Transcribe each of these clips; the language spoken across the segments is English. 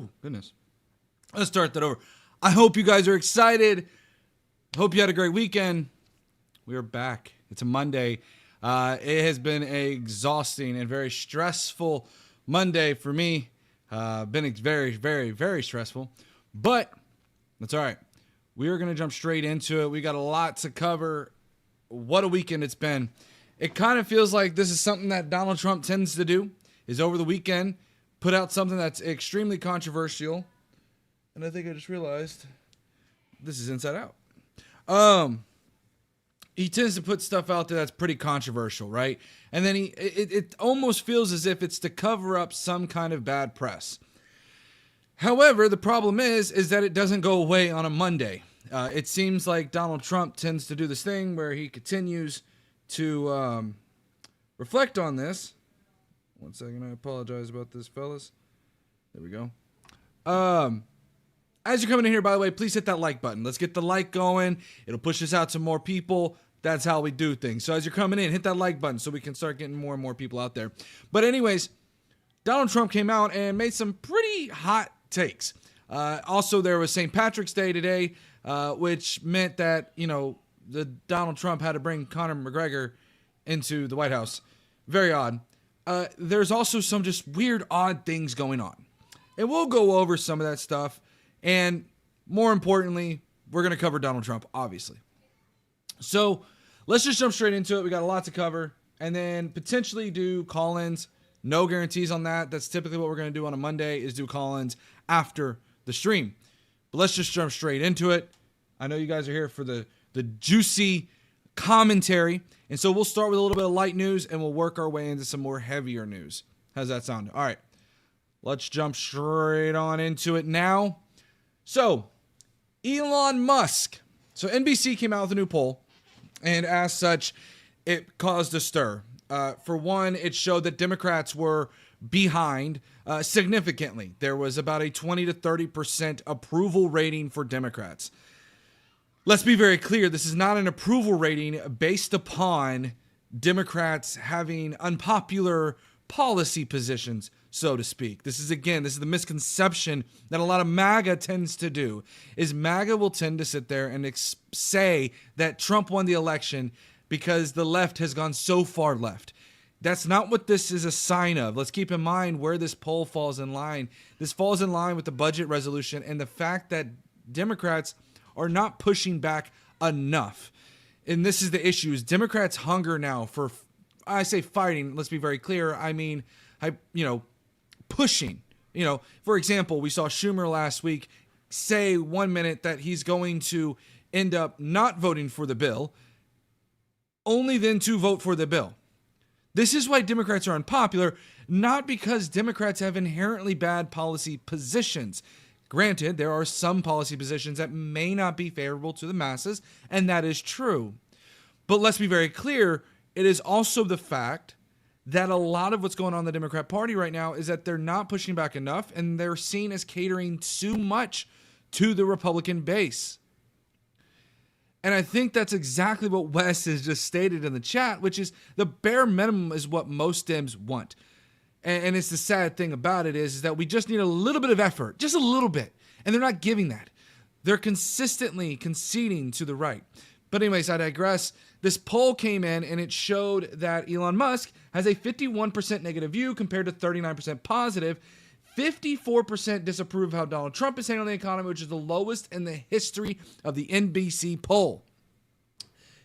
Oh, goodness. Let's start that over. I hope you guys are excited. Hope you had a great weekend. We are back. It's a Monday. It has been an exhausting and very stressful Monday for me. Been very, very, very stressful. But that's all right. We are going to jump straight into it. We got a lot to cover. What a weekend it's been. It kind of feels like this is something that Donald Trump tends to do, is over the weekend put out something that's extremely controversial. And I think I just realized this is inside out. He tends to put stuff out there that's pretty controversial, right? And then it almost feels as if it's to cover up some kind of bad press. However, the problem is that it doesn't go away on a Monday. It seems like Donald Trump tends to do this thing where he continues to reflect on this. One second, I apologize about this, fellas. There we go. As you're coming in here, by the way, please hit that like button. Let's get the like going. It'll push us out to more people. That's how we do things. So as you're coming in, hit that like button so we can start getting more and more people out there. But anyways, Donald Trump came out and made some pretty hot takes. Also, there was St. Patrick's Day today, which meant that, the Donald Trump had to bring Conor McGregor into the White House. Very odd. There's also some just weird, odd things going on. And we'll go over some of that stuff. And more importantly, we're going to cover Donald Trump, obviously. So let's just jump straight into it. We got a lot to cover. And then potentially do call-ins. No guarantees on that. That's typically what we're going to do on a Monday, is do call-ins after the stream. But let's just jump straight into it. I know you guys are here for the juicy commentary. And so we'll start with a little bit of light news and we'll work our way into some more heavier news. How's that sound? All right. Let's jump straight on into it now. So, Elon Musk. So, NBC came out with a new poll, and as such, it caused a stir. For one, it showed that Democrats were behind significantly. There was about a 20 to 30% approval rating for Democrats. Let's be very clear. This is not an approval rating based upon Democrats having unpopular policy positions, so to speak. This is the misconception that a lot of MAGA tends to do, is MAGA will tend to sit there and say that Trump won the election because the left has gone so far left. That's not what this is a sign of. Let's keep in mind where this poll falls in line. This falls in line with the budget resolution and the fact that Democrats are not pushing back enough. And this is the issue, is Democrats hunger now for, I say fighting, let's be very clear, I mean, pushing. For example, we saw Schumer last week say 1 minute that he's going to end up not voting for the bill, only then to vote for the bill. This is why Democrats are unpopular, not because Democrats have inherently bad policy positions. Granted, there are some policy positions that may not be favorable to the masses, and that is true. But let's be very clear, it is also the fact that a lot of what's going on in the Democrat Party right now is that they're not pushing back enough, and they're seen as catering too much to the Republican base. And I think that's exactly what Wes has just stated in the chat, which is the bare minimum is what most Dems want. And it's the sad thing about it is that we just need a little bit of effort, just a little bit. And they're not giving that. They're consistently conceding to the right. But anyways, I digress. This poll came in and it showed that Elon Musk has a 51% negative view compared to 39% positive. 54% disapprove of how Donald Trump is handling the economy, which is the lowest in the history of the NBC poll.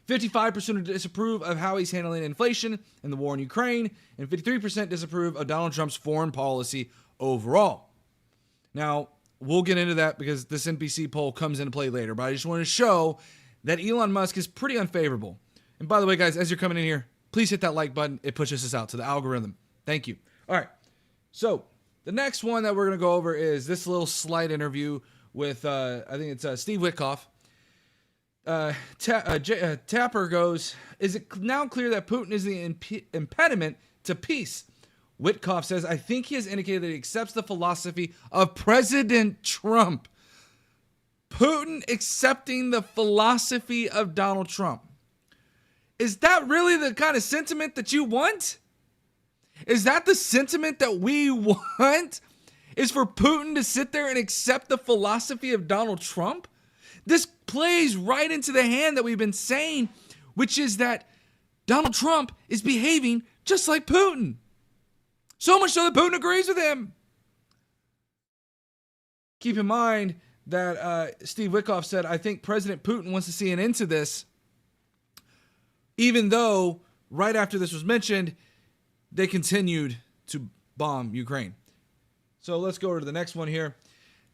55% disapprove of how he's handling inflation and the war in Ukraine, and 53% disapprove of Donald Trump's foreign policy overall. Now, we'll get into that because this NBC poll comes into play later, but I just want to show that Elon Musk is pretty unfavorable. And by the way, guys, as you're coming in here, please hit that like button. It pushes us out to the algorithm. Thank you. All right. So the next one that we're going to go over is this little slight interview with, I think it's Steve Witkoff. Tapper goes, is it now clear that Putin is the impediment to peace? Witkoff says, I think he has indicated that he accepts the philosophy of President Trump. Putin accepting the philosophy of Donald Trump. Is that really the kind of sentiment that you want? Is that the sentiment that we want? is for Putin to sit there and accept the philosophy of Donald Trump? This plays right into the hand that we've been saying, which is that Donald Trump is behaving just like Putin. So much so that Putin agrees with him. Keep in mind that Steve Witkoff said, I think President Putin wants to see an end to this, even though right after this was mentioned, they continued to bomb Ukraine. So let's go to the next one here.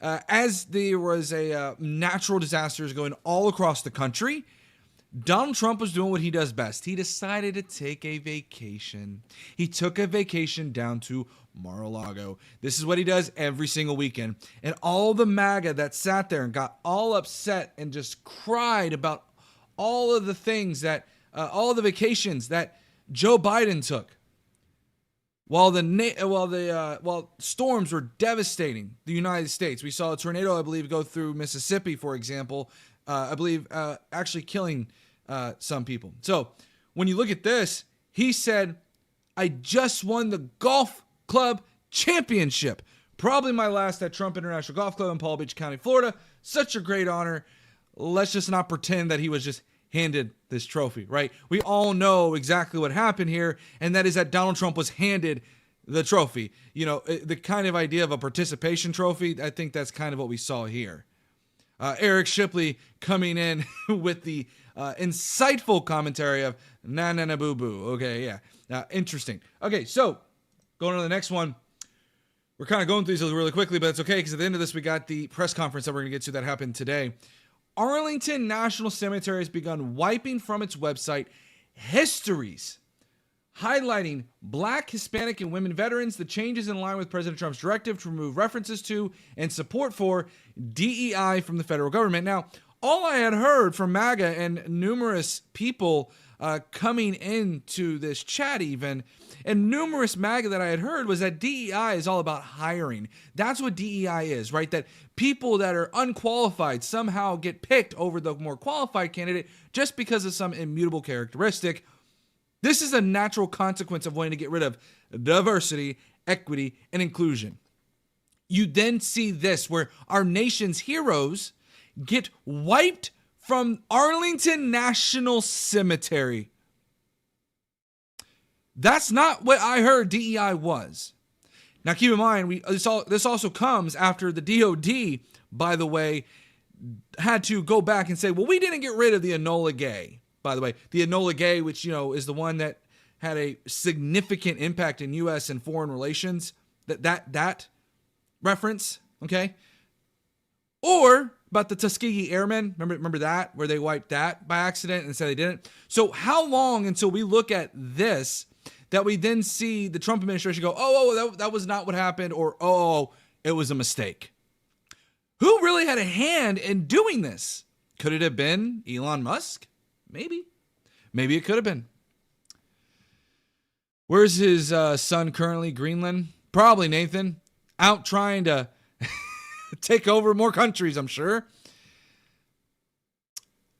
As there was a natural disasters going all across the country, Donald Trump was doing what he does best. He decided to take a vacation. He took a vacation down to Mar-a-Lago. This is what he does every single weekend. And all the MAGA that sat there and got all upset and just cried about all of the things that, all the vacations that Joe Biden took, while storms were devastating the United States. We saw a tornado, I believe, go through Mississippi, for example. I believe actually killing some people. So when you look at this, he said, I just won the golf club championship. Probably my last at Trump International Golf Club in Palm Beach County, Florida. Such a great honor. Let's just not pretend that he was just handed this trophy, right? We all know exactly what happened here, and that is that Donald Trump was handed the trophy. You know, the kind of idea of a participation trophy, I think that's kind of what we saw here. Eric Shipley coming in with the insightful commentary of na na na boo boo. Okay, yeah. Interesting. Okay, so going on to the next one. We're kind of going through these really quickly, but it's okay because at the end of this, we got the press conference that we're going to get to that happened today. Arlington National Cemetery has begun wiping from its website histories highlighting Black, Hispanic, and women veterans. The changes in line with President Trump's directive to remove references to and support for DEI from the federal government. Now, all I had heard from MAGA and numerous people coming into this chat even, and numerous MAGA that I had heard, was that DEI is all about hiring. That's what DEI is, right? That people that are unqualified somehow get picked over the more qualified candidate just because of some immutable characteristic. This is a natural consequence of wanting to get rid of diversity, equity, and inclusion. You then see this, where our nation's heroes get wiped from Arlington National Cemetery. That's not what I heard DEI was. Now keep in mind, this also comes after the DOD, by the way, had to go back and say, well, we didn't get rid of the Enola Gay. By the way, the Enola Gay, which, you know, is the one that had a significant impact in U.S. and foreign relations, that reference, okay? Or about the Tuskegee Airmen, remember that, where they wiped that by accident and said they didn't? So how long until we look at this that we then see the Trump administration go, that was not what happened, or it was a mistake? Who really had a hand in doing this? Could it have been Elon Musk? Maybe it could have been. Where's his son currently? Greenland? Probably, Nathan. Out trying to take over more countries, I'm sure.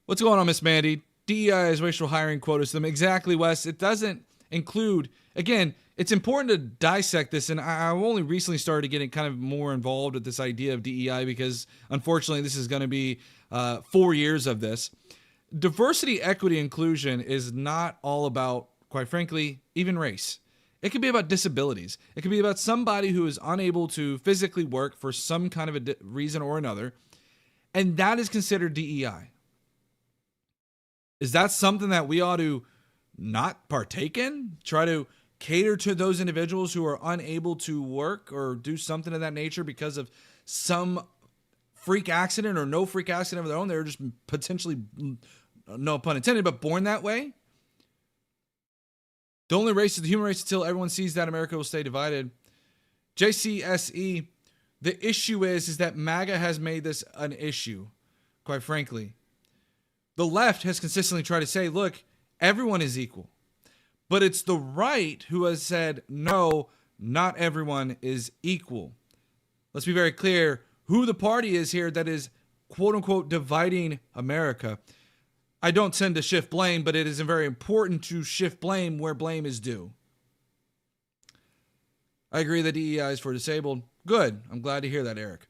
What's going on, Miss Mandy? DEI is racial hiring quotas to them. Exactly, Wes. It doesn't include, again, it's important to dissect this, and I only recently started getting kind of more involved with this idea of DEI because, unfortunately, this is going to be 4 years of this. Diversity, equity, inclusion is not all about, quite frankly, even race. It could be about disabilities. It could be about somebody who is unable to physically work for some kind of a reason or another, and that is considered DEI. Is that something that we ought to not partake in? Try to cater to those individuals who are unable to work or do something of that nature because of some freak accident or no freak accident of their own? They're just potentially, no pun intended, but born that way. The only race is the human race until everyone sees that America will stay divided. JCSE, the issue is that MAGA has made this an issue, quite frankly. The left has consistently tried to say, look, everyone is equal. But it's the right who has said, no, not everyone is equal. Let's be very clear who the party is here that is, quote unquote, dividing America. I don't tend to shift blame, but it is very important to shift blame where blame is due. I agree that DEI is for disabled. Good. I'm glad to hear that, Eric.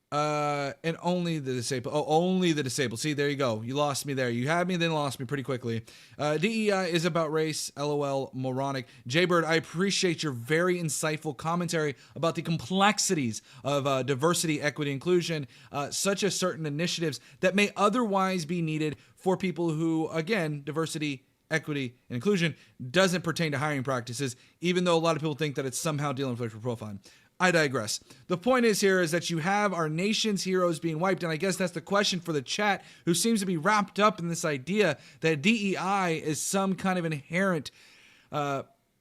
And only the disabled. Oh, only the disabled. See, there you go. You lost me there. You had me, then lost me pretty quickly. DEI is about race. LOL, moronic. Jaybird, I appreciate your very insightful commentary about the complexities of diversity, equity, inclusion, such as certain initiatives that may otherwise be needed for people who, again, diversity, equity, and inclusion doesn't pertain to hiring practices, even though a lot of people think that it's somehow dealing with racial profiling. I digress. The point is that you have our nation's heroes being wiped, and I guess that's the question for the chat, who seems to be wrapped up in this idea that DEI is some kind of inherent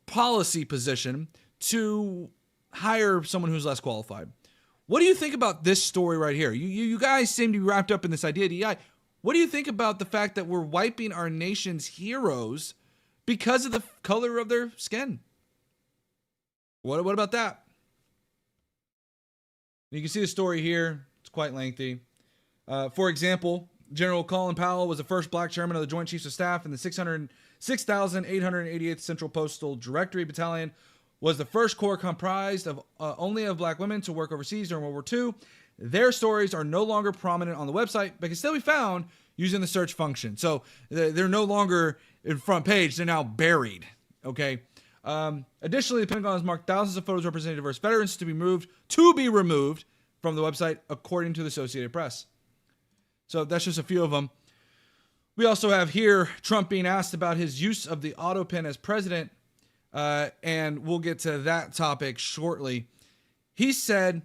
policy position to hire someone who's less qualified. What do you think about this story right here? You guys seem to be wrapped up in this idea of DEI. What do you think about the fact that we're wiping our nation's heroes because of the color of their skin? What about that? You can see the story here. It's quite lengthy. For example, General Colin Powell was the first black chairman of the Joint Chiefs of Staff in the 6,888th Central Postal Directory Battalion, was the first corps comprised of only of black women to work overseas during World War II. Their stories are no longer prominent on the website, but can still be found using the search function. So they're no longer in front page. They're now buried. Okay. Additionally, the Pentagon has marked thousands of photos representing diverse veterans to be removed from the website, according to the Associated Press. So that's just a few of them. We also have here Trump being asked about his use of the auto pen as president, and we'll get to that topic shortly. He said,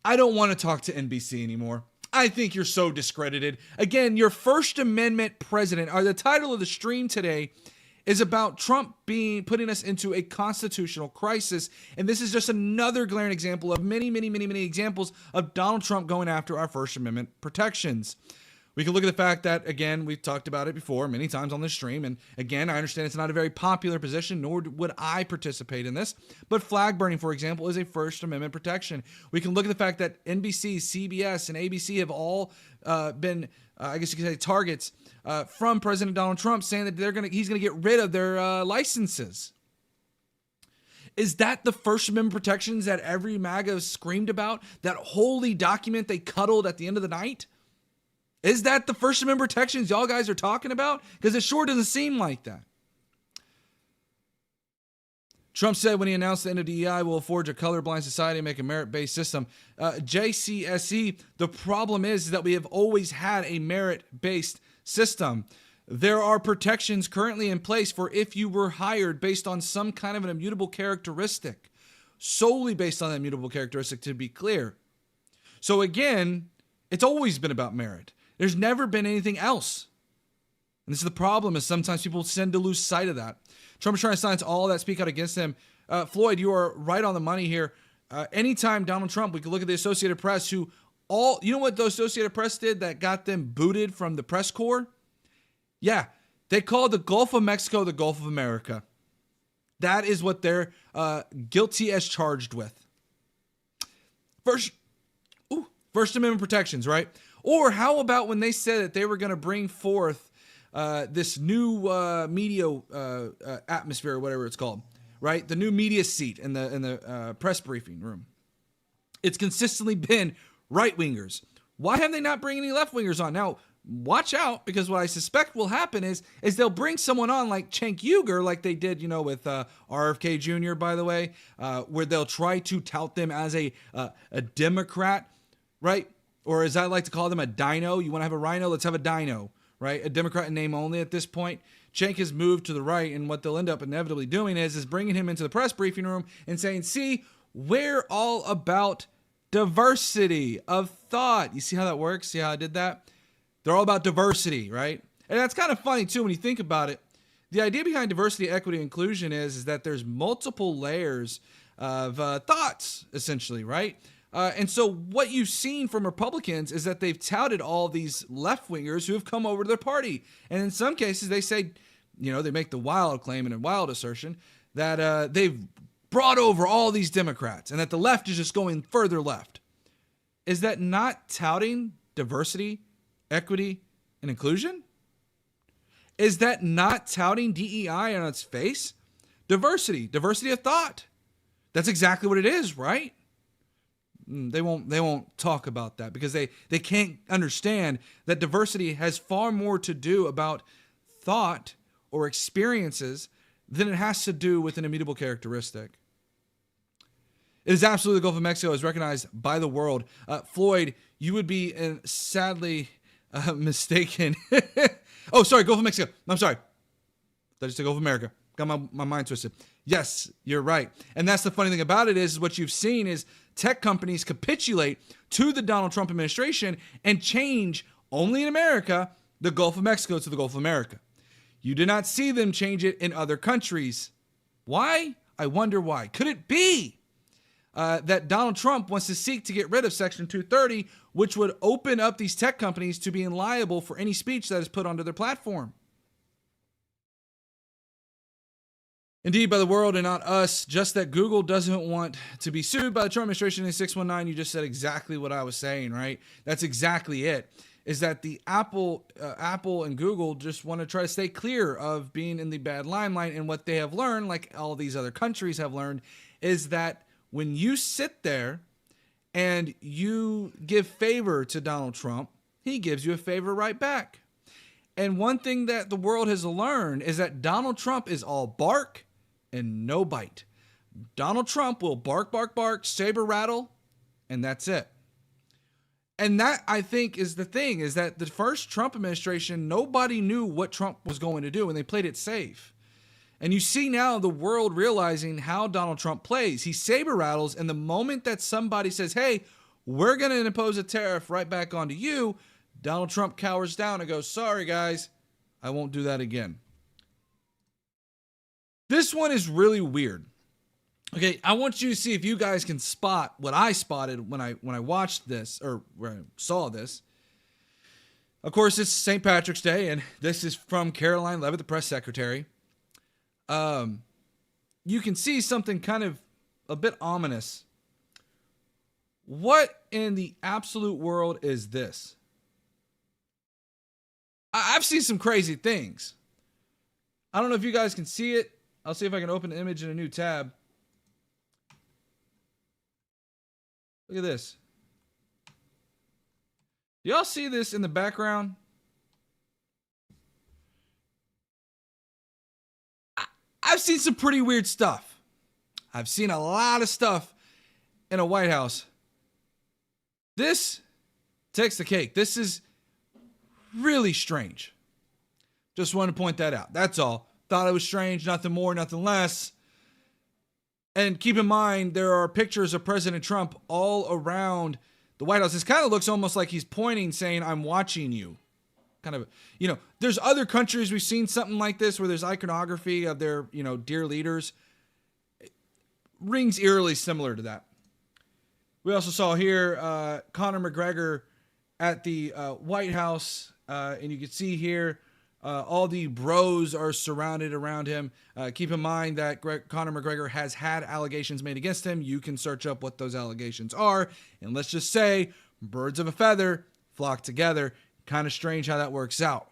"I don't want to talk to NBC anymore. I think you're so discredited. Again, your First Amendment president," or the title of the stream today is about Trump putting us into a constitutional crisis. And this is just another glaring example of many, many, many, many examples of Donald Trump going after our First Amendment protections. We can look at the fact that, again, we've talked about it before many times on this stream. And again, I understand it's not a very popular position, nor would I participate in this. But flag burning, for example, is a First Amendment protection. We can look at the fact that NBC, CBS, and ABC have all been, I guess you could say, targets from President Donald Trump, saying that he's going to get rid of their licenses. Is that the First Amendment protections that every MAGA screamed about? That holy document they cuddled at the end of the night? Is that the First Amendment protections y'all guys are talking about? Because it sure doesn't seem like that. Trump said when he announced the end of DEI will forge a colorblind society and make a merit-based system. JCSE, the problem is that we have always had a merit-based system. There are protections currently in place for if you were hired based on some kind of an immutable characteristic, solely based on that immutable characteristic, to be clear. So again, it's always been about merit. There's never been anything else. And this is the problem, is sometimes people tend to lose sight of that. Trump is trying to silence all that speak out against him. Floyd, you are right on the money here. Anytime Donald Trump, we can look at the Associated Press, you know what the Associated Press did that got them booted from the press corps? Yeah, they called the Gulf of Mexico the Gulf of America. That is what they're guilty as charged with. First Amendment protections, right? Or how about when they said that they were going to bring forth this new media atmosphere, or whatever it's called, right? The new media seat in the press briefing room. It's consistently been right-wingers. Why have they not bring any left-wingers on? Now, watch out, because what I suspect will happen is they'll bring someone on like Cenk Uygur, like they did, with RFK Jr., by the way, where they'll try to tout them as a Democrat, right? Or as I like to call them, a dino. You want to have a rhino? Let's have a dino, right? A Democrat in name only at this point. Cenk has moved to the right, and what they'll end up inevitably doing is bringing him into the press briefing room and saying, see, we're all about diversity of thought. You see how that works? See how I did that? They're all about diversity, right? And that's kind of funny, too, when you think about it. The idea behind diversity, equity, and inclusion is that there's multiple layers of thoughts, essentially, right? And so what you've seen from Republicans is that they've touted all these left-wingers who have come over to their party. And in some cases, they say, they make the wild claim and a wild assertion that they've brought over all these Democrats and that the left is just going further left. Is that not touting diversity, equity, and inclusion? Is that not touting DEI on its face? Diversity of thought. That's exactly what it is, right? They won't talk about that because they can't understand that diversity has far more to do about thought or experiences than it has to do with an immutable characteristic. It is absolutely the Gulf of Mexico is recognized by the world. Floyd, you would be sadly mistaken. Oh, sorry, Gulf of Mexico. I'm sorry. That just the Gulf of America. Got my mind twisted. Yes, you're right. And that's the funny thing about it is what you've seen is tech companies capitulate to the Donald Trump administration and change, only in America, the Gulf of Mexico to the Gulf of America. You did not see them change it in other countries. Why? I wonder why. Could it be that Donald Trump wants to seek to get rid of Section 230, which would open up these tech companies to being liable for any speech that is put onto their platform? Indeed, by the world and not us, just that Google doesn't want to be sued by the Trump administration in 619. You just said exactly what I was saying, right? That's exactly it. Is that the Apple and Google just want to try to stay clear of being in the bad limelight. And what they have learned, like all these other countries have learned, is that when you sit there and you give favor to Donald Trump, he gives you a favor right back. And one thing that the world has learned is that Donald Trump is all bark and no bite. Donald Trump will bark, bark, bark, saber rattle, and that's it. And that, I think, is the thing, is that the first Trump administration, nobody knew what Trump was going to do, and they played it safe. And you see now the world realizing how Donald Trump plays. He saber rattles, and the moment that somebody says, hey, we're going to impose a tariff right back onto you, Donald Trump cowers down and goes, sorry, guys, I won't do that again. This one is really weird. Okay, I want you to see if you guys can spot what I spotted when I watched this, or when I saw this. Of course, it's St. Patrick's Day, and this is from Caroline Leavitt, the press secretary. You can see something kind of a bit ominous. What in the absolute world is this? I've seen some crazy things. I don't know if you guys can see it. I'll see if I can open the image in a new tab. Look at this. Do y'all see this in the background? I've seen some pretty weird stuff. I've seen a lot of stuff in a White House. This takes the cake. This is really strange. Just wanted to point that out. That's all. Thought it was strange, nothing more, nothing less. And keep in mind, there are pictures of President Trump all around the White House. This kind of looks almost like he's pointing, saying, I'm watching you. Kind of, there's other countries we've seen something like this where there's iconography of their, dear leaders. It rings eerily similar to that. We also saw here Conor McGregor at the White House. And you can see here, all the bros are surrounded around him. Keep in mind that Conor McGregor has had allegations made against him. You can search up what those allegations are. And let's just say birds of a feather flock together. Kind of strange how that works out.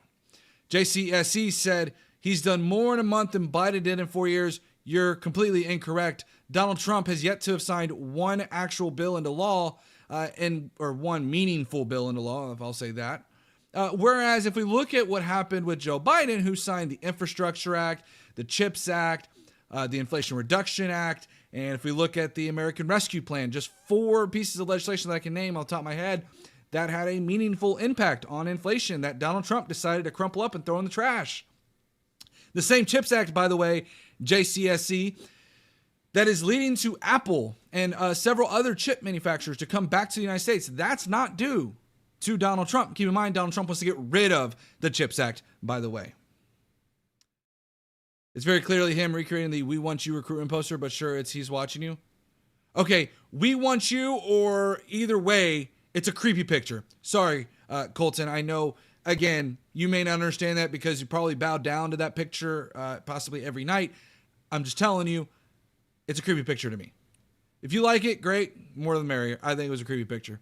JCSE said he's done more in a month than Biden did in 4 years. You're completely incorrect. Donald Trump has yet to have signed one actual bill into law, or one meaningful bill into law, if I'll say that. Whereas if we look at what happened with Joe Biden, who signed the Infrastructure Act, the CHIPS Act, the Inflation Reduction Act, and if we look at the American Rescue Plan, just 4 pieces of legislation that I can name off the top of my head that had a meaningful impact on inflation that Donald Trump decided to crumple up and throw in the trash. The same CHIPS Act, by the way, JCSC, that is leading to Apple and several other chip manufacturers to come back to the United States. That's not due to Donald Trump. Keep in mind, Donald Trump wants to get rid of the CHIPS Act, by the way. It's very clearly him recreating the "We Want You" recruitment poster, but sure, he's watching you. Okay, "We want you," or either way, it's a creepy picture. Sorry, Colton. I know, again, you may not understand that because you probably bow down to that picture possibly every night. I'm just telling you, it's a creepy picture to me. If you like it, great. More the merrier. I think it was a creepy picture.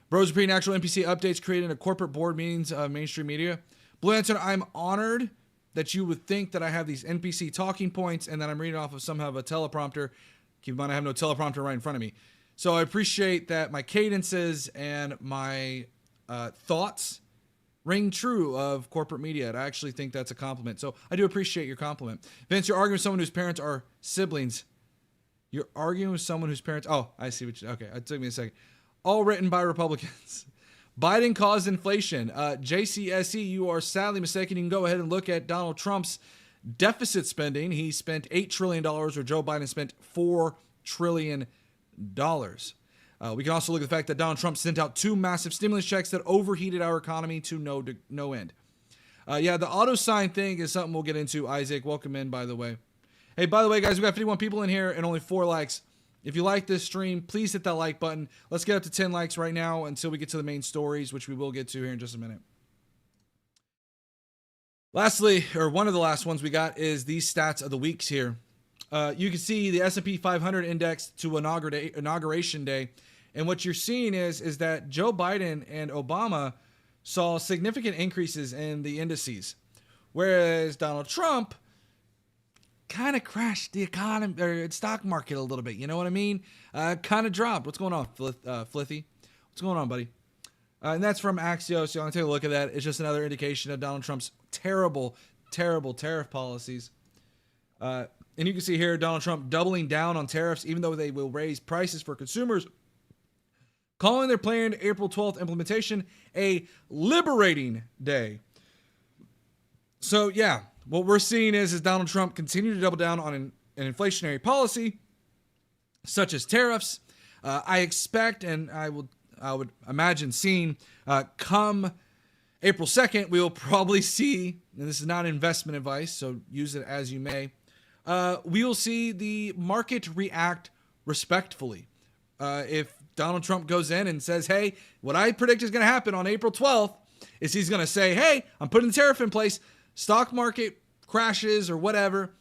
Bros repeating actual NPC updates created in a corporate board meetings of mainstream media. Blue Answer, I'm honored that you would think that I have these NPC talking points and that I'm reading off of somehow of a teleprompter. Keep in mind, I have no teleprompter right in front of me. So I appreciate that my cadences and my thoughts ring true of corporate media. And I actually think that's a compliment. So I do appreciate your compliment. Vince, you're arguing with someone whose parents are siblings. You're arguing with someone whose parents... Oh, I see what you... Okay, it took me a second. All written by Republicans. Biden caused inflation. JCSE, you are sadly mistaken. You can go ahead and look at Donald Trump's deficit spending. He spent $8 trillion, or Joe Biden spent $4 trillion. We can also look at the fact that Donald Trump sent out 2 massive stimulus checks that overheated our economy to no end. Yeah, the auto sign thing is something we'll get into. Isaac, welcome in, by the way. Hey, by the way, guys, we got 51 people in here and only 4 likes. If you like this stream, please hit that like button. Let's get up to 10 likes right now until we get to the main stories, which we will get to here in just a minute. Lastly, or one of the last ones we got is these stats of the weeks here. You can see the S&P 500 index to inauguration day. And what you're seeing is that Joe Biden and Obama saw significant increases in the indices, whereas Donald Trump kind of crashed the economy or stock market a little bit. You know what I mean? Kind of dropped. What's going on, Flithy? What's going on, buddy? And that's from Axios. You want to take a look at that. It's just another indication of Donald Trump's terrible tariff policies. And you can see here Donald Trump doubling down on tariffs, even though they will raise prices for consumers, calling their planned April 12th implementation a liberating day. So, yeah, what we're seeing is Donald Trump continue to double down on an inflationary policy, such as tariffs. I expect, and I would imagine seeing, come April 2nd, we will probably see, and this is not investment advice, so use it as you may, we will see the market react respectfully. If Donald Trump goes in and says, hey, what I predict is going to happen on April 12th is he's going to say, hey, I'm putting the tariff in place, stock market crashes or whatever,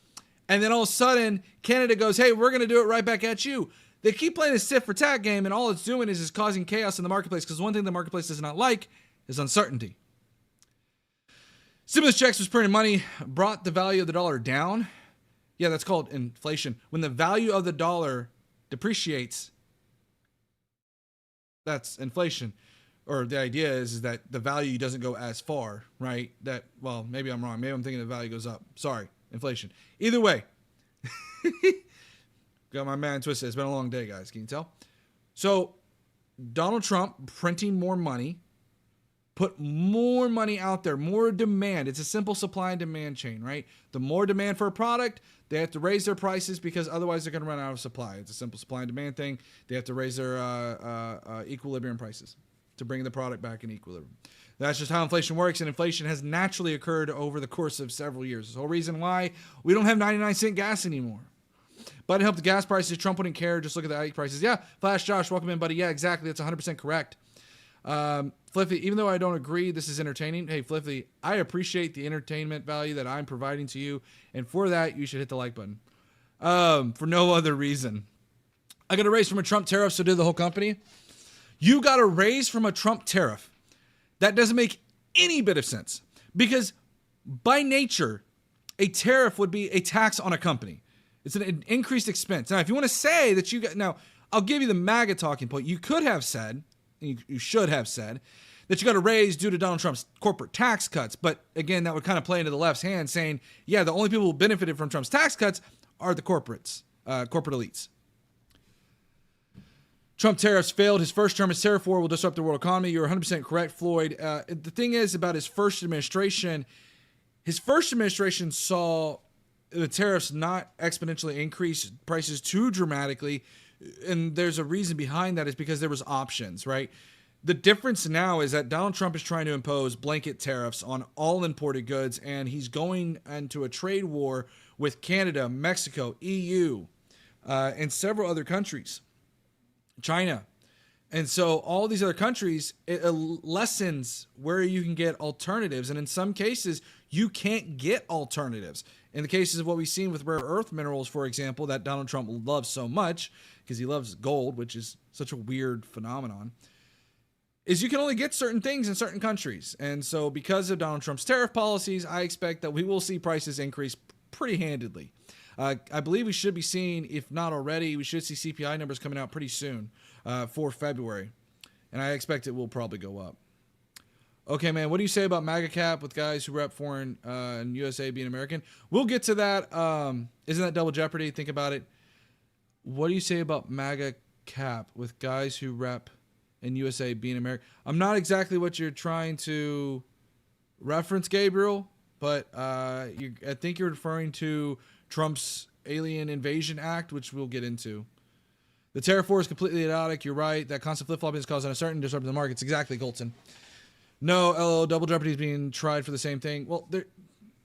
and then all of a sudden Canada goes, hey, we're going to do it right back at you. They keep playing this tit for tat game, and all it's doing is causing chaos in the marketplace, because one thing the marketplace does not like is uncertainty. Stimulus checks was printing money, brought the value of the dollar down. Yeah, that's called inflation. When the value of the dollar depreciates, that's inflation. Or the idea is that the value doesn't go as far, right? That, well, maybe I'm wrong. Maybe I'm thinking the value goes up. Sorry, inflation. Either way. Got my man twisted. It's been a long day, guys. Can you tell? So, Donald Trump printing more money, put more money out there, more demand. It's a simple supply and demand chain, right? The more demand for a product, they have to raise their prices because otherwise they're going to run out of supply. It's a simple supply and demand thing. They have to raise their equilibrium prices to bring the product back in equilibrium. That's just how inflation works, and inflation has naturally occurred over the course of several years. The whole reason why we don't have 99-cent gas anymore. Biden helped the gas prices. Trump wouldn't care. Just look at the egg prices. Yeah, Flash Josh, welcome in, buddy. Yeah, exactly. That's 100% correct. Fliffy, even though I don't agree this is entertaining, hey, Fliffy, I appreciate the entertainment value that I'm providing to you, and for that, you should hit the like button. For no other reason. I got a raise from a Trump tariff, so did the whole company. You got a raise from a Trump tariff. That doesn't make any bit of sense, because by nature, a tariff would be a tax on a company. It's an increased expense. Now, if you want to say that you got... Now, I'll give you the MAGA talking point. You could have said, you should have said, that you got a raise due to Donald Trump's corporate tax cuts. But again, that would kind of play into the left's hand, saying, yeah, the only people who benefited from Trump's tax cuts are the corporates, corporate elites. Trump tariffs failed. His first term as tariff war will disrupt the world economy. You're 100% correct, Floyd. The thing is about his first administration saw the tariffs not exponentially increase prices too dramatically. And there's a reason behind that, is because there was options, right? The difference now is that Donald Trump is trying to impose blanket tariffs on all imported goods, and he's going into a trade war with Canada, Mexico, EU, and several other countries, China. And so all these other countries, it lessens where you can get alternatives. And in some cases, you can't get alternatives. In the cases of what we've seen with rare earth minerals, for example, that Donald Trump loves so much, because he loves gold, which is such a weird phenomenon, is you can only get certain things in certain countries. And so because of Donald Trump's tariff policies, I expect that we will see prices increase pretty handedly. I believe we should be seeing, if not already, we should see CPI numbers coming out pretty soon for February. And I expect it will probably go up. Okay, man, what do you say about MAGA cap with guys who rep foreign and USA being American? We'll get to that. Isn't that double jeopardy? Think about it. What do you say about MAGA cap with guys who rep in USA being American? I'm not exactly what you're trying to reference, Gabriel, but I think you're referring to Trump's Alien Invasion Act, which we'll get into. The tariff war is completely idiotic. You're right. That constant flip-flopping is causing uncertainty, disrupting the markets. Exactly, Colton. No, LO, double jeopardy is being tried for the same thing. Well,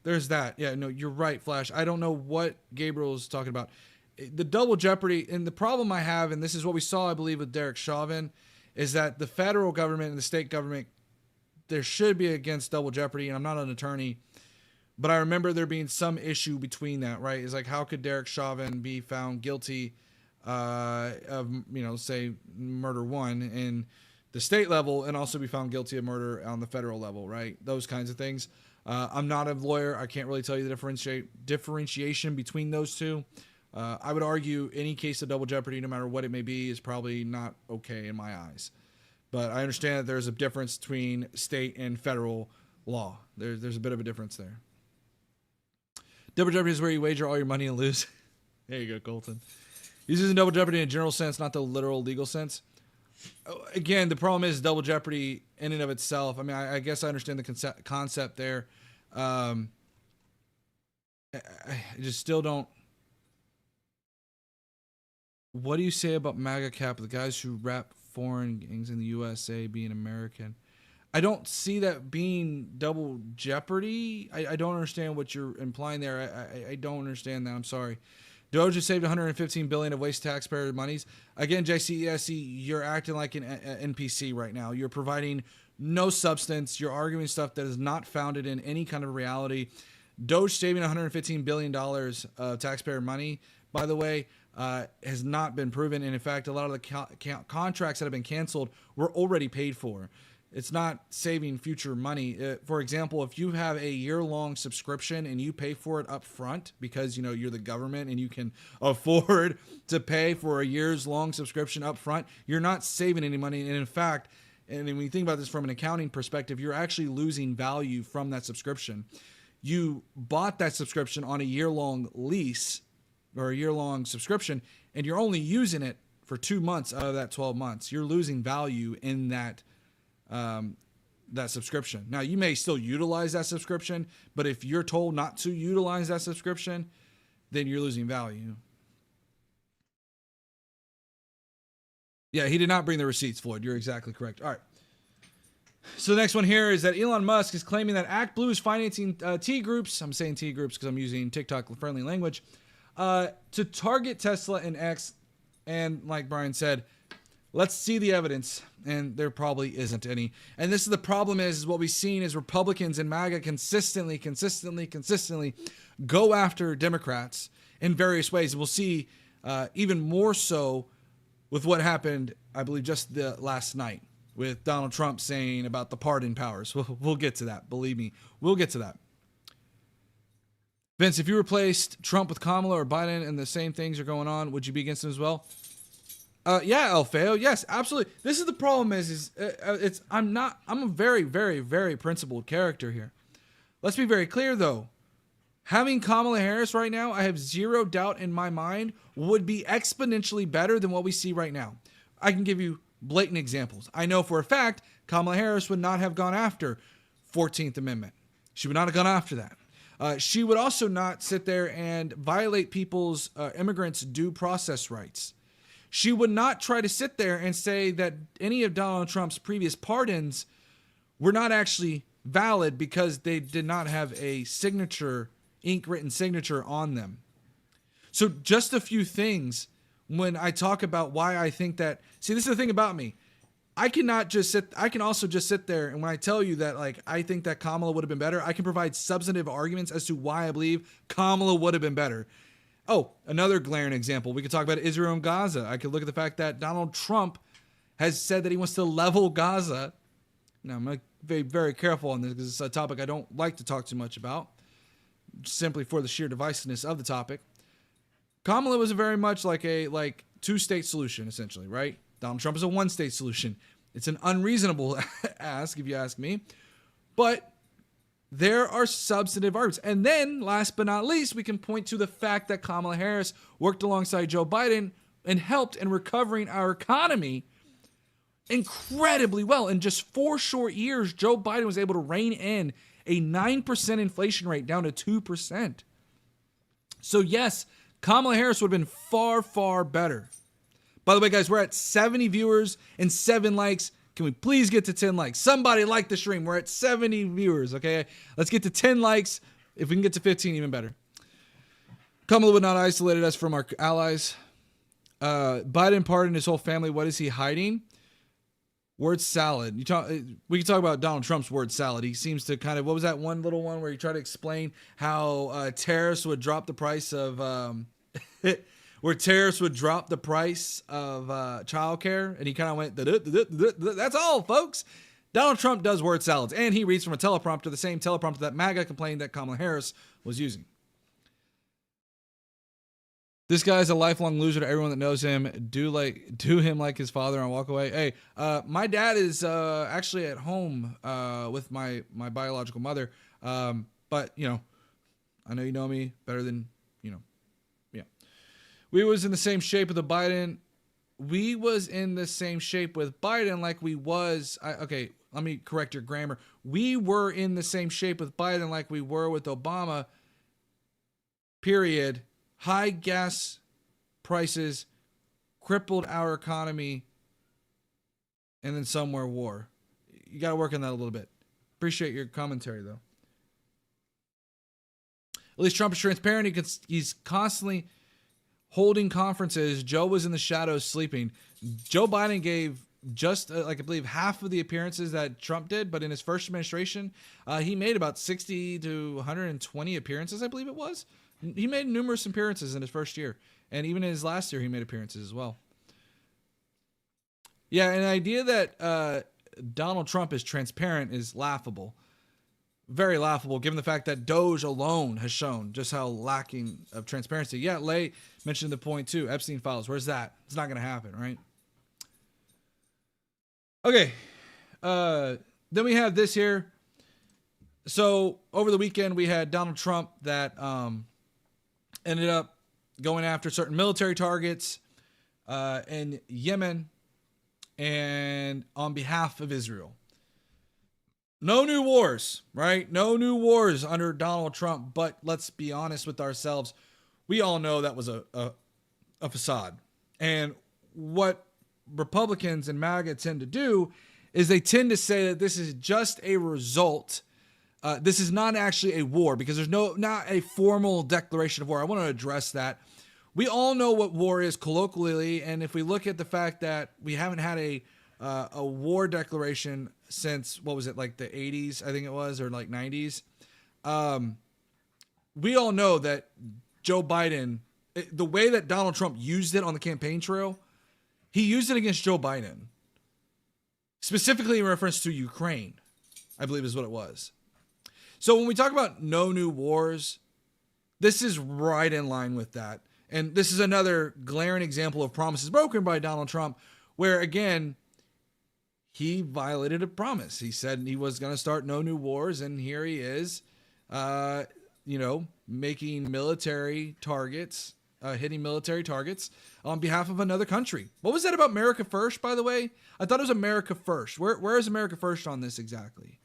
there's that. Yeah, no, you're right, Flash. I don't know what Gabriel's talking about. The double jeopardy, and the problem I have, and this is what we saw, I believe, with Derek Chauvin, is that the federal government and the state government, there should be against double jeopardy, and I'm not an attorney, but I remember there being some issue between that, right? It's like, how could Derek Chauvin be found guilty of, say, murder one in the state level and also be found guilty of murder on the federal level, right? Those kinds of things. I'm not a lawyer. I can't really tell you the differentiation between those two. I would argue any case of double jeopardy, no matter what it may be, is probably not okay in my eyes. But I understand that there's a difference between state and federal law. There's a bit of a difference there. Double jeopardy is where you wager all your money and lose. There you go, Colton. He's using double jeopardy in a general sense, not the literal legal sense. Again, the problem is double jeopardy in and of itself. I mean, I guess I understand the concept there. I just still don't. What do you say about MAGA cap, the guys who rep foreign gangs in the USA being American? I don't see that being double jeopardy. I don't understand what you're implying there. I don't understand that. I'm sorry. Doge has saved $115 billion of waste taxpayer monies. Again, JCESE, you're acting like an NPC right now. You're providing no substance. You're arguing stuff that is not founded in any kind of reality. Doge saving $115 billion of taxpayer money, by the way, has not been proven. And in fact, a lot of the contracts that have been canceled were already paid for. It's not saving future money. For example, if you have a year-long subscription and you pay for it up front because you're the government and you can afford to pay for a years-long subscription up front, you're not saving any money. And in fact, and when you think about this from an accounting perspective, you're actually losing value from that subscription. You bought that subscription on a year-long lease or a year-long subscription, and you're only using it for 2 months out of that 12 months. You're losing value in that subscription. Now, you may still utilize that subscription, but if you're told not to utilize that subscription, then you're losing value. Yeah, he did not bring the receipts, Floyd. You're exactly correct. All right. So the next one here is that Elon Musk is claiming that ActBlue is financing T groups. I'm saying T groups because I'm using TikTok-friendly language to target Tesla and X. And like Brian said, let's see the evidence, and there probably isn't any. And this is the problem is what we've seen is Republicans and MAGA consistently go after Democrats in various ways. And we'll see even more so with what happened, I believe, just the last night with Donald Trump saying about the pardon powers. We'll get to that. Believe me, we'll get to that. Vince, if you replaced Trump with Kamala or Biden and the same things are going on, would you be against him as well? Yeah, Alfeo. Yes, absolutely. This is the problem I'm a very, very, very principled character here. Let's be very clear though. Having Kamala Harris right now, I have zero doubt in my mind would be exponentially better than what we see right now. I can give you blatant examples. I know for a fact Kamala Harris would not have gone after 14th Amendment. She would not have gone after that. She would also not sit there and violate people's immigrants' due process rights. She would not try to sit there and say that any of Donald Trump's previous pardons were not actually valid because they did not have a signature, ink-written signature on them. So just a few things when I talk about why I think that, see, this is the thing about me. I can also just sit there and when I tell you that, like, I think that Kamala would have been better, I can provide substantive arguments as to why I believe Kamala would have been better. Oh, another glaring example. We could talk about Israel and Gaza. I could look at the fact that Donald Trump has said that he wants to level Gaza. Now, I'm going to be very careful on this because it's a topic I don't like to talk too much about, simply for the sheer divisiveness of the topic. Kamala was very much like a two-state solution, essentially, right? Donald Trump is a one-state solution. It's an unreasonable ask, if you ask me. But there are substantive arguments. And then, last but not least, we can point to the fact that Kamala Harris worked alongside Joe Biden and helped in recovering our economy incredibly well. In just 4 short years, Joe Biden was able to rein in a 9% inflation rate down to 2%. So yes, Kamala Harris would have been far, far better. By the way, guys, we're at 70 viewers and 7 likes. Can we please get to 10 likes? Somebody like the stream. We're at 70 viewers, okay? Let's get to 10 likes. If we can get to 15, even better. Kamala would not isolate us from our allies. Biden pardoned his whole family. What is he hiding? Word salad. We can talk about Donald Trump's word salad. He seems to kind of, what was that one little one where he tried to explain how tariffs would drop the price of childcare, and he kind of went, that's all, folks. Donald Trump does word salads, and he reads from a teleprompter, the same teleprompter that MAGA complained that Kamala Harris was using. This guy's a lifelong loser to everyone that knows him. Do him like his father and walk away. Hey, my dad is actually at home with my biological mother. But you know, I know you know me better than you know. Yeah, we was in the same shape with the Biden. We was in the same shape with Biden like we was. Okay, let me correct your grammar. We were in the same shape with Biden like we were with Obama. Period. High gas prices crippled our economy, and then somewhere war. You got to work on that a little bit. Appreciate your commentary, though. At least Trump is transparent. He's constantly holding conferences. Joe was in the shadows sleeping. Joe Biden gave just I believe half of the appearances that Trump did, but in his first administration, he made about 60 to 120 appearances, I believe it was. He made numerous appearances in his first year. And even in his last year, he made appearances as well. Yeah, and the idea that Donald Trump is transparent is laughable. Very laughable, given the fact that Doge alone has shown just how lacking of transparency. Yeah, Lay mentioned the point too. Epstein files. Where's that? It's not going to happen, right? Okay. Then we have this here. So over the weekend, we had Donald Trump that ended up going after certain military targets in Yemen and on behalf of Israel. No new wars, right? No new wars under Donald Trump. But let's be honest with ourselves. We all know that was a facade. And what Republicans and MAGA tend to do is they tend to say that this is just a result. This is not actually a war because there's not a formal declaration of war. I want to address that. We all know what war is colloquially, and if we look at the fact that we haven't had a war declaration since, what was it, like the 80s, I think it was, or like 90s. We all know that Joe Biden, the way that Donald Trump used it on the campaign trail, he used it against Joe Biden. Specifically in reference to Ukraine, I believe is what it was. So when we talk about no new wars, this is right in line with that. And this is another glaring example of promises broken by Donald Trump, where, again, he violated a promise. He said he was going to start no new wars, and here he is, making military targets, hitting military targets on behalf of another country. What was that about America First, by the way? I thought it was America First. Where is America First on this exactly?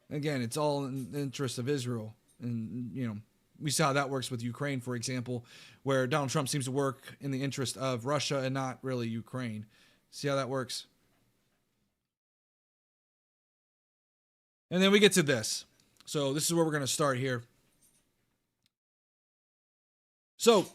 Again, it's all in the interest of Israel. And, we saw how that works with Ukraine, for example, where Donald Trump seems to work in the interest of Russia and not really Ukraine. See how that works? And then we get to this. So this is where we're going to start here. So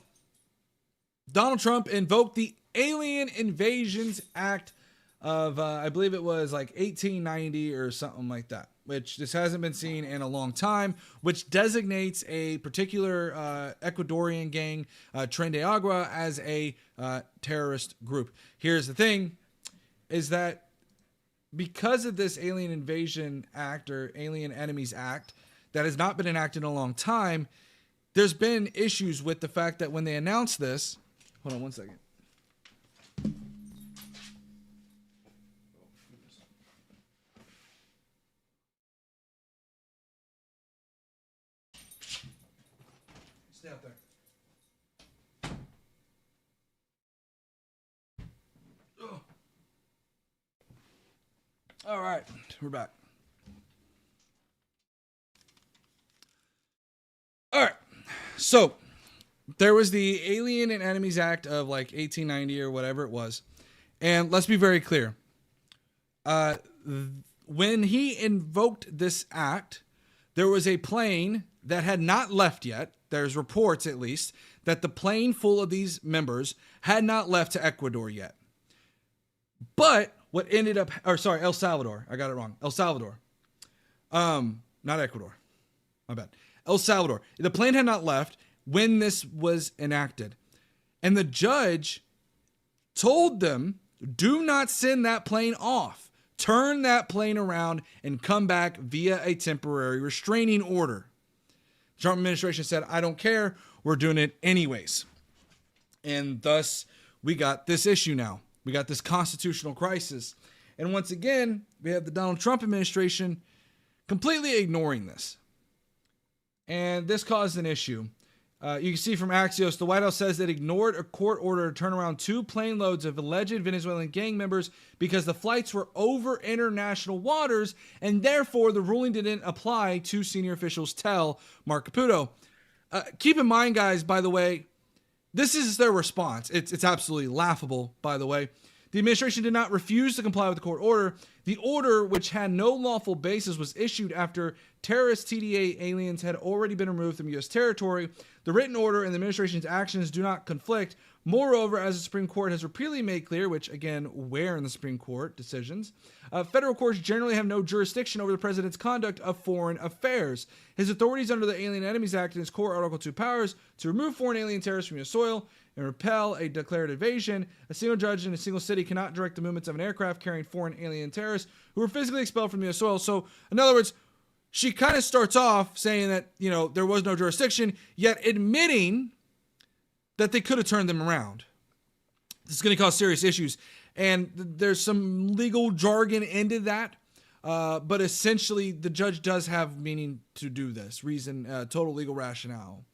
Donald Trump invoked the Alien Invasions Act of, I believe it was like 1890 or something like that, which this hasn't been seen in a long time, which designates a particular Ecuadorian gang, Tren de Agua, as a terrorist group. Here's the thing, is that because of this Alien Invasion Act or Alien Enemies Act that has not been enacted in a long time, there's been issues with the fact that when they announced this, hold on one second. Stay up there. Ugh. All right, we're back. All right, so there was the Alien and Enemies Act of like 1890 or whatever it was, and let's be very clear. When he invoked this act, there was a plane that had not left yet. There's reports, at least, that the plane full of these members had not left to Ecuador yet. But what ended up, El Salvador. I got it wrong. El Salvador. Not Ecuador. My bad. El Salvador. The plane had not left when this was enacted. And the judge told them, do not send that plane off. Turn that plane around and come back via a temporary restraining order. The Trump administration said, I don't care. We're doing it anyways. And thus, we got this issue now. We got this constitutional crisis. And once again, we have the Donald Trump administration completely ignoring this. And this caused an issue. You can see from Axios, the White House says it ignored a court order to turn around 2 plane loads of alleged Venezuelan gang members because the flights were over international waters, and therefore the ruling didn't apply to senior officials, tell Mark Caputo. Keep in mind, guys, by the way, this is their response. It's absolutely laughable, by the way. The administration did not refuse to comply with the court order. The order, which had no lawful basis, was issued after terrorist TDA aliens had already been removed from U.S. territory. The written order and the administration's actions do not conflict. Moreover, as the Supreme Court has repeatedly made clear, which again, where in the Supreme Court decisions, federal courts generally have no jurisdiction over the president's conduct of foreign affairs. His authorities under the Alien Enemies Act and his core Article 2 powers to remove foreign alien terrorists from U.S. soil and repel a declared invasion. A single judge in a single city cannot direct the movements of an aircraft carrying foreign alien terrorists who were physically expelled from U.S. soil. So, in other words, she kind of starts off saying that, there was no jurisdiction, yet admitting that they could have turned them around. This is going to cause serious issues. And there's some legal jargon into that. But essentially, the judge does have meaning to do this. Reason, total legal rationale.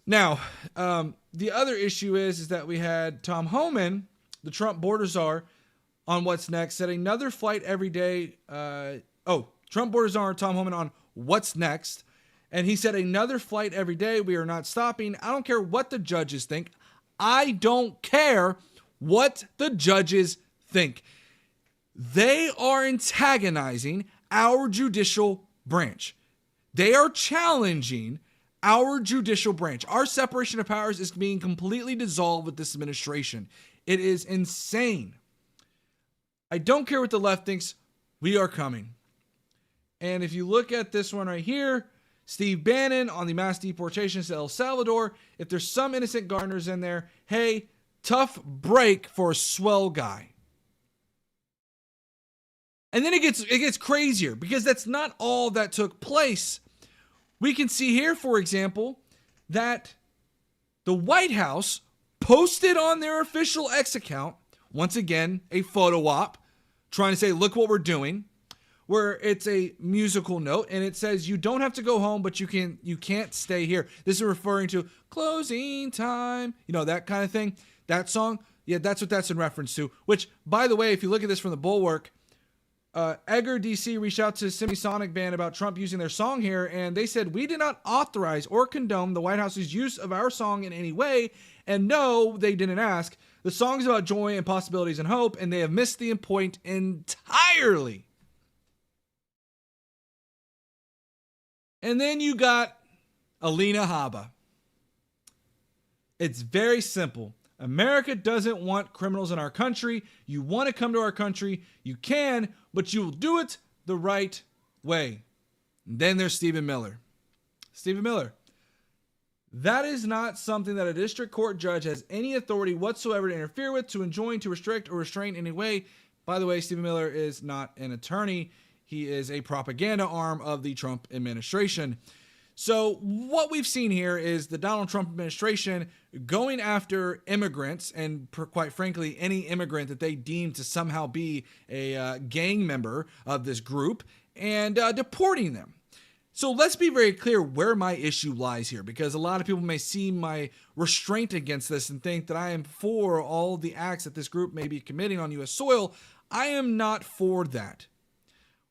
Now, the other issue is that we had Tom Homan, the Trump border czar, on What's Next, said another flight every day. Trump border czar Tom Homan on What's Next. And he said another flight every day. We are not stopping. I don't care what the judges think. I don't care what the judges think. They are antagonizing our judicial branch. They are challenging our judicial branch. Our separation of powers is being completely dissolved with this administration. It is insane. I don't care what the left thinks. We are coming. And if you look at this one right here, Steve Bannon on the mass deportations to El Salvador, if there's some innocent gardeners in there, hey, tough break for a swell guy. And then it gets crazier because that's not all that took place. We can see here, for example, that the White House posted on their official X account, once again, a photo op, trying to say, look what we're doing, where it's a musical note, and it says, you don't have to go home, but you can't stay here. This is referring to closing time, that kind of thing. That song, yeah, that's what that's in reference to, which, by the way, if you look at this from the Bulwark, Edgar DC reached out to Semisonic Band about Trump using their song here, and they said, we did not authorize or condone the White House's use of our song in any way, and no, they didn't ask. The song is about joy and possibilities and hope, and they have missed the point entirely. And then you got Alina Habba. It's very simple. America doesn't want criminals in our country. You want to come to our country, you can, but you will do it the right way. And then there's Stephen Miller. Stephen Miller. That is not something that a district court judge has any authority whatsoever to interfere with, to enjoin, to restrict, or restrain in any way. By the way, Stephen Miller is not an attorney. He is a propaganda arm of the Trump administration. So what we've seen here is the Donald Trump administration going after immigrants and, quite frankly, any immigrant that they deem to somehow be a gang member of this group and deporting them. So let's be very clear where my issue lies here, because a lot of people may see my restraint against this and think that I am for all the acts that this group may be committing on U.S. soil. I am not for that.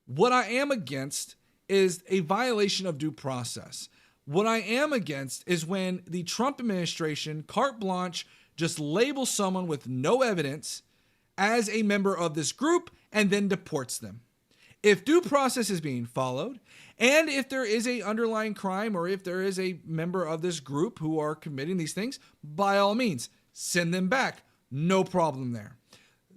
What I am against is a violation of due process. What I am against is when the Trump administration, carte blanche, just labels someone with no evidence as a member of this group and then deports them. If due process is being followed, and if there is an underlying crime, or if there is a member of this group who are committing these things, by all means, send them back. No problem there.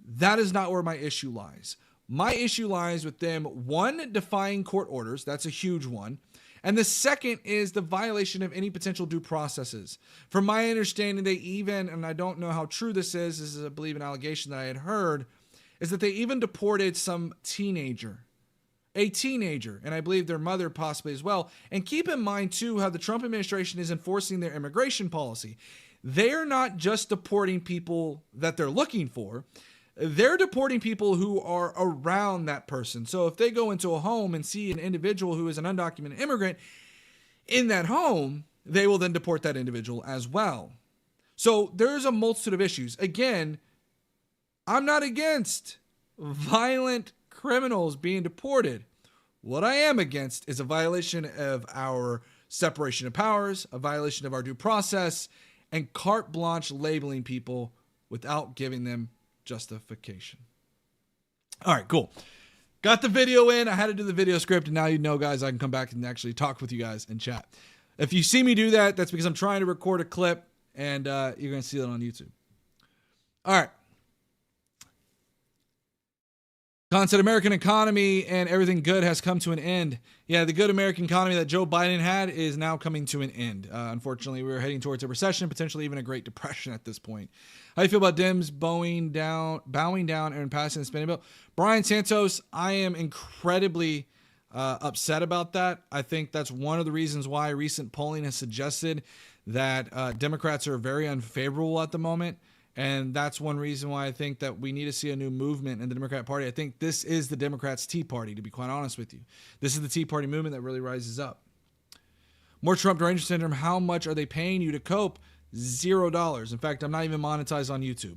That is not where my issue lies. My issue lies with them, one, defying court orders. That's a huge one. And the second is the violation of any potential due processes. From my understanding, they even, and I don't know how true this is I believe an allegation that I had heard, is that they even deported some teenager. A teenager, and I believe their mother possibly as well. And keep in mind, too, how the Trump administration is enforcing their immigration policy. They're not just deporting people that they're looking for. They're deporting people who are around that person. So if they go into a home and see an individual who is an undocumented immigrant in that home, they will then deport that individual as well. So there's a multitude of issues. Again, I'm not against violent criminals being deported. What I am against is a violation of our separation of powers, a violation of our due process, and carte blanche labeling people without giving them justification. All right, cool. Got the video in. I had to do the video script, and now you know, guys, I can come back and actually talk with you guys and chat. If you see me do that, that's because I'm trying to record a clip, and you're going to see that on YouTube. All right. Concept American economy and everything good has come to an end. Yeah, the good American economy that Joe Biden had is now coming to an end. Unfortunately, we're heading towards a recession, potentially even a Great Depression at this point. How do you feel about Dems bowing down and passing the spending bill? Brian Santos, I am incredibly upset about that. I think that's one of the reasons why recent polling has suggested that Democrats are very unfavorable at the moment. And that's one reason why I think that we need to see a new movement in the Democrat Party. I think this is the Democrats' Tea Party, to be quite honest with you. This is the Tea Party movement that really rises up. More Trump derangement syndrome. How much are they paying you to cope? $0. In fact, I'm not even monetized on YouTube.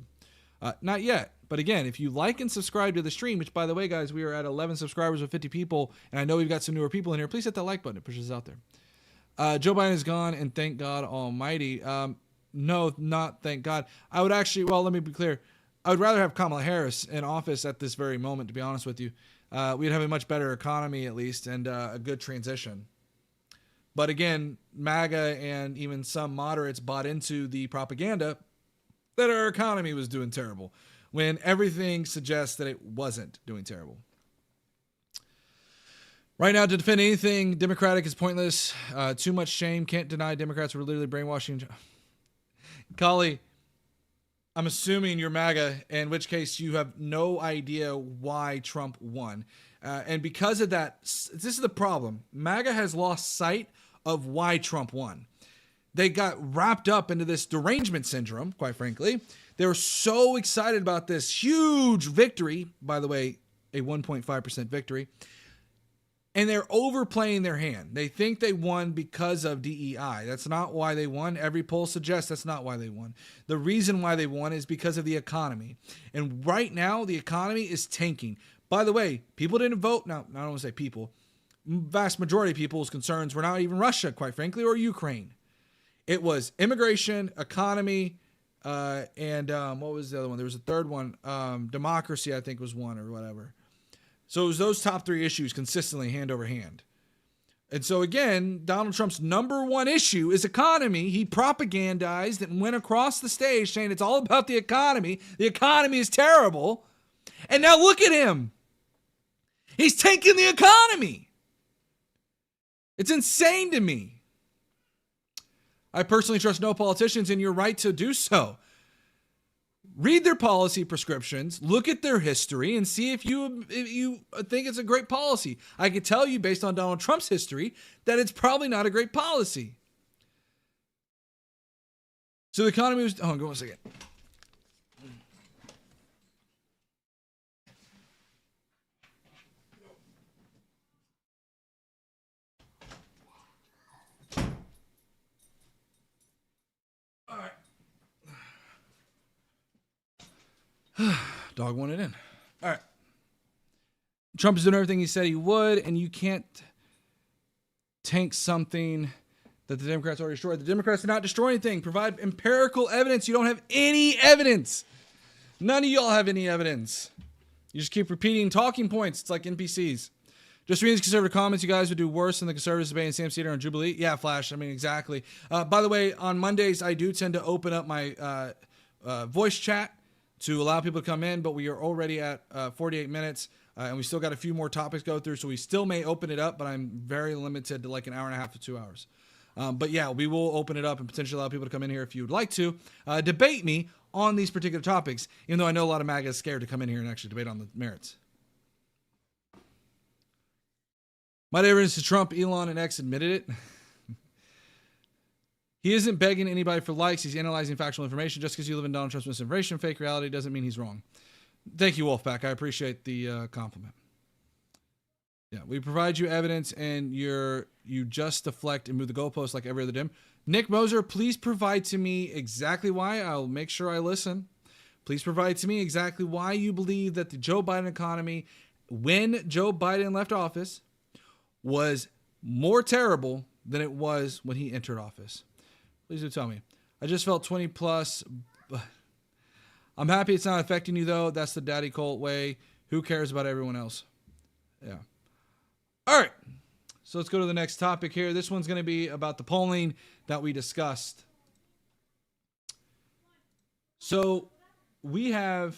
Not yet. But again, if you like and subscribe to the stream, which, by the way, guys, we are at 11 subscribers with 50 people, and I know we've got some newer people in here, please hit that like button. It pushes us out there. Joe Biden is gone, and thank God almighty. No, not thank God. I would actually, well, let me be clear. I would rather have Kamala Harris in office at this very moment, to be honest with you. We'd have a much better economy, at least, and a good transition. But again, MAGA and even some moderates bought into the propaganda that our economy was doing terrible, when everything suggests that it wasn't doing terrible. Right now, to defend anything Democratic is pointless. Too much shame. Can't deny Democrats were literally brainwashing. Kali, I'm assuming you're MAGA, in which case you have no idea why Trump won. And because of that, this is the problem. MAGA has lost sight of why Trump won. They got wrapped up into this derangement syndrome, quite frankly. They were so excited about this huge victory, by the way, a 1.5% victory. And they're overplaying their hand. They think they won because of DEI. That's not why they won. Every poll suggests that's not why they won. The reason why they won is because of the economy. And right now, the economy is tanking. By the way, people didn't vote. Now, I don't want to say people. Vast majority of people's concerns were not even Russia, quite frankly, or Ukraine. It was immigration, economy, and what was the other one? There was a third one. Democracy, I think, was one or whatever. So it was those top three issues consistently hand over hand. And so again, Donald Trump's number one issue is economy. He propagandized and went across the stage saying it's all about the economy. The economy is terrible. And now look at him. He's tanking the economy. It's insane to me. I personally trust no politicians, and you're right to do so. read their policy prescriptions, look at their history, and see if you think it's a great policy. I could tell you based on Donald Trump's history that it's probably not a great policy. So the economy was... Hold on, go one second. All right. Dog wanted in. All right. Trump is doing everything he said he would, and you can't tank something that the Democrats already destroyed. The Democrats did not destroy anything. Provide empirical evidence. You don't have any evidence. None of y'all have any evidence. You just keep repeating talking points. It's like NPCs. Just reading these conservative comments, you guys would do worse than the conservatives debating Sam Cedar on Jubilee. Yeah, Flash. I mean, exactly. By the way, on Mondays, I do tend to open up my voice chat to allow people to come in, but we are already at 48 minutes, and we still got a few more topics to go through, so we still may open it up, but I'm very limited to like an hour and a half to 2 hours. But yeah, we will open it up and potentially allow people to come in here if you would like to debate me on these particular topics, even though I know a lot of MAGA is scared to come in here and actually debate on the merits. My difference to Trump, Elon, and X admitted it. He isn't begging anybody for likes. He's analyzing factual information. Just because you live in Donald Trump's misinformation, fake reality, doesn't mean he's wrong. Thank you, Wolfpack. I appreciate the compliment. Yeah, we provide you evidence, and you just deflect and move the goalposts like every other dim. Nick Moser, please provide to me exactly why. I'll make sure I listen. Please provide to me exactly why you believe that the Joe Biden economy, when Joe Biden left office, was more terrible than it was when he entered office. Please do tell me. I just felt 20 plus. I'm happy it's not affecting you, though. That's the daddy cult way. Who cares about everyone else? Yeah. All right. So let's go to the next topic here. This one's going to be about the polling that we discussed. So we have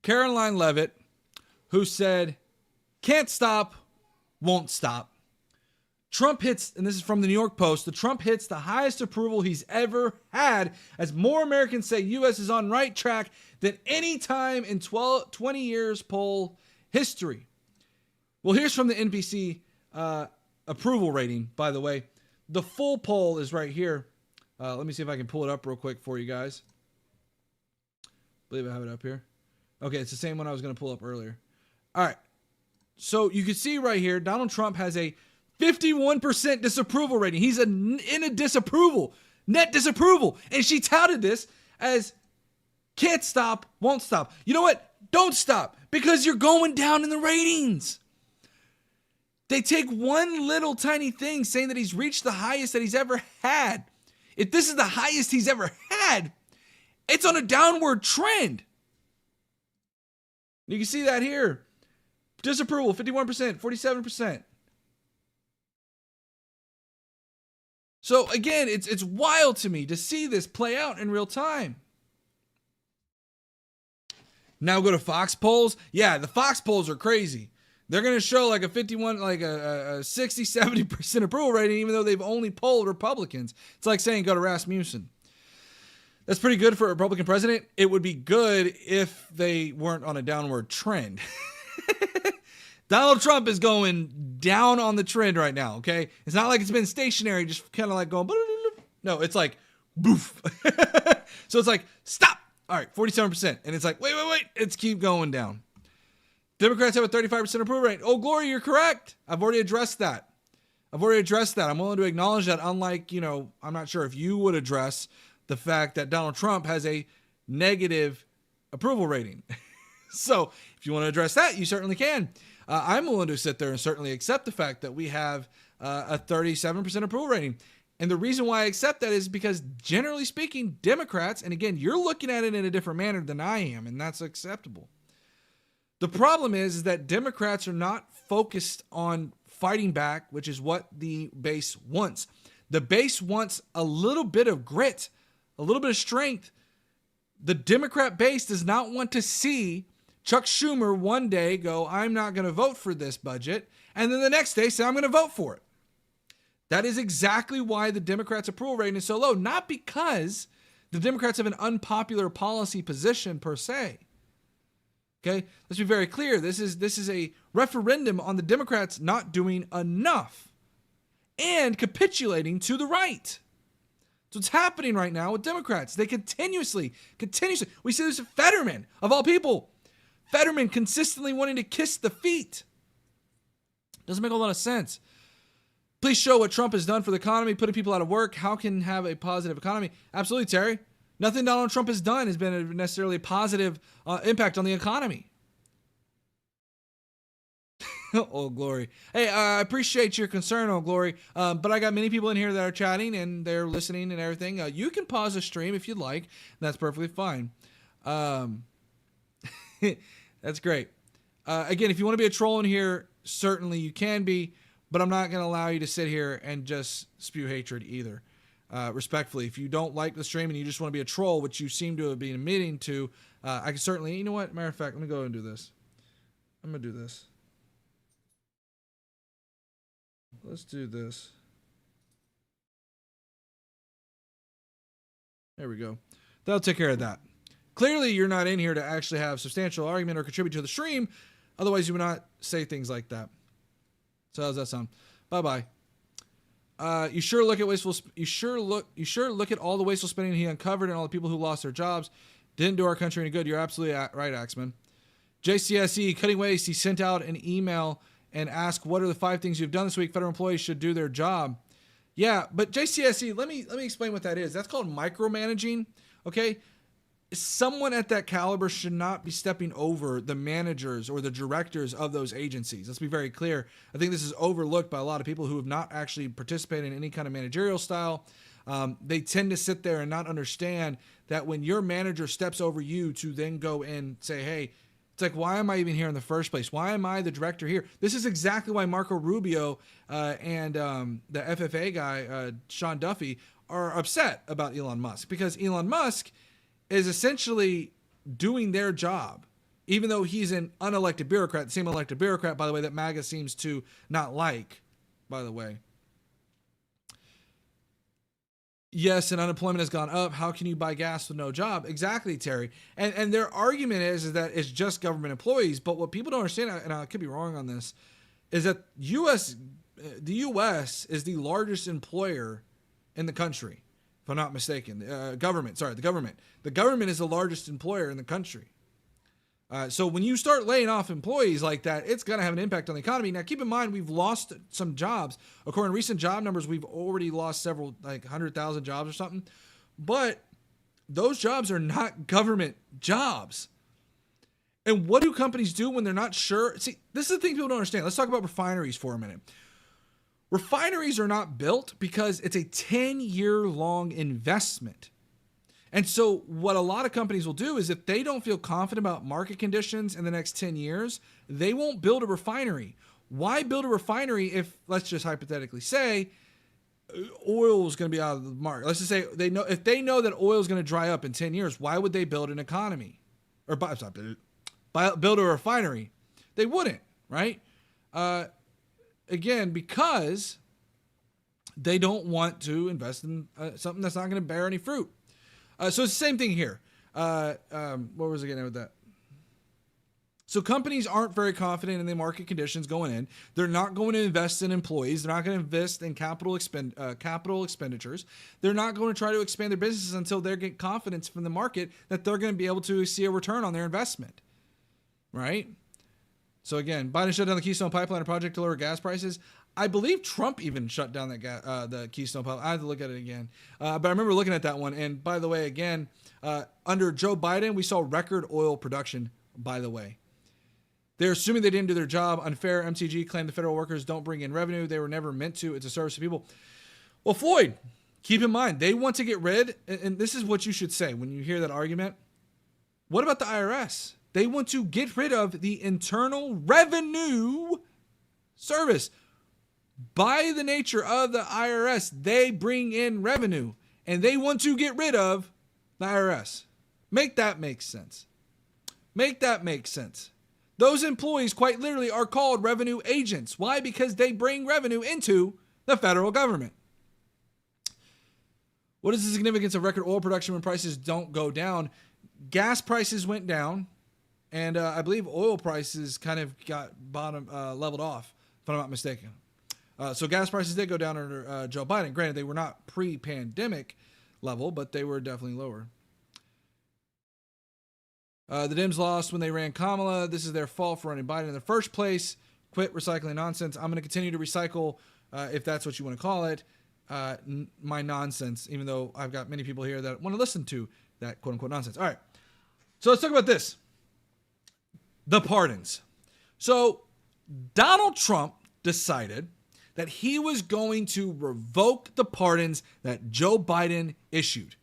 Caroline Leavitt, who said, can't stop, won't stop. Trump hits, and this is from the New York Post, the Trump hits the highest approval he's ever had as more Americans say U.S. is on right track than any time in 20 years poll history. Well, here's from the NBC approval rating, by the way. The full poll is right here. Let me see if I can pull it up real quick for you guys. I believe I have it up here. Okay, it's the same one I was going to pull up earlier. All right. So you can see right here, Donald Trump has a 51% disapproval rating. He's in a disapproval, net disapproval. And she touted this as can't stop, won't stop. You know what? Don't stop, because you're going down in the ratings. They take one little tiny thing saying that he's reached the highest that he's ever had. If this is the highest he's ever had, it's on a downward trend. You can see that here. Disapproval, 51%, 47%. So again, it's wild to me to see this play out in real time. Now go to Fox polls. Yeah, the Fox polls are crazy. They're going to show like a 51, like a 60, 70% approval rating, even though they've only polled Republicans. It's like saying go to Rasmussen. That's pretty good for a Republican president. It would be good if they weren't on a downward trend. Donald Trump is going down on the trend right now, okay? It's not like it's been stationary, just kind of like going, no, it's like, boof. So it's like, stop. All right, 47%. And it's like, wait, it's keep going down. Democrats have a 35% approval rate. Oh, Glory, you're correct. I've already addressed that. I'm willing to acknowledge that, unlike, I'm not sure if you would address the fact that Donald Trump has a negative approval rating. So if you want to address that, you certainly can. I'm willing to sit there and certainly accept the fact that we have a 37% approval rating. And the reason why I accept that is because, generally speaking, Democrats, and again, you're looking at it in a different manner than I am, and that's acceptable. The problem is that Democrats are not focused on fighting back, which is what the base wants. The base wants a little bit of grit, a little bit of strength. The Democrat base does not want to see Chuck Schumer one day go, I'm not going to vote for this budget, and then the next day say, I'm going to vote for it. That is exactly why the Democrats' approval rating is so low. Not because The Democrats have an unpopular policy position per se. Okay, let's be very clear. This is a referendum on the Democrats not doing enough and capitulating to the right. So what's happening right now with Democrats? They continuously, we see this with Fetterman, of all people. Fetterman consistently wanting to kiss the feet. Doesn't make a lot of sense. Please show what Trump has done for the economy, putting people out of work. How can have a positive economy? Absolutely, Terry. Nothing Donald Trump has done has been a necessarily positive impact on the economy. Oh, Glory. Hey, I appreciate your concern, Oh, Glory. But I got many people in here that are chatting and they're listening and everything. You can pause the stream if you'd like. That's perfectly fine. That's great. Again, if you want to be a troll in here, certainly you can be. But I'm not going to allow you to sit here and just spew hatred either. Respectfully, if you don't like the stream and you just want to be a troll, which you seem to have been admitting to, I can certainly, you know what? Matter of fact, let me go and do this. I'm going to do this. Let's do this. There we go. That'll take care of that. Clearly, you're not in here to actually have substantial argument or contribute to the stream. Otherwise, you would not say things like that. So how does that sound? Bye-bye. You sure look at wasteful. You sure look at all the wasteful spending he uncovered and all the people who lost their jobs. Didn't do our country any good. You're absolutely right, Axman. JCSE cutting waste. He sent out an email and asked, "What are the 5 things you've done this week? Federal employees should do their job." Yeah, but JCSE, let me explain what that is. That's called micromanaging. Okay. Someone at that caliber should not be stepping over the managers or the directors of those agencies. Let's be very clear. I think this is overlooked by a lot of people who have not actually participated in any kind of managerial style. They tend to sit there and not understand that when your manager steps over you to then go and say, hey, it's like, why am I even here in the first place? Why am I the director here? This is exactly why Marco Rubio and the FFA guy, Sean Duffy, are upset about Elon Musk, because Elon Musk is essentially doing their job, even though he's an unelected bureaucrat, the same elected bureaucrat, by the way, that MAGA seems to not like, by the way. Yes, and unemployment has gone up. How can you buy gas with no job? Exactly, Terry. And their argument is that it's just government employees. But what people don't understand, and I could be wrong on this, is that the U.S. is the largest employer in the country. If I'm not mistaken, the government is the largest employer in the country. So when you start laying off employees like that, it's going to have an impact on the economy. Now, keep in mind, we've lost some jobs. According to recent job numbers, we've already lost several, like 100,000 jobs or something. But those jobs are not government jobs. And what do companies do when they're not sure? See, this is the thing people don't understand. Let's talk about refineries for a minute. Refineries are not built because it's a 10-year-long investment. And so what a lot of companies will do is if they don't feel confident about market conditions in the next 10 years, they won't build a refinery. Why build a refinery if, let's just hypothetically say, oil is going to be out of the market? Let's just say if they know that oil is going to dry up in 10 years, why would they build an economy? Or build a refinery? They wouldn't, right? Again, because they don't want to invest in something that's not going to bear any fruit. So it's the same thing here. What was I getting at with that? So companies aren't very confident in the market conditions going in. They're not going to invest in employees. They're not going to invest in capital expenditures. They're not going to try to expand their businesses until they get confidence from the market that they're going to be able to see a return on their investment, right? So again, Biden shut down the Keystone Pipeline project to lower gas prices. I believe Trump even shut down that the Keystone Pipeline. I have to look at it again. But I remember looking at that one. And by the way, again, under Joe Biden, we saw record oil production, by the way. They're assuming they didn't do their job. Unfair. MTG claimed the federal workers don't bring in revenue. They were never meant to. It's a service to people. Well, Floyd, keep in mind, they want to get rid, and this is what you should say when you hear that argument. What about the IRS? They want to get rid of the Internal Revenue Service. By the nature of the IRS, they bring in revenue, and they want to get rid of the IRS. Make that make sense. Make that make sense. Those employees quite literally are called revenue agents. Why? Because they bring revenue into the federal government. What is the significance of record oil production when prices don't go down? Gas prices went down, and I believe oil prices kind of got leveled off, if I'm not mistaken. So gas prices did go down under Joe Biden. Granted, they were not pre-pandemic level, but they were definitely lower. The Dems lost when they ran Kamala. This is their fault for running Biden in the first place. Quit recycling nonsense. I'm going to continue to recycle, if that's what you want to call it, my nonsense, even though I've got many people here that want to listen to that quote-unquote nonsense. All right. So let's talk about this. The pardons. So Donald Trump decided that he was going to revoke the pardons that Joe Biden issued.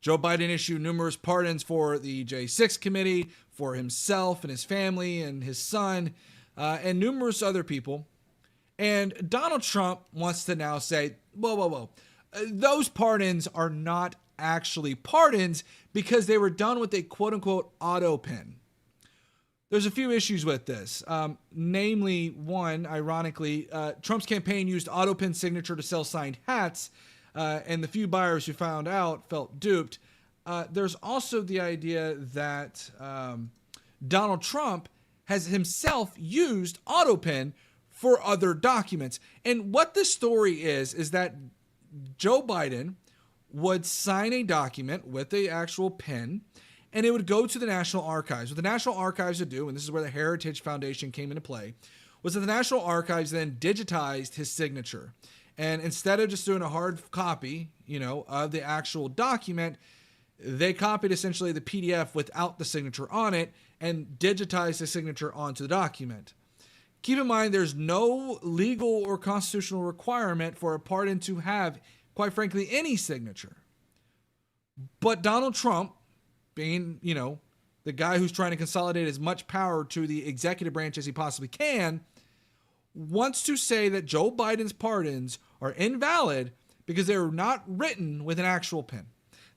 Joe Biden issued numerous pardons for the J6 committee, for himself and his family and his son, and numerous other people. And Donald Trump wants to now say, whoa. Those pardons are not actually pardons because they were done with a quote-unquote auto pen. There's a few issues with this. Namely, one, ironically, Trump's campaign used auto pen signature to sell signed hats, and the few buyers who found out felt duped. There's also the idea that Donald Trump has himself used auto pen for other documents. And what the story is that Joe Biden would sign a document with the actual pen, and it would go to the National Archives. What the National Archives would do, and this is where the Heritage Foundation came into play, was that the National Archives then digitized his signature. And instead of just doing a hard copy, of the actual document, they copied essentially the PDF without the signature on it and digitized the signature onto the document. Keep in mind, there's no legal or constitutional requirement for a pardon to have, quite frankly, any signature. But Donald Trump, being, the guy who's trying to consolidate as much power to the executive branch as he possibly can, wants to say that Joe Biden's pardons are invalid because they're not written with an actual pen.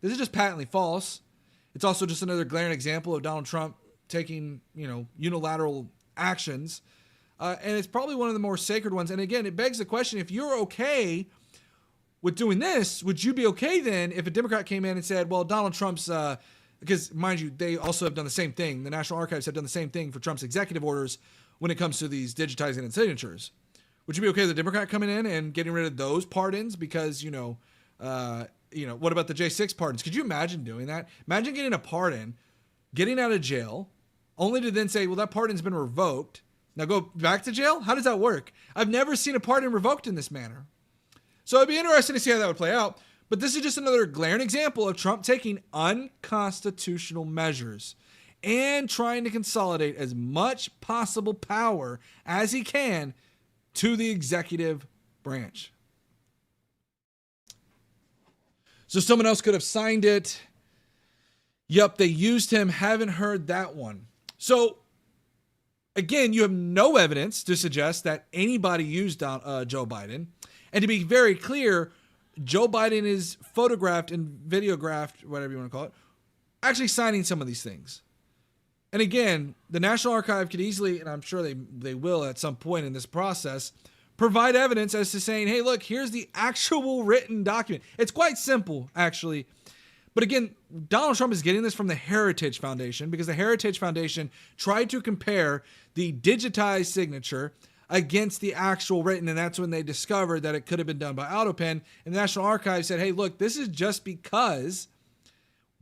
This is just patently false. It's also just another glaring example of Donald Trump taking, unilateral actions. And it's probably one of the more sacred ones. And again, it begs the question, if you're okay with doing this, would you be okay then if a Democrat came in and said, well, Donald Trump's, because mind you, they also have done the same thing. The National Archives have done the same thing for Trump's executive orders when it comes to these digitizing and signatures. Would you be okay with a Democrat coming in and getting rid of those pardons? Because, what about the J6 pardons? Could you imagine doing that? Imagine getting a pardon, getting out of jail, only to then say, well, that pardon's been revoked. Now go back to jail? How does that work? I've never seen a pardon revoked in this manner. So it'd be interesting to see how that would play out. But this is just another glaring example of Trump taking unconstitutional measures and trying to consolidate as much possible power as he can to the executive branch. So someone else could have signed it. Yep, they used him. Haven't heard that one. So again, you have no evidence to suggest that anybody used Joe Biden. And to be very clear, Joe Biden is photographed and videographed, whatever you want to call it, actually signing some of these things. And again, the National Archive could easily, and I'm sure they will at some point in this process, provide evidence as to saying, hey, look, here's the actual written document. It's quite simple, actually. But again, Donald Trump is getting this from the Heritage Foundation because the Heritage Foundation tried to compare the digitized signature against the actual written, and that's when they discovered that it could have been done by AutoPen. And the National Archives said, hey, look, this is just because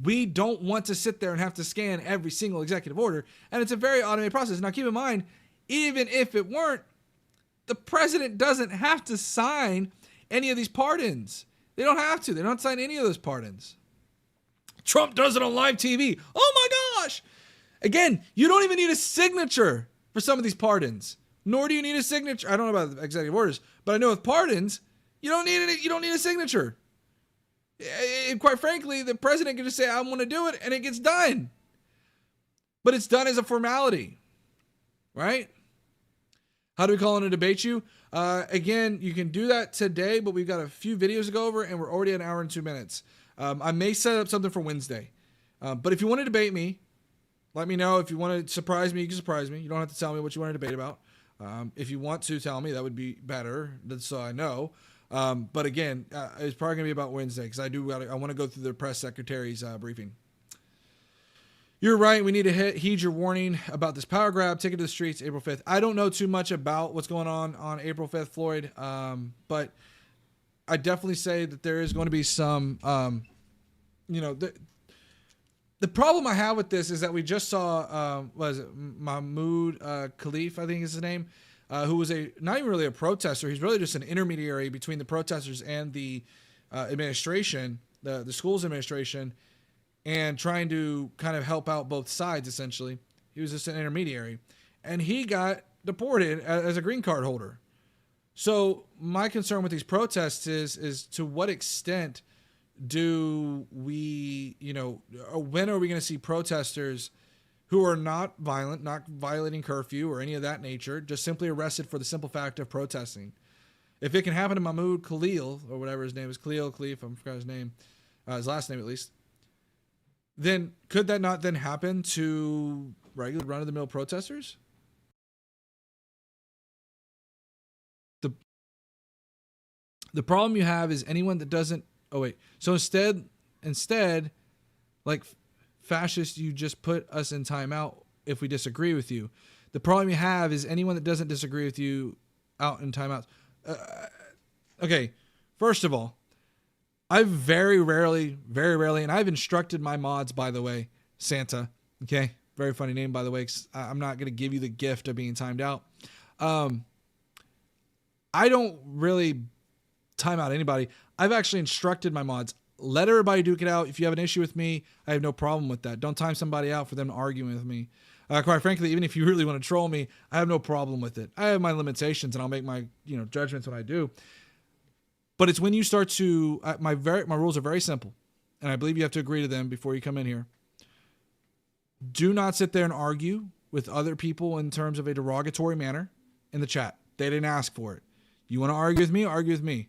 we don't want to sit there and have to scan every single executive order. And it's a very automated process. Now, keep in mind, even if it weren't, the president doesn't have to sign any of these pardons. They don't have to. They don't sign any of those pardons. Trump does it on live TV. Oh my gosh. Again, you don't even need a signature for some of these pardons. Nor do you need a signature. I don't know about the executive orders, but I know with pardons, you don't need it. You don't need a signature. Quite frankly, the president can just say, I want to do it, and it gets done. But it's done as a formality, right? How do we call in a debate you? Again, you can do that today, but we've got a few videos to go over, and we're already at an hour and 2 minutes. I may set up something for Wednesday. But if you want to debate me, let me know. If you want to surprise me, you can surprise me. You don't have to tell me what you want to debate about. If you want to tell me, that would be better, so I know. But again, it's probably going to be about Wednesday because I want to go through the press secretary's briefing. You're right. We need to heed your warning about this power grab. Take it to the streets April 5th. I don't know too much about what's going on April 5th, Floyd. But I definitely say that there is going to be some, the problem I have with this is that we just saw, was it Mahmoud Khalif, I think is his name, who was not even really a protester. He's really just an intermediary between the protesters and the administration, the school's administration, and trying to kind of help out both sides, essentially. He was just an intermediary. And he got deported as a green card holder. So my concern with these protests is to what extent do we, when are we going to see protesters who are not violent, not violating curfew or any of that nature, just simply arrested for the simple fact of protesting? If it can happen to Mahmoud Khalil, or whatever his name is, Khalif, I forgot his name, his last name at least, then could that not then happen to regular run-of-the-mill protesters? The problem you have is anyone that doesn't. Oh wait. So instead, like fascists, you just put us in timeout if we disagree with you. The problem you have is anyone that doesn't disagree with you out in timeouts. Okay. First of all, I very rarely, and I've instructed my mods, by the way, Santa. Okay. Very funny name, by the way. I'm not going to give you the gift of being timed out. I don't really time out anybody. I've actually instructed my mods, let everybody duke it out. If you have an issue with me, I have no problem with that. Don't time somebody out for them arguing with me. Quite frankly, even if you really want to troll me, I have no problem with it. I have my limitations and I'll make my judgments when I do. But it's when you start to, my rules are very simple, and I believe you have to agree to them before you come in here. Do not sit there and argue with other people in terms of a derogatory manner in the chat. They didn't ask for it. You want to argue with me? Argue with me.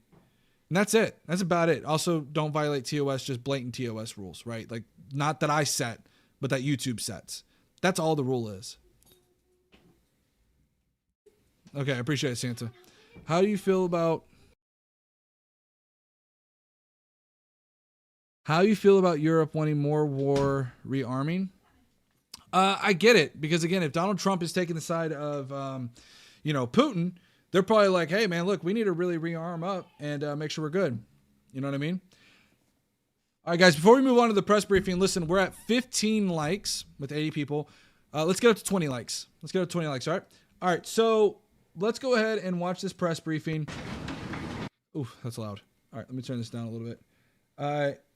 And that's it. That's about it. Also, don't violate TOS, just blatant TOS rules, right? Like, not that I set, but that YouTube sets. That's all the rule is. Okay, I appreciate it, Santa. How do you feel about Europe wanting more war, rearming? I get it, because again, if Donald Trump is taking the side of, Putin, they're probably like, hey man, look, we need to really rearm up and make sure we're good. You know what I mean? All right, guys, before we move on to the press briefing, listen, we're at 15 likes with 80 people. Let's get up to 20 likes. All right? All right, so let's go ahead and watch this press briefing. Ooh, that's loud. All right, let me turn this down a little bit.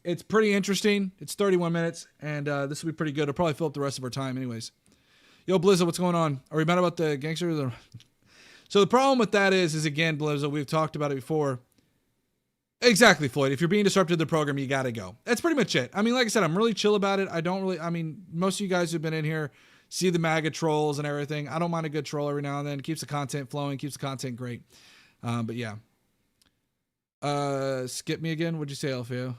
It's pretty interesting. It's 31 minutes, and this will be pretty good. It'll probably fill up the rest of our time anyways. Yo, Blizzo, what's going on? Are we mad about the gangsters? So the problem with that is again, Blizzo, we've talked about it before. Exactly, Floyd. If you're being disruptive to the program, you got to go. That's pretty much it. I mean, like I said, I'm really chill about it. Most of you guys who've been in here see the MAGA trolls and everything. I don't mind a good troll every now and then. It keeps the content flowing, keeps the content great. But yeah. Skip me again. What'd you say, Alfeo?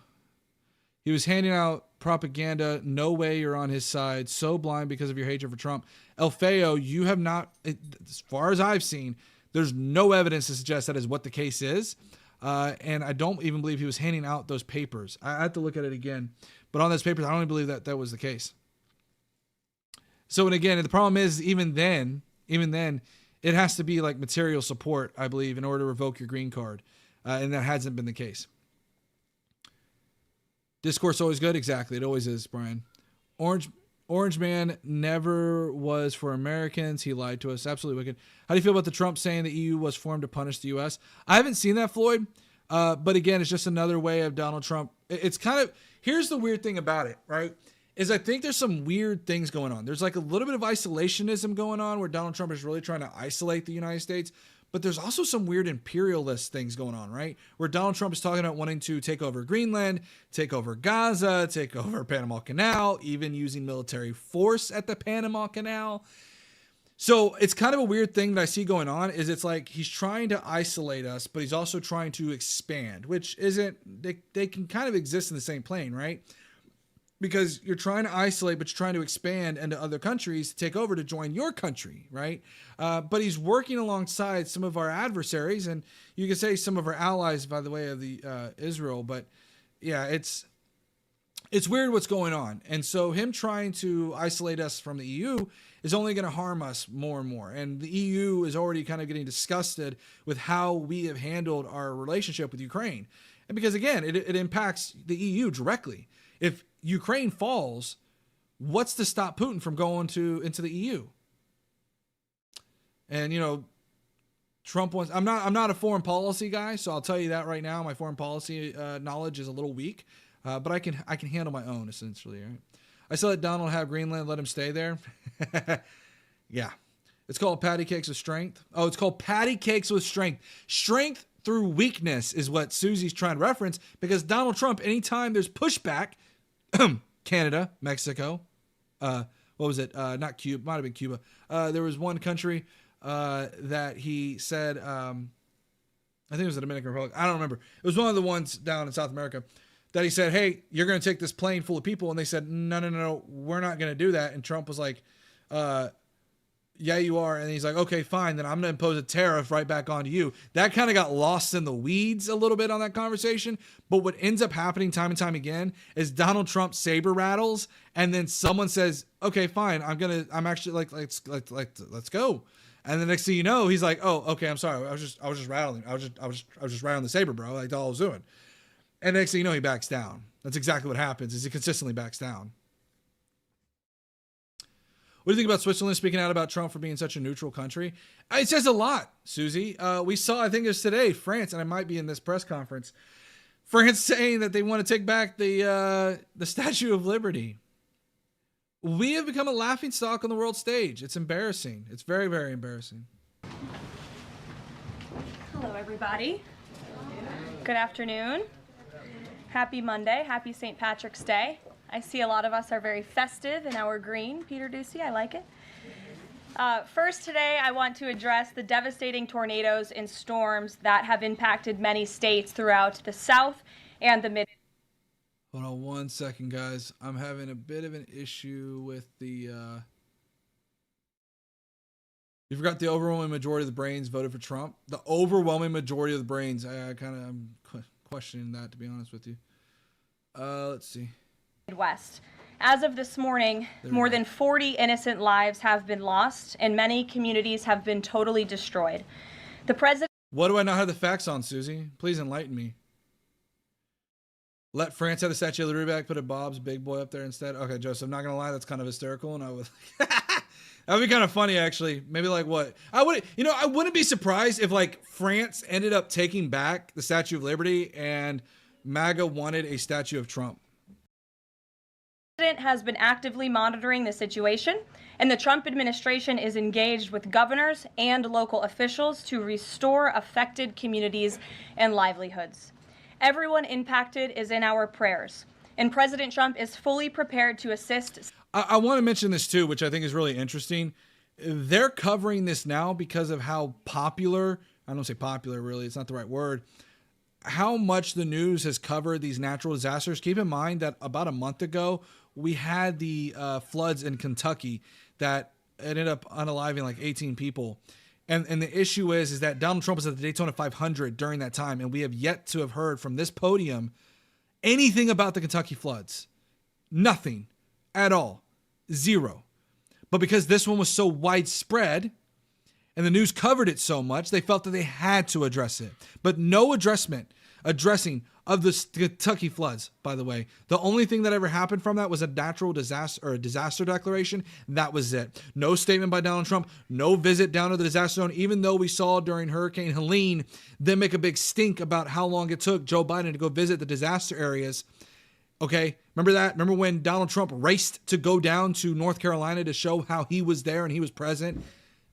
He was handing out propaganda. No way you're on his side. So blind because of your hatred for Trump. Alfeo, you have not, as far as I've seen, there's no evidence to suggest that is what the case is. And I don't even believe he was handing out those papers. I have to look at it again. But on those papers, I don't even believe that was the case. So, and again, the problem is, even then, it has to be like material support, I believe, in order to revoke your green card. And that hasn't been the case. Discourse always good? Exactly. It always is, Brian. Orange Man never was for Americans. He lied to us. Absolutely wicked. How do you feel about the Trump saying the EU was formed to punish the U.S.? I haven't seen that, Floyd. But again, it's just another way of Donald Trump. It's kind of, here's the weird thing about it, right? Is I think there's some weird things going on. There's like a little bit of isolationism going on where Donald Trump is really trying to isolate the United States. But there's also some weird imperialist things going on, right? Where Donald Trump is talking about wanting to take over Greenland, take over Gaza, take over Panama Canal, even using military force at the Panama Canal. So it's kind of a weird thing that I see going on is it's like he's trying to isolate us, but he's also trying to expand, which isn't, they can kind of exist in the same plane, right? because you're trying to isolate, but you're trying to expand into other countries to take over to join your country, right? But he's working alongside some of our adversaries, and you can say some of our allies by the way of the Israel. But yeah, it's weird what's going on. And so him trying to isolate us from the EU is only going to harm us more and more. And the EU is already kind of getting disgusted with how we have handled our relationship with Ukraine. And because, again, it impacts the EU directly. If Ukraine falls, what's to stop Putin from going into the EU? And, you know, Trump wants... I'm not a foreign policy guy, so I'll tell you that right now. My foreign policy knowledge is a little weak. But I can handle my own, essentially. Right? I still let Donald have Greenland, let him stay there. Yeah. It's called patty cakes with strength. Oh, it's called patty cakes with strength. Strength through weakness is what Susie's trying to reference, because Donald Trump, anytime there's pushback, Canada, Mexico, what was it? Not Cuba, might have been Cuba. There was one country that he said, I think it was the Dominican Republic. I don't remember. It was one of the ones down in South America that he said, hey, you're going to take this plane full of people. And they said, no, we're not going to do that. And Trump was like, yeah, you are. And he's like, okay, fine. Then I'm going to impose a tariff right back onto you. That kind of got lost in the weeds a little bit on that conversation. But what ends up happening time and time again is Donald Trump saber rattles. And then someone says, okay, fine. I'm actually like, let's go. And the next thing you know, he's like, oh, okay, I'm sorry. I was just rattling. I was just rattling the saber, bro. Like, all I was doing. And next thing you know, he backs down. That's exactly what happens, is he consistently backs down. What do you think about Switzerland speaking out about Trump for being such a neutral country? It says a lot, Susie. We saw, I think it was today, France, and I might be in this press conference, France saying that they want to take back the Statue of Liberty. We have become a laughingstock on the world stage. It's embarrassing. It's very, very embarrassing. Hello, everybody. Good afternoon. Happy Monday. Happy St. Patrick's Day. I see a lot of us are very festive in our green. Peter Ducey, I like it. First today, I want to address the devastating tornadoes and storms that have impacted many states throughout the South and the Mid. Hold on one second, guys. I'm having a bit of an issue with the... You forgot the overwhelming majority of the brains voted for Trump? The overwhelming majority of the brains. I'm questioning that, to be honest with you. Let's see. Midwest. As of this morning, more than 40 innocent lives have been lost, and many communities have been totally destroyed. The president... What do I not have the facts on, Susie? Please enlighten me. Let France have the Statue of Liberty back, put a Bob's Big Boy up there instead. Okay, Joseph, I'm not going to lie, that's kind of hysterical, and I was... That would be kind of funny, actually. Maybe like what? I wouldn't be surprised if like France ended up taking back the Statue of Liberty and MAGA wanted a statue of Trump. The president has been actively monitoring the situation, and the Trump administration is engaged with governors and local officials to restore affected communities and livelihoods. Everyone impacted is in our prayers, and President Trump is fully prepared to assist. I want to mention this too, which I think is really interesting. They're covering this now because of how popular, I don't say popular really, it's not the right word, how much the news has covered these natural disasters. Keep in mind that about a month ago, we had the floods in Kentucky that ended up unaliving like 18 people. And the issue is that Donald Trump was at the Daytona 500 during that time, and we have yet to have heard from this podium anything about the Kentucky floods. Nothing. At all. Zero. But because this one was so widespread and the news covered it so much, they felt that they had to address it. But no addressing of the Kentucky floods, by the way. The only thing that ever happened from that was a natural disaster or a disaster declaration. That was it. No statement by Donald Trump, no visit down to the disaster zone, even though we saw during Hurricane Helene them make a big stink about how long it took Joe Biden to go visit the disaster areas. Okay, remember that? Remember when Donald Trump raced to go down to North Carolina to show how he was there and he was present?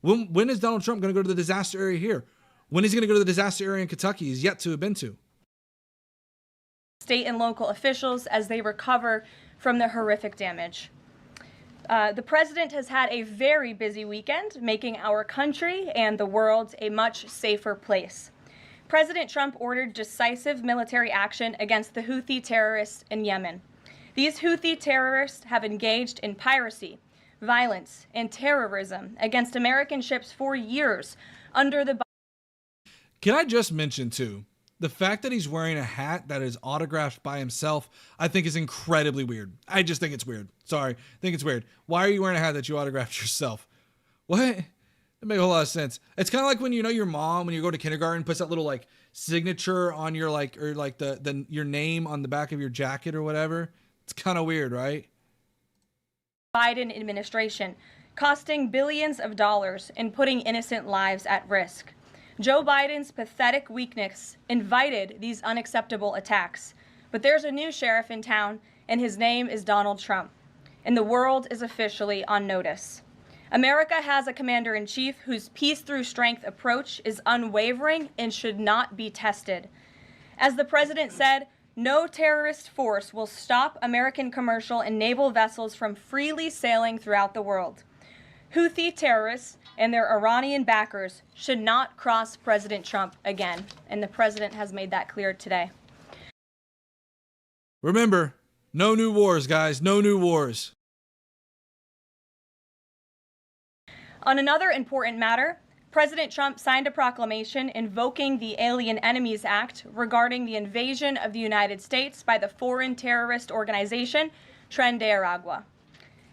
When is Donald Trump going to go to the disaster area here? When is he going to go to the disaster area in Kentucky he's yet to have been to? State and local officials as they recover from the horrific damage. The president has had a very busy weekend, making our country and the world a much safer place. President Trump ordered decisive military action against the Houthi terrorists in Yemen. These Houthi terrorists have engaged in piracy, violence, and terrorism against American ships for years under the... Can I just mention, too, the fact that he's wearing a hat that is autographed by himself, I think is incredibly weird. I just think it's weird. Sorry. I think it's weird. Why are you wearing a hat that you autographed yourself? What? That makes a whole lot of sense. It's kind of like when you know your mom, when you go to kindergarten, puts that little like signature on your like, or like your name on the back of your jacket or whatever. It's kind of weird, right? Biden administration, costing billions of dollars and putting innocent lives at risk. Joe Biden's pathetic weakness invited these unacceptable attacks. But there's a new sheriff in town, and his name is Donald Trump. And the world is officially on notice. America has a commander-in-chief whose peace-through-strength approach is unwavering and should not be tested. As the president said, no terrorist force will stop American commercial and naval vessels from freely sailing throughout the world. Houthi terrorists and their Iranian backers should not cross President Trump again, and the president has made that clear today. Remember, no new wars, guys, no new wars. On another important matter, President Trump signed a proclamation invoking the Alien Enemies Act regarding the invasion of the United States by the foreign terrorist organization Tren de Aragua.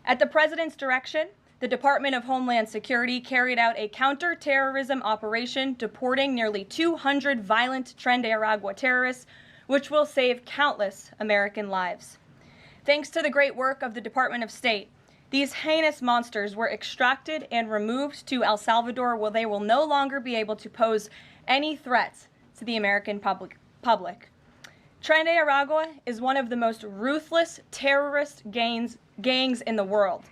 At the president's direction, the Department of Homeland Security carried out a counter-terrorism operation deporting nearly 200 violent Tren de Aragua terrorists, which will save countless American lives. Thanks to the great work of the Department of State, these heinous monsters were extracted and removed to El Salvador, where they will no longer be able to pose any threats to the American public. Tren de Aragua is one of the most ruthless terrorist gangs in the world.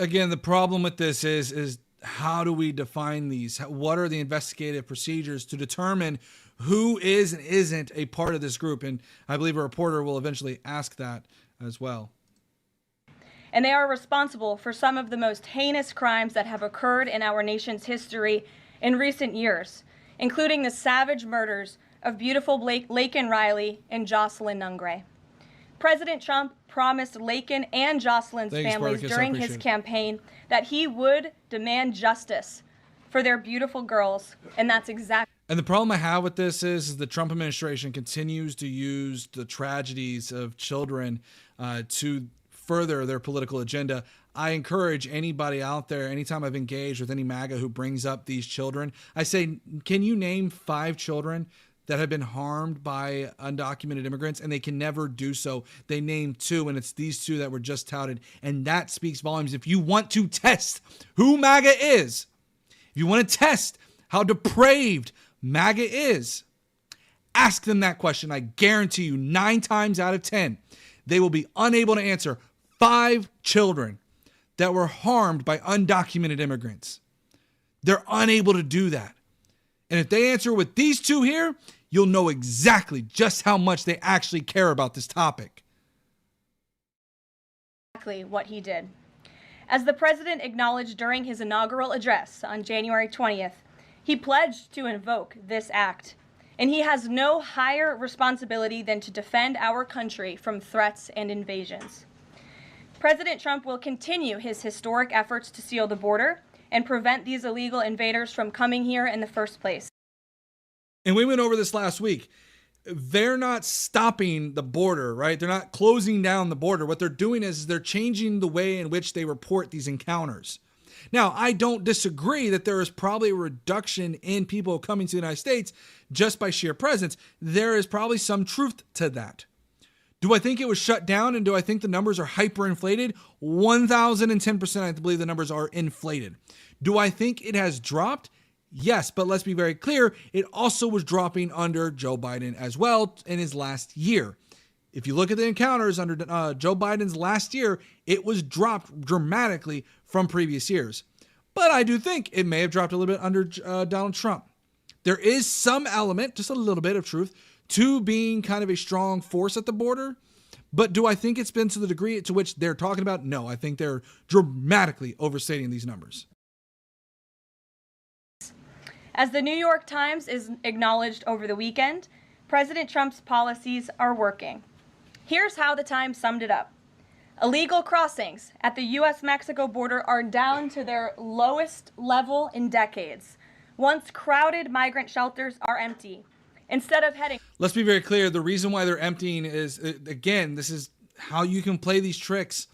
Again, the problem with this is how do we define these? What are the investigative procedures to determine who is and isn't a part of this group? And I believe a reporter will eventually ask that as well. And they are responsible for some of the most heinous crimes that have occurred in our nation's history in recent years, including the savage murders of beautiful Laken Riley and Jocelyn Nungray. President Trump promised Laken and Jocelyn's families during his campaign that he would demand justice for their beautiful girls, and that's exactly. And the problem I have with this is the Trump administration continues to use the tragedies of children to further their political agenda. I encourage anybody out there, anytime I've engaged with any MAGA who brings up these children, I say, can you name 5 children that have been harmed by undocumented immigrants? And they can never do so. They name 2, and it's these 2 that were just touted. And that speaks volumes. If you want to test who MAGA is, if you want to test how depraved MAGA is, ask them that question. I guarantee you 9 times out of 10, they will be unable to answer 5 children that were harmed by undocumented immigrants. They're unable to do that. And if they answer with these 2 here, you'll know exactly just how much they actually care about this topic. Exactly what he did. As the president acknowledged during his inaugural address on January 20th, he pledged to invoke this act. And he has no higher responsibility than to defend our country from threats and invasions. President Trump will continue his historic efforts to seal the border and prevent these illegal invaders from coming here in the first place. And we went over this last week. They're not stopping the border, right? They're not closing down the border. What they're doing is they're changing the way in which they report these encounters. Now, I don't disagree that there is probably a reduction in people coming to the United States just by sheer presence. There is probably some truth to that. Do I think it was shut down, and do I think the numbers are hyperinflated? 1,010% I believe the numbers are inflated. Do I think it has dropped? Yes, but let's be very clear, it also was dropping under Joe Biden as well in his last year. If you look at the encounters under Joe Biden's last year, it was dropped dramatically from previous years. But I do think it may have dropped a little bit under Donald Trump. There is some element, just a little bit of truth, to being kind of a strong force at the border. But do I think it's been to the degree to which they're talking about? No, I think they're dramatically overstating these numbers. As the New York Times is acknowledged over the weekend, President Trump's policies are working. Here's how the Times summed it up. Illegal crossings at the U.S.-Mexico border are down to their lowest level in decades. Once crowded migrant shelters are empty. Instead of heading... Let's be very clear. The reason why they're emptying is, again, this is how you can play these tricks,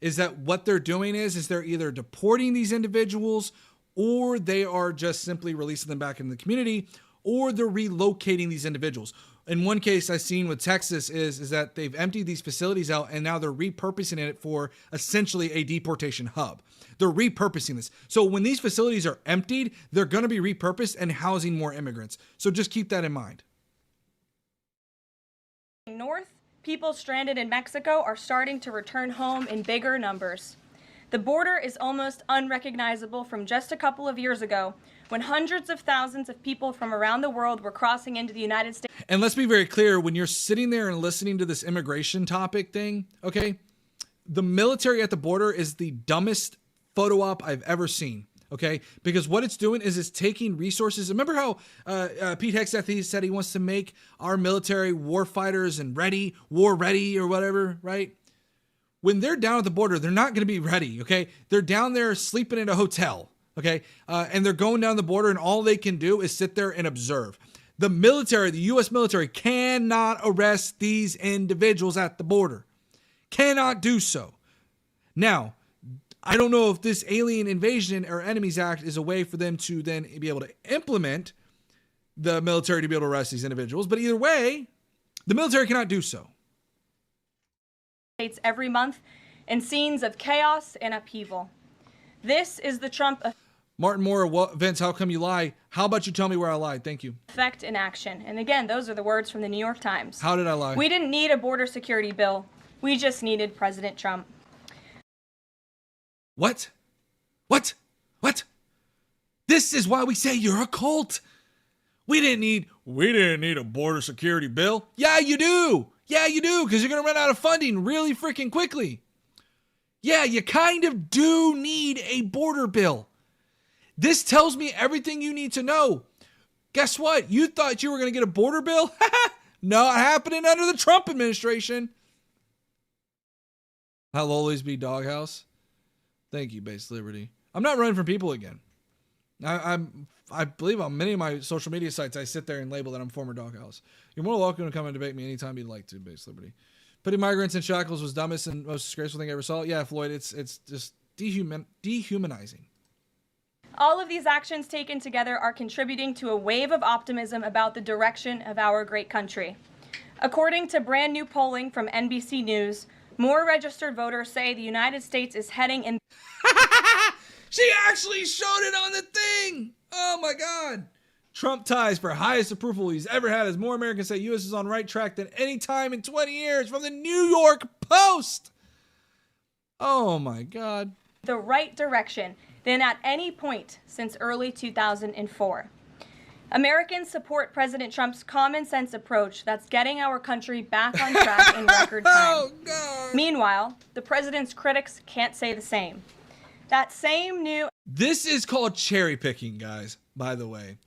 is that what they're doing is they're either deporting these individuals, or they are just simply releasing them back in the community, or they're relocating these individuals. In one case I've seen with Texas is that they've emptied these facilities out and now they're repurposing it for essentially a deportation hub. They're repurposing this. So when these facilities are emptied, they're going to be repurposed and housing more immigrants. So just keep that in mind. North, people stranded in Mexico are starting to return home in bigger numbers. The border is almost unrecognizable from just a couple of years ago, when hundreds of thousands of people from around the world were crossing into the United States. And let's be very clear, when you're sitting there and listening to this immigration topic thing, okay, the military at the border is the dumbest photo op I've ever seen, okay? Because what it's doing is it's taking resources. Remember how Pete Hegseth said he wants to make our military war fighters and ready, war ready or whatever, right? When they're down at the border, they're not going to be ready, okay? They're down there sleeping in a hotel. Okay, and they're going down the border and all they can do is sit there and observe. The military, the U.S. military cannot arrest these individuals at the border. Cannot do so. Now, I don't know if this Alien Invasion or Enemies Act is a way for them to then be able to implement the military to be able to arrest these individuals, but either way, the military cannot do so. Every month in scenes of chaos and upheaval. This is the Trump Martin Moore, Vince, how come you lie? How about you tell me where I lied? Thank you. effect in action. And again, those are the words from the New York Times. How did I lie? We didn't need a border security bill. We just needed President Trump. What? What? What? This is why we say you're a cult. We didn't need a border security bill. Yeah, you do. Yeah, you do, because you're going to run out of funding really freaking quickly. Yeah, you kind of do need a border bill. This tells me everything you need to know. Guess what? You thought you were going to get a border bill? Not happening under the Trump administration. I'll always be doghouse. Thank you, Base Liberty. I'm not running for people again. I believe on many of my social media sites, I sit there and label that I'm former doghouse. You're more welcome to come and debate me anytime you'd like to, Base Liberty. Putting migrants in shackles was dumbest and most disgraceful thing I ever saw. Yeah, Floyd, it's just dehumanizing. All of these actions taken together are contributing to a wave of optimism about the direction of our great country. According to brand new polling from NBC News, more registered voters say the United States is heading in... She actually showed it on the thing! Oh my God! Trump ties for highest approval he's ever had as more Americans say U.S. is on right track than any time in 20 years from the New York Post! Oh my God. The right direction than at any point since early 2004. Americans support President Trump's common sense approach that's getting our country back on track in record time. Oh, God. Meanwhile, the president's critics can't say the same. That same new... This is called cherry picking, guys, by the way.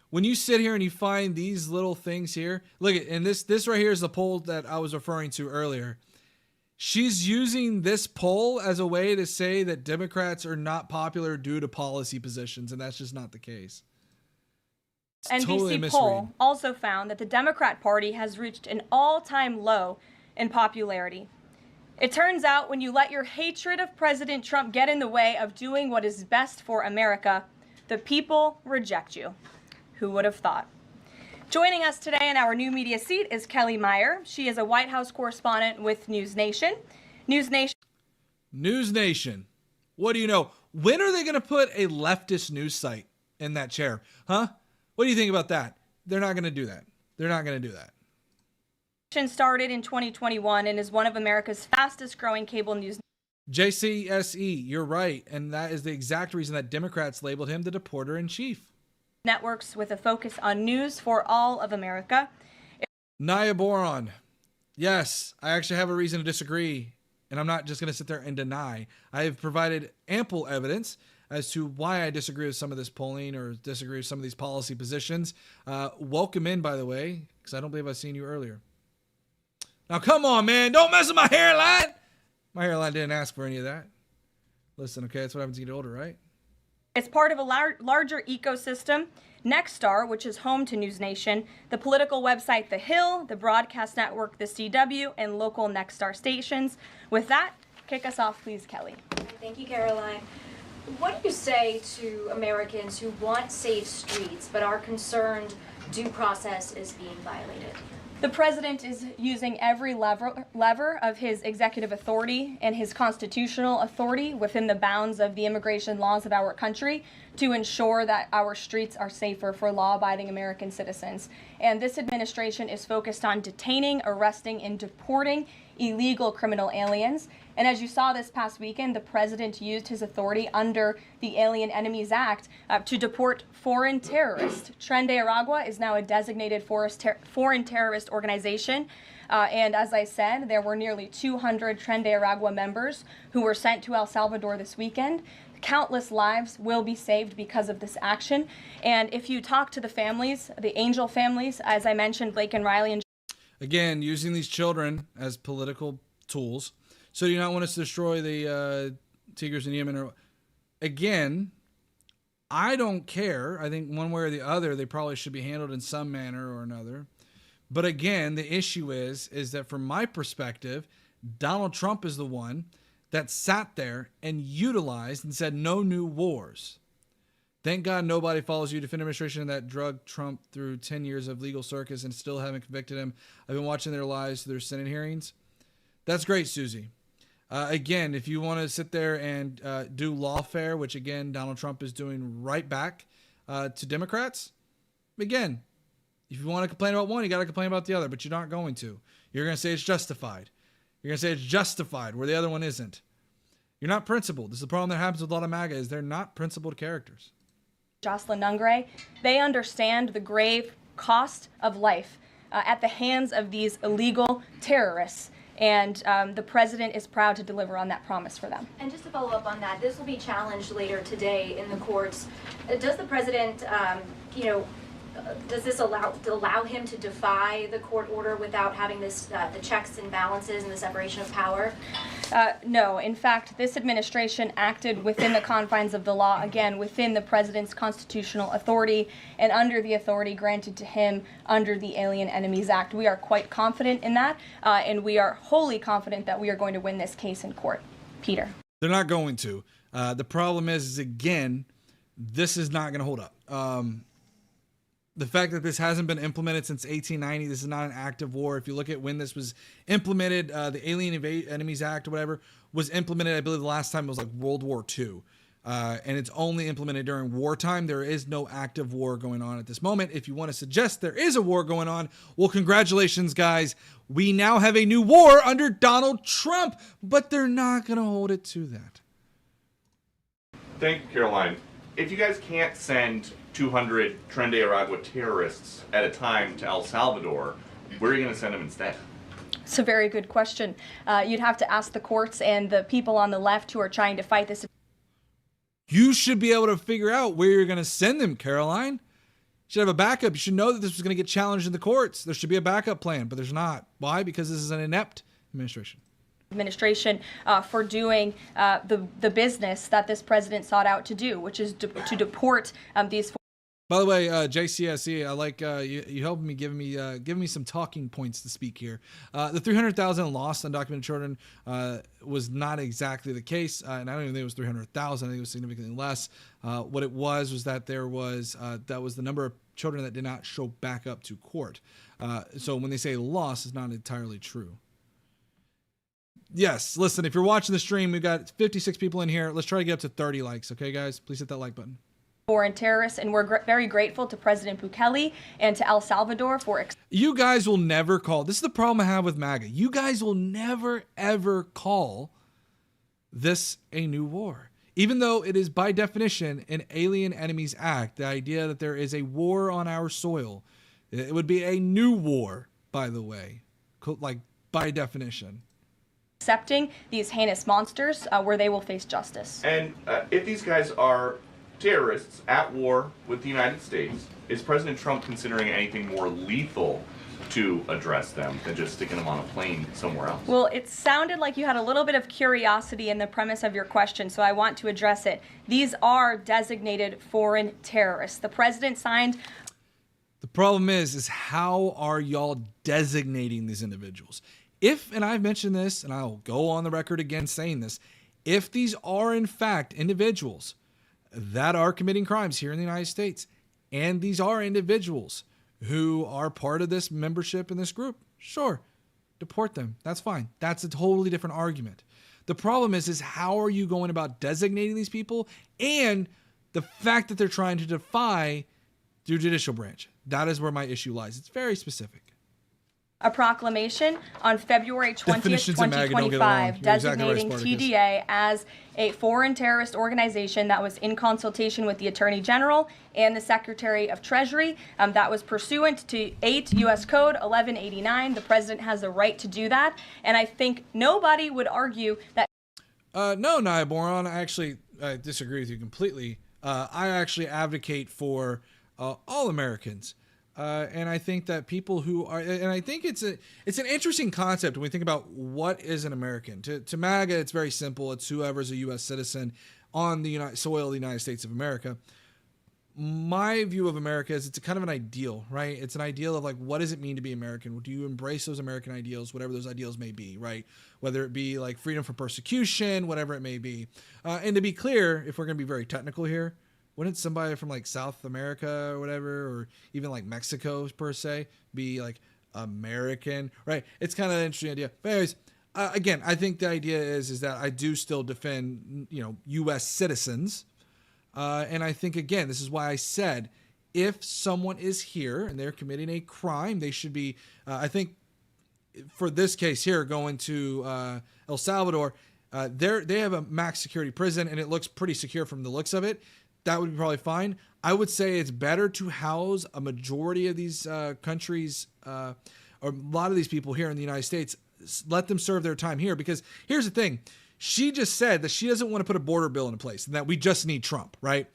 When you sit here and you find these little things here, look at, and this right here is the poll that I was referring to earlier. She's using this poll as a way to say that Democrats are not popular due to policy positions, and that's just not the case. It's totally NBC poll also found that the Democrat Party has reached an all-time low in popularity. It turns out when you let your hatred of President Trump get in the way of doing what is best for America, the people reject you. Who would have thought? Joining us today in our new media seat is Kelly Meyer. She is a White House correspondent with News Nation. News Nation. What do you know? When are they going to put a leftist news site in that chair? Huh? What do you think about that? They're not going to do that. They're not going to do that. Started in 2021 and is one of America's fastest growing cable news. JCSE, you're right. And that is the exact reason that Democrats labeled him the deporter in chief. Networks with a focus on news for all of America. Naya Boron. Yes, I actually have a reason to disagree, and I'm not just going to sit there and deny. I have provided ample evidence as to why I disagree with some of this polling or disagree with some of these policy positions. Welcome in, by the way, because I don't believe I've seen you earlier. Now, come on, man. Don't mess with my hairline. My hairline didn't ask for any of that. Listen, okay, that's what happens when you get older, right? It's part of a larger ecosystem. Nexstar, which is home to News Nation, the political website The Hill, the broadcast network The CW, and local Nexstar stations. With that, kick us off, please, Kelly. Thank you, Caroline. What do you say to Americans who want safe streets but are concerned due process is being violated? The president is using every lever of his executive authority and his constitutional authority within the bounds of the immigration laws of our country to ensure that our streets are safer for law-abiding American citizens. And this administration is focused on detaining, arresting, and deporting illegal criminal aliens. And as you saw this past weekend, the president used his authority under the Alien Enemies Act to deport foreign terrorists. Tren de Aragua is now a designated foreign terrorist organization. And as I said, there were nearly 200 Tren de Aragua members who were sent to El Salvador this weekend. Countless lives will be saved because of this action. And if you talk to the families, the Angel families, as I mentioned, Blake and Riley and again, using these children as political tools. So do you not want us to destroy the Tigers in Yemen? Or again, I don't care. I think one way or the other, they probably should be handled in some manner or another. But again, the issue is that from my perspective, Donald Trump is the one that sat there and utilized and said no new wars. Thank God nobody follows you. Defense administration that drug Trump through 10 years of legal circus and still haven't convicted him. I've been watching their lives, their Senate hearings. That's great, Susie. Again, if you want to sit there and do lawfare, which again, Donald Trump is doing right back to Democrats. Again, if you want to complain about one, you got to complain about the other, but you're not going to. You're going to say it's justified. You're going to say it's justified where the other one isn't. You're not principled. This is the problem that happens with a lot of MAGA is they're not principled characters. Jocelyn Nungray, they understand the grave cost of life at the hands of these illegal terrorists. And the president is proud to deliver on that promise for them. And just to follow up on that, this will be challenged later today in the courts. Does the president, does this allow him to defy the court order without having this the checks and balances and the separation of power? No. In fact, this administration acted within the confines of the law, again, within the president's constitutional authority and under the authority granted to him under the Alien Enemies Act. We are quite confident in that, and we are wholly confident that we are going to win this case in court. Peter. They're not going to. The problem is again, this is not going to hold up. The fact that this hasn't been implemented since 1890, this is not an active war. If you look at when this was implemented, the Alien Enemies Act or whatever was implemented, I believe the last time it was like World War II. And it's only implemented during wartime. There is no active war going on at this moment. If you want to suggest there is a war going on, well, congratulations, guys. We now have a new war under Donald Trump, but they're not going to hold it to that. Thank you, Caroline. If you guys can't send 200 Tren de Aragua terrorists at a time to El Salvador, where are you going to send them instead? It's a very good question. You'd have to ask the courts and the people on the left who are trying to fight this. You should be able to figure out where you're going to send them, Caroline. You should have a backup. You should know that this was going to get challenged in the courts. There should be a backup plan, but there's not. Why? Because this is an inept administration. For doing the business that this president sought out to do, which is to deport these. By the way, JCSE, I like you helping me, giving me some talking points to speak here. The 300,000 lost undocumented children was not exactly the case, and I don't even think it was 300,000. I think it was significantly less. What it was that there was that was the number of children that did not show back up to court. So when they say lost, it's not entirely true. Yes, listen, if you're watching the stream, we've got 56 people in here. Let's try to get up to 30 likes, okay, guys? Please hit that like button. Foreign terrorists, and we're very grateful to President Bukele and to El Salvador for. You guys will never call. This is the problem I have with MAGA. You guys will never, ever call this a new war. Even though it is by definition an Alien Enemies Act, the idea that there is a war on our soil, it would be a new war, by the way, like by definition. Accepting these heinous monsters where they will face justice. And if these guys are terrorists at war with the United States, is President Trump considering anything more lethal to address them than just sticking them on a plane somewhere else? Well, it sounded like you had a little bit of curiosity in the premise of your question, so I want to address it. These are designated foreign terrorists. The president signed. The problem is how are y'all designating these individuals? If, and I've mentioned this, and I'll go on the record again saying this, if these are in fact individuals that are committing crimes here in the United States, and these are individuals who are part of this membership in this group, sure, deport them. That's fine. That's a totally different argument. The problem is how are you going about designating these people, and the fact that they're trying to defy the judicial branch. That is where my issue lies. It's very specific. A proclamation on February 20th, Definitions in MAGA don't get along. 2025, You're exactly right, designating Spartacus. TDA as a foreign terrorist organization that was in consultation with the Attorney General and the Secretary of Treasury. That was pursuant to 8 U.S. Code 1189. The president has the right to do that. And I think nobody would argue that. No, Nia Boron, I actually disagree with you completely. I actually advocate for all Americans. And I think that people who are, and I think it's an interesting concept when we think about what is an American. To MAGA, it's very simple. It's whoever's a U.S. citizen on the soil of the United States of America. My view of America is it's a kind of an ideal, right? It's an ideal of like, what does it mean to be American? Do you embrace those American ideals, whatever those ideals may be, right? Whether it be like freedom from persecution, whatever it may be. And to be clear, if we're going to be very technical here, wouldn't somebody from like South America or whatever, or even like Mexico per se, be like American, right? It's kind of an interesting idea. But anyways, again, I think the idea is that I do still defend, U.S. citizens. And I think, again, this is why I said, if someone is here and they're committing a crime, they should be, I think for this case here, going to El Salvador, they have a max security prison and it looks pretty secure from the looks of it. That would be probably fine. I would say it's better to house a majority of these countries or a lot of these people here in the United States. Let them serve their time here, because here's the thing. She just said that she doesn't want to put a border bill into place and that we just need Trump, right?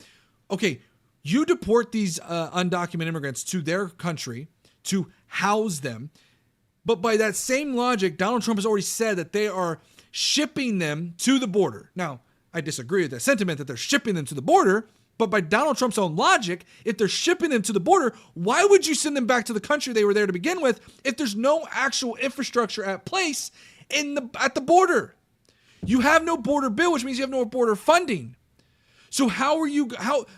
Okay, you deport these undocumented immigrants to their country to house them. But by that same logic, Donald Trump has already said that they are shipping them to the border. Now, I disagree with that sentiment that they're shipping them to the border. But by Donald Trump's own logic, if they're shipping them to the border, why would you send them back to the country they were there to begin with if there's no actual infrastructure at place at the border? You have no border bill, which means you have no border funding. So how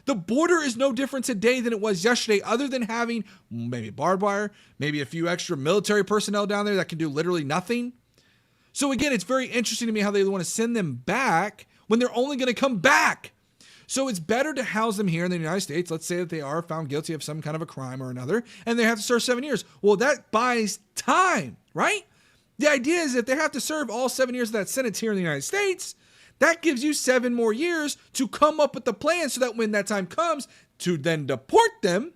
the border is no different today than it was yesterday, other than having maybe barbed wire, maybe a few extra military personnel down there that can do literally nothing. So again, it's very interesting to me how they want to send them back when they're only going to come back. So it's better to house them here in the United States. Let's say that they are found guilty of some kind of a crime or another, and they have to serve 7 years. Well, that buys time, right? The idea is that they have to serve all 7 years of that sentence here in the United States. That gives you 7 more years to come up with the plan so that when that time comes to then deport them,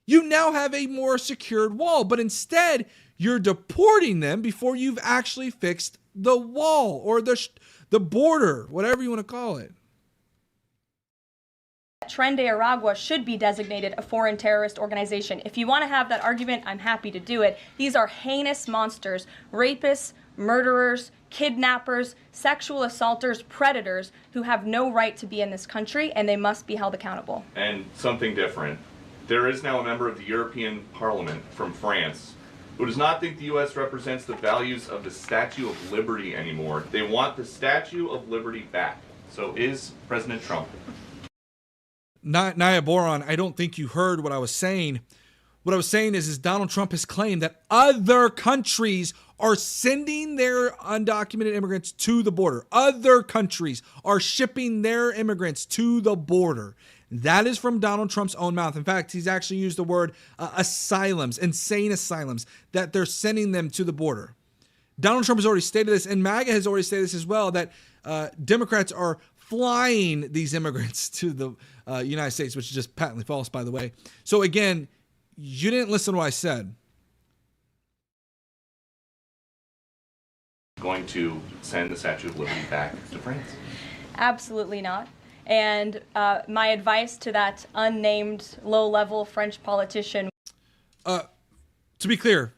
you now have a more secured wall. But instead, you're deporting them before you've actually fixed the wall or the border, whatever you want to call it. Tren de Aragua should be designated a foreign terrorist organization. If you want to have that argument, I'm happy to do it. These are heinous monsters, rapists, murderers, kidnappers, sexual assaulters, predators who have no right to be in this country, and they must be held accountable. And something different. There is now a member of the European Parliament from France who does not think the U.S. represents the values of the Statue of Liberty anymore. They want the Statue of Liberty back. So is President Trump? Nia Boron, I don't think you heard what I was saying. What I was saying is Donald Trump has claimed that other countries are sending their undocumented immigrants to the border. Other countries are shipping their immigrants to the border. That is from Donald Trump's own mouth. In fact, he's actually used the word asylums, insane asylums, that they're sending them to the border. Donald Trump has already stated this, and MAGA has already stated this as well, that Democrats are flying these immigrants to the United States, which is just patently false, by the way. So again, you didn't listen to what I said. Going to send the Statue of Liberty back to France? Absolutely not. And my advice to that unnamed low-level French politician. To be clear,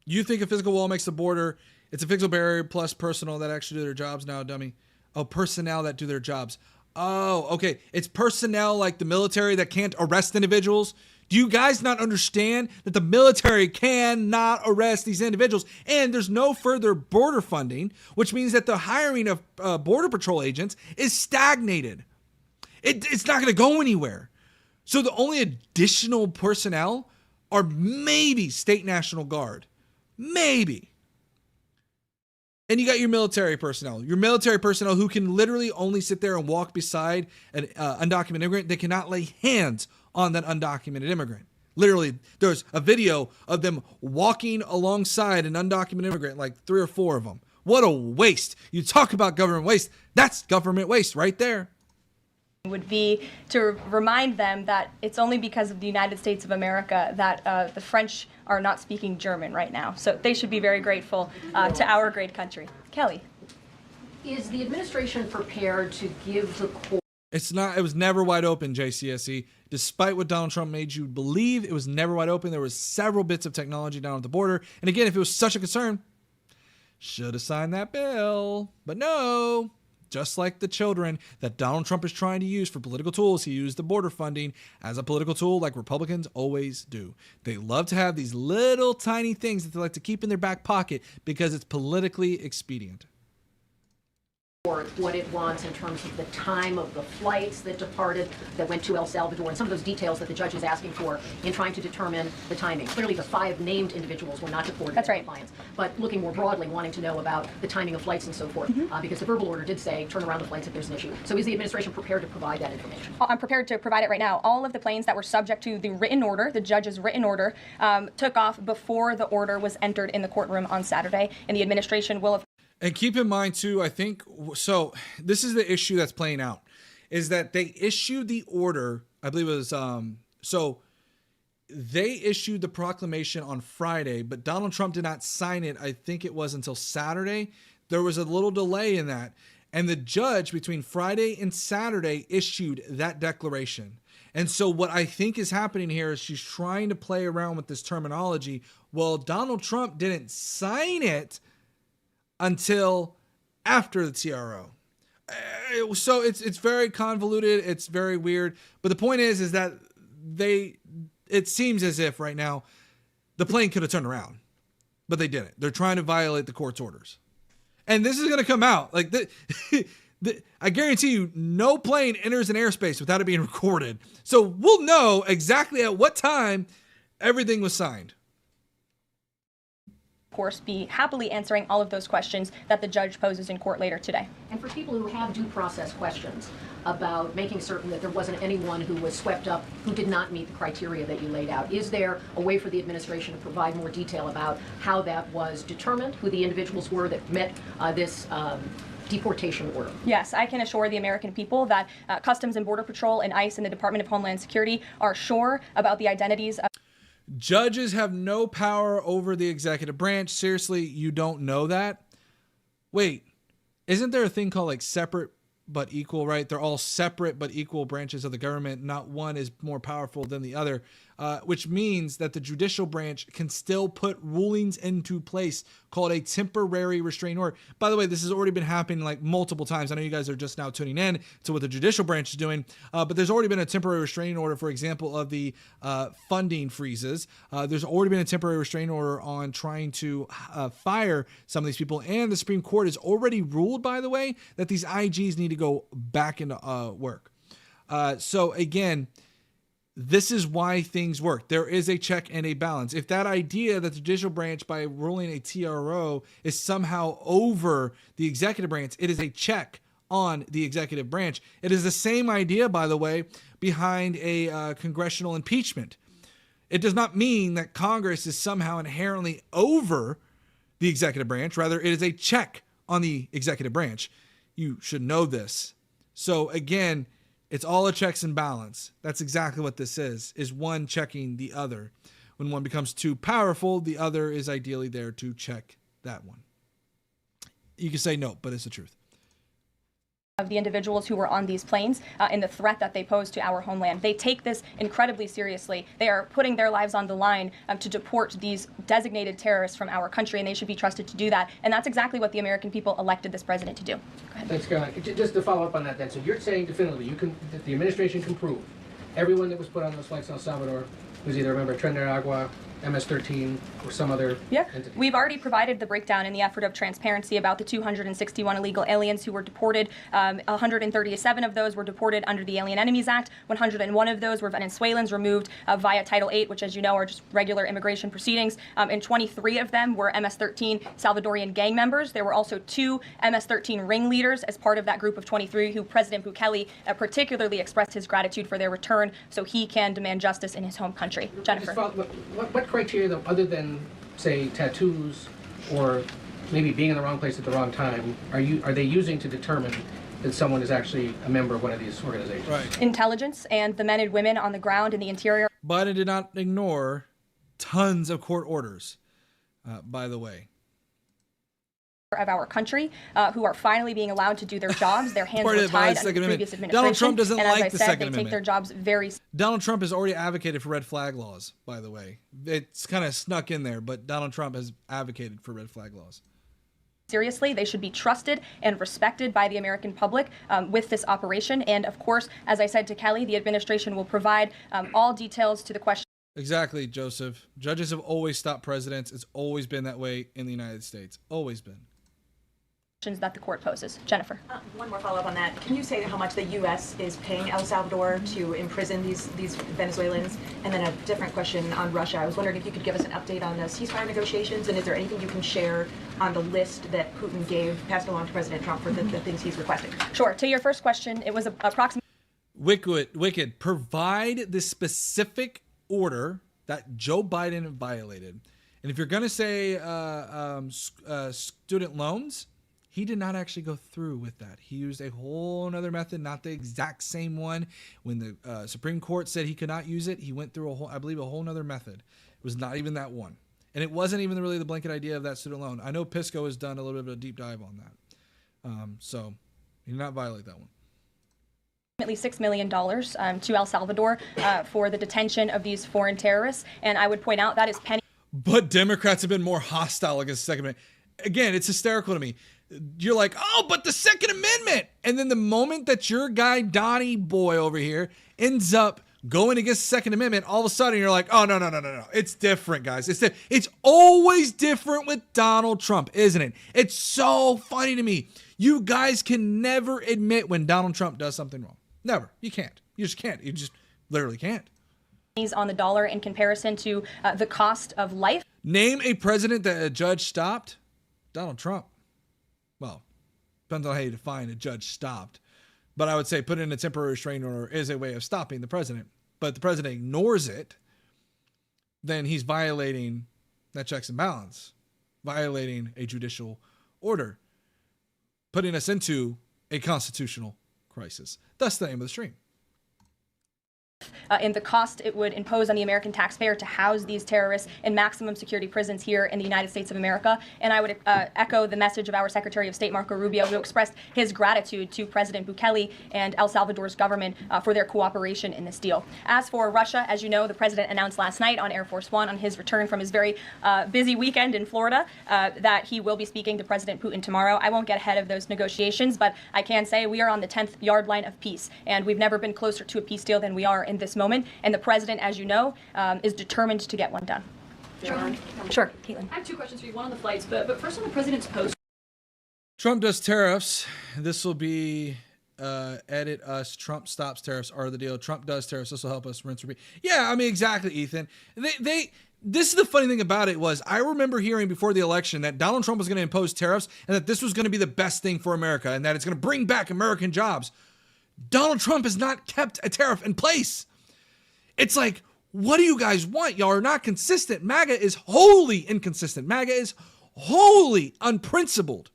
you think a physical wall makes the border, it's a physical barrier plus personnel that actually do their jobs now, dummy. Oh, personnel that do their jobs. Oh, okay. It's personnel like the military that can't arrest individuals. Do you guys not understand that the military cannot arrest these individuals? And there's no further border funding, which means that the hiring of Border Patrol agents is stagnated. It's not going to go anywhere. So the only additional personnel are maybe State National Guard. Maybe. And you got your military personnel who can literally only sit there and walk beside an undocumented immigrant. They cannot lay hands on that undocumented immigrant. Literally, there's a video of them walking alongside an undocumented immigrant, like 3 or 4 of them. What a waste. You talk about government waste. That's government waste right there. Would be to remind them that it's only because of the United States of America that the French are not speaking German right now. So they should be very grateful to our great country. Kelly. Is the administration prepared to give the court? It was never wide open, JCSE. Despite what Donald Trump made you believe, it was never wide open. There was several bits of technology down at the border. And again, if it was such a concern, should have signed that bill. But no. Just like the children that Donald Trump is trying to use for political tools, he used the border funding as a political tool like Republicans always do. They love to have these little tiny things that they like to keep in their back pocket because it's politically expedient. What it wants in terms of the time of the flights that departed, that went to El Salvador, and some of those details that the judge is asking for in trying to determine the timing. Clearly, the 5 named individuals were not deported. That's right. In compliance, but looking more broadly, wanting to know about the timing of flights and so forth, because the verbal order did say turn around the flights if there's an issue. So is the administration prepared to provide that information? I'm prepared to provide it right now. All of the planes that were subject to the written order, the judge's written order, took off before the order was entered in the courtroom on Saturday, and the administration will have. And keep in mind, too, I think, so this is the issue that's playing out, is that they issued the order, I believe it was, so they issued the proclamation on Friday, but Donald Trump did not sign it, I think it was until Saturday. There was a little delay in that. And the judge between Friday and Saturday issued that declaration. And so what I think is happening here is she's trying to play around with this terminology. Well, Donald Trump didn't sign it until after the TRO. So it's very convoluted. It's very weird. But the point is that it seems as if right now the plane could have turned around, but they didn't. They're trying to violate the court's orders. And this is going to come out. Like I guarantee you, no plane enters an airspace without it being recorded. So we'll know exactly at what time everything was signed. Course, be happily answering all of those questions that the judge poses in court later today. And for people who have due process questions about making certain that there wasn't anyone who was swept up who did not meet the criteria that you laid out, is there a way for the administration to provide more detail about how that was determined, who the individuals were that met this deportation order? Yes, I can assure the American people that Customs and Border Patrol and ICE and the Department of Homeland Security are sure about the identities of. Judges have no power over the executive branch. Seriously, you don't know that? Wait, isn't there a thing called like separate but equal, right? They're all separate but equal branches of the government. Not one is more powerful than the other, which means that the judicial branch can still put rulings into place called a temporary restraining order. By the way, this has already been happening like multiple times. I know you guys are just now tuning in to what the judicial branch is doing, but there's already been a temporary restraining order, for example, of the funding freezes. There's already been a temporary restraining order on trying to fire some of these people, and the Supreme Court has already ruled, by the way, that these IGs need to go back into work. So again, this is why things work. There is a check and a balance. If that idea that the judicial branch, by ruling a TRO, is somehow over the executive branch, it is a check on the executive branch. It is the same idea, by the way, behind a congressional impeachment. It does not mean that Congress is somehow inherently over the executive branch. Rather, it is a check on the executive branch. You should know this. So again, it's all a checks and balance. That's exactly what this is one checking the other. When one becomes too powerful, the other is ideally there to check that one. You can say no, but it's the truth. of the individuals who were on these planes and the threat that they pose to our homeland. They take this incredibly seriously. They are putting their lives on the line to deport these designated terrorists from our country, and they should be trusted to do that. And that's exactly what the American people elected this president to do. Go ahead. Thanks, Caroline. Just to follow up on that, then, so you're saying definitively that the administration can prove everyone that was put on those flights in El Salvador was either a member of Tren Agua, MS-13, or some other entity? We've already provided the breakdown in the effort of transparency about the 261 illegal aliens who were deported. 137 of those were deported under the Alien Enemies Act. 101 of those were Venezuelans removed via Title VIII, which, as you know, are just regular immigration proceedings. And 23 of them were MS-13 Salvadorian gang members. There were also 2 MS-13 ringleaders as part of that group of 23 who President Bukele particularly expressed his gratitude for their return so he can demand justice in his home country. Jennifer. What criteria, though, other than, say, tattoos or maybe being in the wrong place at the wrong time, are they using to determine that someone is actually a member of one of these organizations? Right. Intelligence and the men and women on the ground in the interior. Biden did not ignore tons of court orders, by the way. Of our country, who are finally being allowed to do their jobs. Their hands were Supported by tied the under the Second previous Amendment. administration. Donald Trump doesn't and as like I the said, Second they Amendment. take their jobs very. Donald Trump has already advocated for red flag laws, by the way. It's kind of snuck in there, but Donald Trump has advocated for red flag laws. Seriously, they should be trusted and respected by the American public with this operation. And of course, as I said to Kelly, the administration will provide all details to the question. Exactly, Joseph. Judges have always stopped presidents. It's always been that way in the United States. Always been. That the court poses. Jennifer. One more follow-up on that. Can you say how much the U.S. is paying El Salvador to imprison these Venezuelans? And then a different question on Russia. I was wondering if you could give us an update on the ceasefire negotiations, and is there anything you can share on the list that Putin passed along to President Trump for the things he's requesting? Sure. To your first question, it was approximately. Wicked. Provide the specific order that Joe Biden violated. And if you're going to say student loans, he did not actually go through with that. He used a whole other method, not the exact same one. When the Supreme Court said he could not use it, he went through a whole other method. It was not even that one. And it wasn't even really the blanket idea of that student loan. I know Pisco has done a little bit of a deep dive on that. So he did not violate that one. $6 million to El Salvador for the detention of these foreign terrorists. And I would point out that is penny. But Democrats have been more hostile against the Second Amendment. Again, it's hysterical to me. You're like, oh, but the Second Amendment. And then the moment that your guy, Donnie Boy over here, ends up going against the Second Amendment, all of a sudden you're like, oh, no. It's different, guys. It's always different with Donald Trump, isn't it? It's so funny to me. You guys can never admit when Donald Trump does something wrong. Never. You can't. You just can't. You just literally can't. On the dollar in comparison to the cost of life. Name a president that a judge stopped. Donald Trump. Well, depends on how you define a judge stopped. But I would say put in a temporary restraining order is a way of stopping the president. But if the president ignores it, then he's violating that checks and balance, violating a judicial order, putting us into a constitutional crisis. That's the name of the stream. And the cost it would impose on the American taxpayer to house these terrorists in maximum security prisons here in the United States of America. And I would echo the message of our Secretary of State, Marco Rubio, who expressed his gratitude to President Bukele and El Salvador's government for their cooperation in this deal. As for Russia, as you know, the president announced last night on Air Force One on his return from his very busy weekend in Florida that he will be speaking to President Putin tomorrow. I won't get ahead of those negotiations, but I can say we are on the 10th yard line of peace, and we've never been closer to a peace deal than we are in this moment. And the president, as you know, is determined to get one done. Sure, Caitlin. I have 2 questions for you. One on the flights, but first on the president's post. Trump does tariffs. This will be edit us. Trump stops tariffs are the deal. Trump does tariffs. This will help us rinse repeat. Yeah, I mean, exactly, Ethan. This is the funny thing about it was I remember hearing before the election that Donald Trump was going to impose tariffs and that this was going to be the best thing for America and that it's going to bring back American jobs. Donald Trump has not kept a tariff in place. It's like, what do you guys want? Y'all are not consistent. MAGA is wholly inconsistent. MAGA is wholly unprincipled.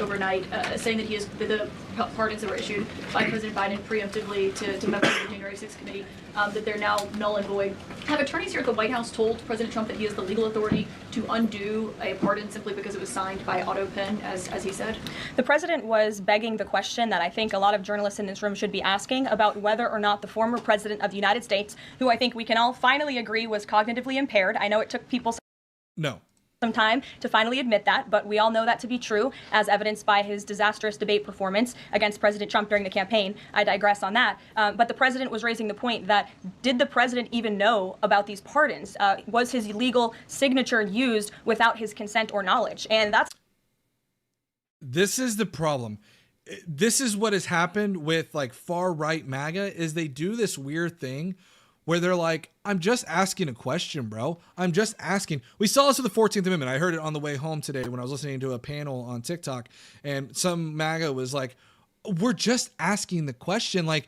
overnight, saying that the pardons that were issued by President Biden preemptively to members of the January 6th committee, that they're now null and void. Have attorneys here at the White House told President Trump that he has the legal authority to undo a pardon simply because it was signed by auto pen, as he said? The president was begging the question that I think a lot of journalists in this room should be asking about whether or not the former president of the United States, who I think we can all finally agree was cognitively impaired. I know it took people some time to finally admit that, but we all know that to be true, as evidenced by his disastrous debate performance against President Trump during the campaign. I digress on that. But the president was raising the point that, did the president even know about these pardons? Was his illegal signature used without his consent or knowledge? And this is the problem. This is what has happened with like far right MAGA, is they do this weird thing where they're like, I'm just asking a question, bro. I'm just asking. We saw this with the 14th Amendment. I heard it on the way home today when I was listening to a panel on TikTok, and some MAGA was like, we're just asking the question. Like,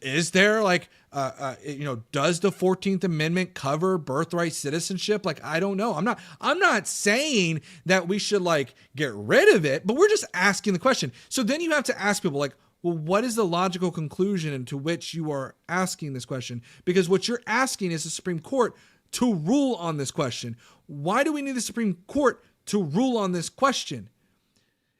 is there like, does the 14th Amendment cover birthright citizenship? Like, I don't know. I'm not saying that we should like get rid of it, but we're just asking the question. So then you have to ask people like, well, what is the logical conclusion into which you are asking this question? Because what you're asking is the Supreme Court to rule on this question. Why do we need the Supreme Court to rule on this question?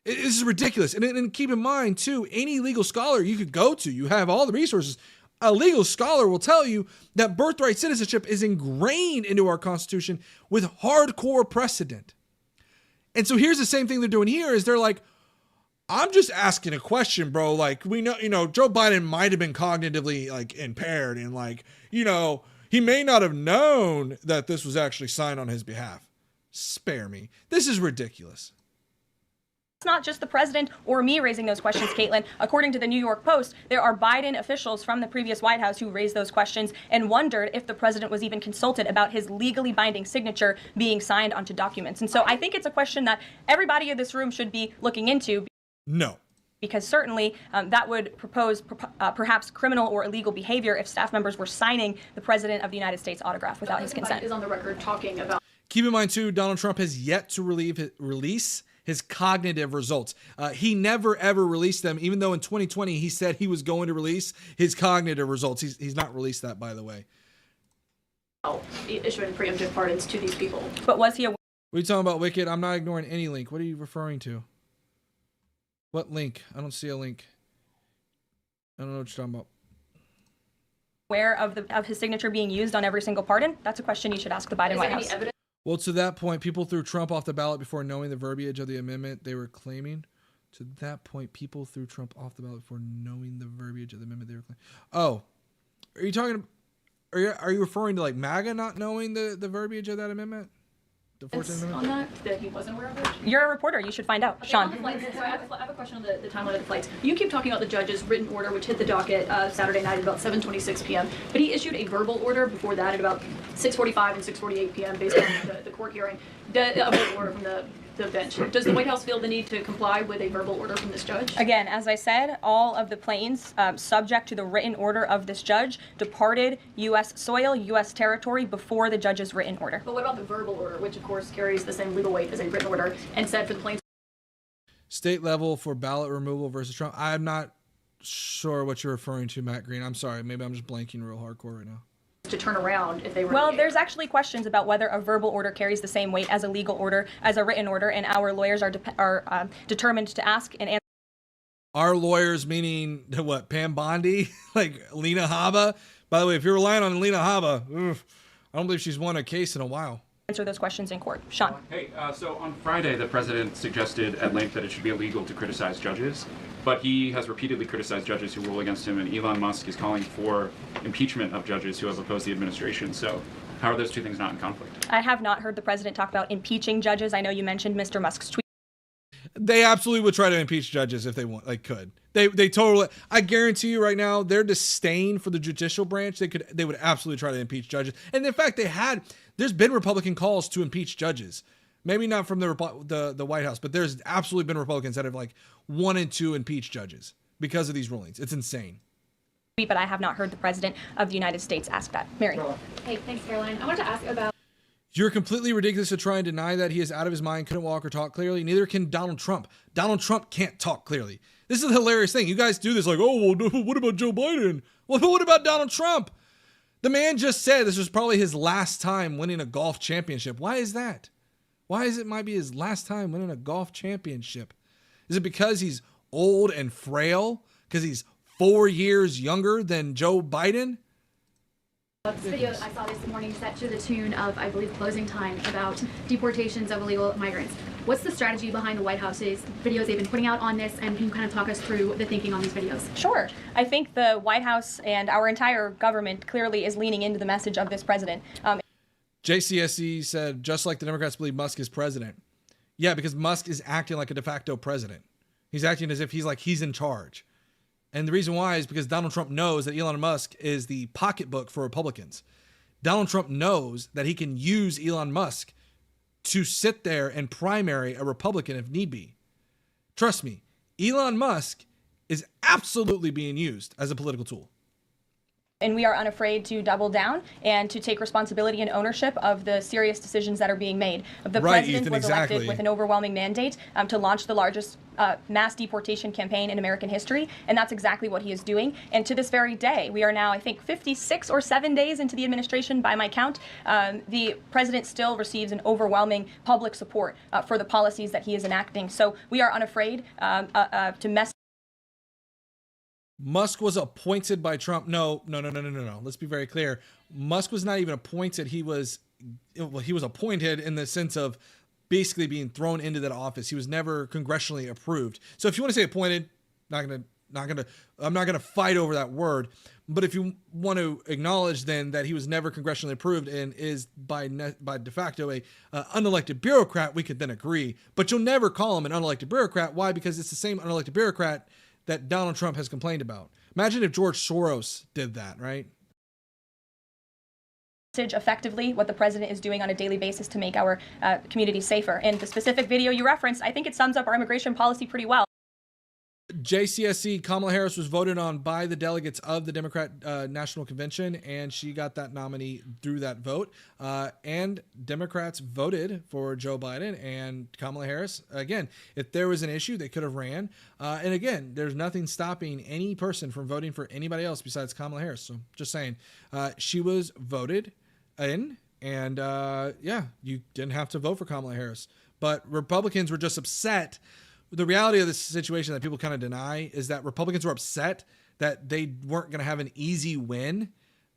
This is ridiculous. And keep in mind, too, any legal scholar you could go to, you have all the resources. A legal scholar will tell you that birthright citizenship is ingrained into our Constitution with hardcore precedent. And so here's the same thing they're doing here is they're like, I'm just asking a question, bro. Like, we know, Joe Biden might have been cognitively like impaired and like, he may not have known that this was actually signed on his behalf. Spare me. This is ridiculous. It's not just the president or me raising those questions, Caitlin. According to the New York Post, there are Biden officials from the previous White House who raised those questions and wondered if the president was even consulted about his legally binding signature being signed onto documents. And so I think it's a question that everybody in this room should be looking into. No. Because certainly that would propose perhaps criminal or illegal behavior if staff members were signing the president of the United States autograph without his consent. Biden is on the record talking about. Keep in mind, too, Donald Trump has yet to release his cognitive results. He never, ever released them, even though in 2020 he said he was going to release his cognitive results. He's not released that, by the way. Issuing preemptive pardons to these people. But was he aware? What are you talking about, Wicked? I'm not ignoring any link. What are you referring to? What link? I don't see a link. I don't know what you're talking about. Aware of his signature being used on every single pardon? That's a question you should ask the Biden White House. Well, to that point, people threw Trump off the ballot before knowing the verbiage of the amendment they were claiming. To that point, people threw Trump off the ballot before knowing the verbiage of the amendment they were claiming. Oh, are you talking? Are you referring to like MAGA not knowing the verbiage of that amendment? The 14th Amendment? On that he wasn't aware of it? You're a reporter. You should find out. Okay, Sean. So I have a question on the timeline of the flights. You keep talking about the judge's written order, which hit the docket Saturday night at about 7:26 p.m. But he issued a verbal order before that at about 6:45 and 6:48 p.m. based on the court hearing. A verbal order from the bench. Does the White House feel the need to comply with a verbal order from this judge? Again, as I said, all of the planes subject to the written order of this judge departed U.S. soil, U.S. territory before the judge's written order. But what about the verbal order, which of course carries the same legal weight as a written order, and said for the planes? State level for ballot removal versus Trump. I'm not sure what you're referring to, Matt Green. I'm sorry. Maybe I'm just blanking real hardcore right now. To turn around if they were. Well, there's actually questions about whether a verbal order carries the same weight as a legal order, as a written order, and our lawyers are determined to ask and answer. Our lawyers, meaning what? Pam Bondi, like Lena Haba. By the way, if you're relying on Lena Haba, I don't believe she's won a case in a while. Answer those questions in court. Sean. Hey, so on Friday, the president suggested at length that it should be illegal to criticize judges, but he has repeatedly criticized judges who rule against him, and Elon Musk is calling for impeachment of judges who have opposed the administration. So how are those two things not in conflict? I have not heard the president talk about impeaching judges. I know you mentioned Mr. Musk's tweet. They absolutely would try to impeach judges if they want. They could. They totally. I guarantee you right now, their disdain for the judicial branch, they would absolutely try to impeach judges. And in fact, there's been Republican calls to impeach judges. Maybe not from the White House, but there's absolutely been Republicans that have like wanted to impeach judges because of these rulings. It's insane. But I have not heard the president of the United States ask that. Mary. Hey, thanks, Caroline. I wanted to ask about. You're completely ridiculous to try and deny that. He is out of his mind, couldn't walk or talk clearly. Neither can Donald Trump. Donald Trump can't talk clearly. This is a hilarious thing. You guys do this like, oh, well, what about Joe Biden? Well, what about Donald Trump? The man just said this was probably his last time winning a golf championship. Why is that? Why is it might be his last time winning a golf championship? Is it because he's old and frail? Because he's 4 years younger than Joe Biden? This video I saw this morning set to the tune of, I believe, Closing Time about deportations of illegal migrants. What's the strategy behind the White House's videos they've been putting out on this, and can you kind of talk us through the thinking on these videos? Sure. I think the White House and our entire government clearly is leaning into the message of this president. JCSC said, just like the Democrats believe Musk is president. Yeah, because Musk is acting like a de facto president. He's acting as if he's in charge. And the reason why is because Donald Trump knows that Elon Musk is the pocketbook for Republicans. Donald Trump knows that he can use Elon Musk to sit there and primary a Republican if need be. Trust me, Elon Musk is absolutely being used as a political tool. And we are unafraid to double down and to take responsibility and ownership of the serious decisions that are being made. The president Ethan, was exactly. elected with an overwhelming mandate to launch the largest mass deportation campaign in American history, and that's exactly what he is doing. And to this very day, we are now, I think, 56 or 7 days into the administration by my count. The president still receives an overwhelming public support for the policies that he is enacting. So we are unafraid to mess. Musk was appointed by Trump. No. Let's be very clear. Musk was not even appointed. He was appointed in the sense of basically being thrown into that office. He was never congressionally approved. So if you want to say appointed, I'm not gonna fight over that word. But if you want to acknowledge then that he was never congressionally approved and is by de facto a unelected bureaucrat, we could then agree. But you'll never call him an unelected bureaucrat. Why? Because it's the same unelected bureaucrat that Donald Trump has complained about. Imagine if George Soros did that, right? Effectively what the president is doing on a daily basis to make our community safer. And the specific video you referenced, I think it sums up our immigration policy pretty well. JCSC, Kamala Harris was voted on by the delegates of the Democrat National Convention, and she got that nominee through that vote. And Democrats voted for Joe Biden and Kamala Harris. Again, if there was an issue, they could have ran. And again, there's nothing stopping any person from voting for anybody else besides Kamala Harris. So just saying, she was voted in, and yeah, you didn't have to vote for Kamala Harris. But Republicans were just upset. The reality of this situation that people kind of deny is that Republicans were upset that they weren't going to have an easy win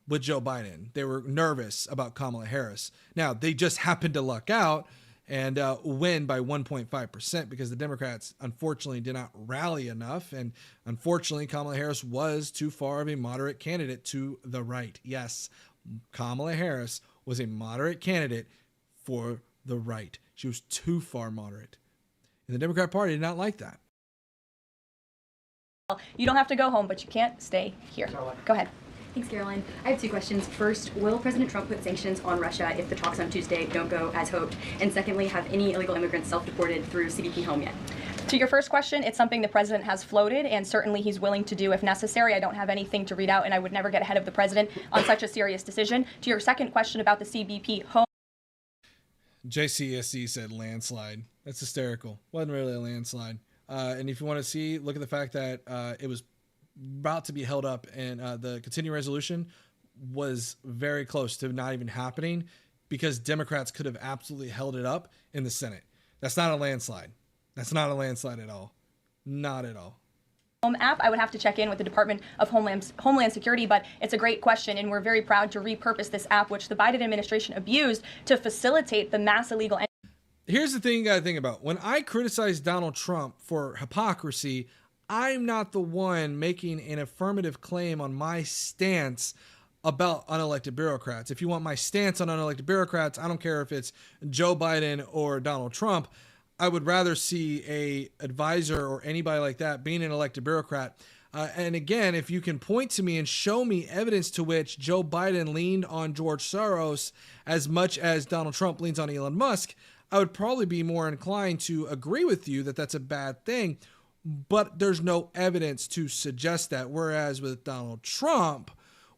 with Joe Biden. They were nervous about Kamala Harris. Now, they just happened to luck out and win by 1.5% because the Democrats, unfortunately, did not rally enough. And unfortunately, Kamala Harris was too far of a moderate candidate to the right. Yes, Kamala Harris was a moderate candidate for the right. She was too far moderate. And the Democrat Party did not like that. You don't have to go home, but you can't stay here. Go ahead. Thanks, Caroline. I have two questions. First, will President Trump put sanctions on Russia if the talks on Tuesday don't go as hoped? And secondly, have any illegal immigrants self-deported through CBP home yet? To your first question, it's something the president has floated, and certainly he's willing to do if necessary. I don't have anything to read out, and I would never get ahead of the president on such a serious decision. To your second question about the CBP home. JCSC said landslide. That's hysterical. Wasn't really a landslide. And if you want to see, look at the fact that it was about to be held up, and the continuing resolution was very close to not even happening because Democrats could have absolutely held it up in the Senate. That's not a landslide. That's not a landslide at all. Not at all. Home app, I would have to check in with the Department of Homeland Security, but it's a great question, and we're very proud to repurpose this app, which the Biden administration abused to facilitate the mass illegal. Here's the thing you got to think about. When I criticize Donald Trump for hypocrisy, I'm not the one making an affirmative claim on my stance about unelected bureaucrats. If you want my stance on unelected bureaucrats, I don't care if it's Joe Biden or Donald Trump. I would rather see a advisor or anybody like that being an elected bureaucrat. And again, if you can point to me and show me evidence to which Joe Biden leaned on George Soros as much as Donald Trump leans on Elon Musk, I would probably be more inclined to agree with you that that's a bad thing. But there's no evidence to suggest that. Whereas with Donald Trump,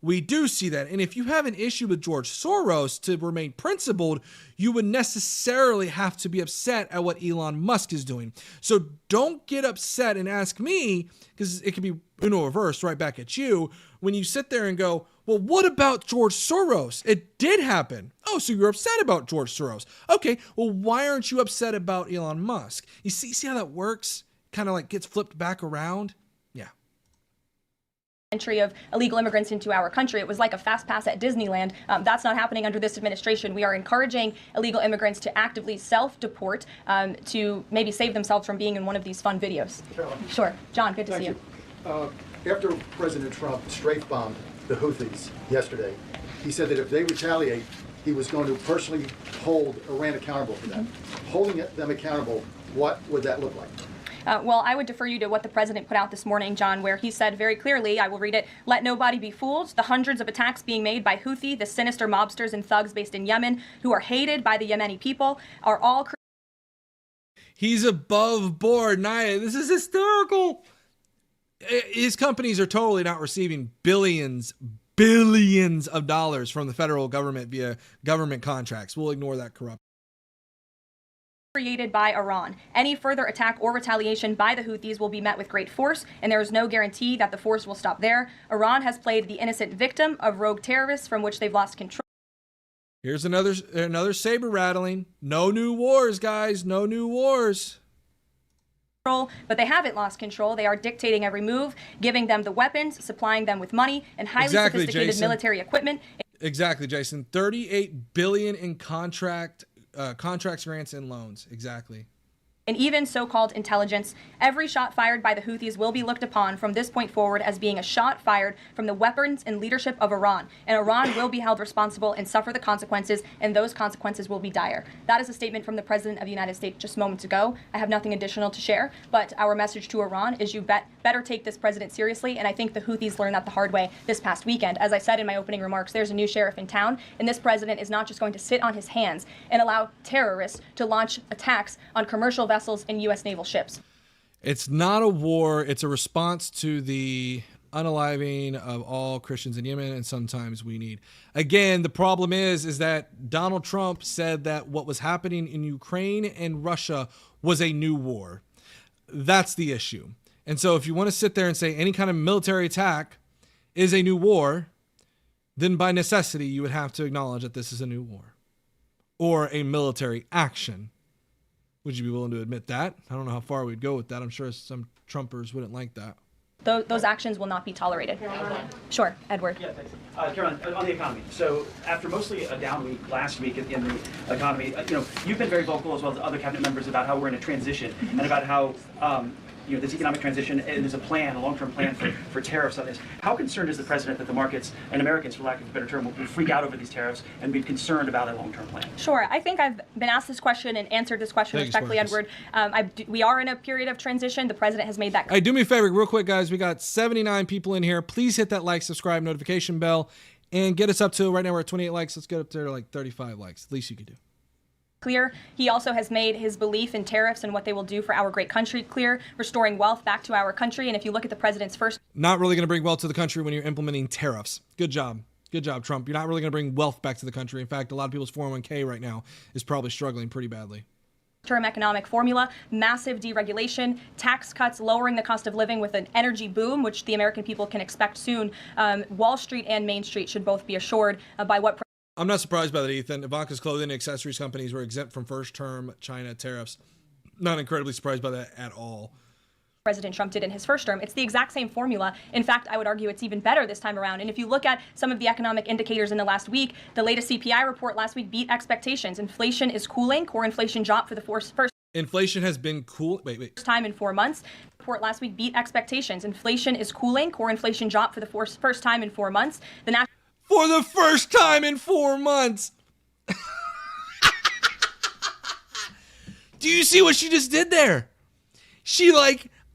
we do see that. And if you have an issue with George Soros, to remain principled, you would necessarily have to be upset at what Elon Musk is doing. So don't get upset and ask me, because it could be reversed right back at you, when you sit there and go, well, what about George Soros? It did happen. Oh, so you're upset about George Soros. Okay, well, why aren't you upset about Elon Musk? You see how that works? Kind of like gets flipped back around? Yeah. Entry of illegal immigrants into our country. It was like a fast pass at Disneyland. That's not happening under this administration. We are encouraging illegal immigrants to actively self-deport to maybe save themselves from being in one of these fun videos. Sure. John, good to see you. After President Trump strafe-bombed the Houthis yesterday, he said that if they retaliate, he was going to personally hold Iran accountable for that. Holding them accountable, what would that look like? Well, I would defer you to what the president put out this morning, John, where he said very clearly, I will read it, "Let nobody be fooled. The hundreds of attacks being made by Houthi, the sinister mobsters and thugs based in Yemen, who are hated by the Yemeni people, are all..." He's above board. Naya, this is hysterical. His companies are totally not receiving billions of dollars from the federal government via government contracts. We'll ignore that corrupt. Created by Iran. Any further attack or retaliation by the Houthis will be met with great force, and there is no guarantee that the force will stop there. Iran has played the innocent victim of rogue terrorists from which they've lost control. Here's another saber rattling. No new wars, guys. No new wars. But they haven't lost control. They are dictating every move, giving them the weapons, supplying them with money and highly sophisticated military equipment. Exactly, Jason. $38 billion in contracts, grants, and loans. Exactly. And even so-called intelligence. Every shot fired by the Houthis will be looked upon from this point forward as being a shot fired from the weapons and leadership of Iran. And Iran will be held responsible and suffer the consequences, and those consequences will be dire. That is a statement from the President of the United States just moments ago. I have nothing additional to share, but our message to Iran is you better take this president seriously, and I think the Houthis learned that the hard way this past weekend. As I said in my opening remarks, there's a new sheriff in town, and this president is not just going to sit on his hands and allow terrorists to launch attacks on commercial vessels and U.S. naval ships. It's not a war. It's a response to the unaliving of all Christians in Yemen, and sometimes we need. Again, the problem is that Donald Trump said that what was happening in Ukraine and Russia was a new war. That's the issue. And so if you want to sit there and say any kind of military attack is a new war, then by necessity you would have to acknowledge that this is a new war or a military action. Would you be willing to admit that? I don't know how far we'd go with that. I'm sure some Trumpers wouldn't like that. Those actions will not be tolerated. Sure, Edward. Yeah, thanks. Caroline, on the economy. So after mostly a down week last week in the economy, you've been very vocal as well as other cabinet members about how we're in a transition and about how this economic transition, and there's a long-term plan for tariffs on this. How concerned is the president that the markets and Americans, for lack of a better term, will freak out over these tariffs and be concerned about a long-term plan? Sure. I think I've been asked this question and answered this question respectfully, Edward. We are in a period of transition. The president has made that clear. Hey, do me a favor real quick, guys. We got 79 people in here. Please hit that like, subscribe, notification bell, and get us up to, right now we're at 28 likes. Let's get up to like 35 likes. The least you could do. Clear. He also has made his belief in tariffs and what they will do for our great country clear, restoring wealth back to our country. And if you look at the president's first... Not really going to bring wealth to the country when you're implementing tariffs. Good job. Good job, Trump. You're not really going to bring wealth back to the country. In fact, a lot of people's 401k right now is probably struggling pretty badly. Term economic formula, massive deregulation, tax cuts, lowering the cost of living with an energy boom, which the American people can expect soon. Wall Street and Main Street should both be assured by what... I'm not surprised by that, Ethan. Ivanka's clothing and accessories companies were exempt from first-term China tariffs. Not incredibly surprised by that at all. President Trump did in his first term. It's the exact same formula. In fact, I would argue it's even better this time around. And if you look at some of the economic indicators in the last week, the latest CPI report last week beat expectations. Inflation is cooling. Core inflation dropped for the first... Inflation has been cool. First time in 4 months. Report last week beat expectations. Inflation is cooling. Core inflation dropped for the first time in 4 months. For the first time in 4 months. Do you see what she just did there? She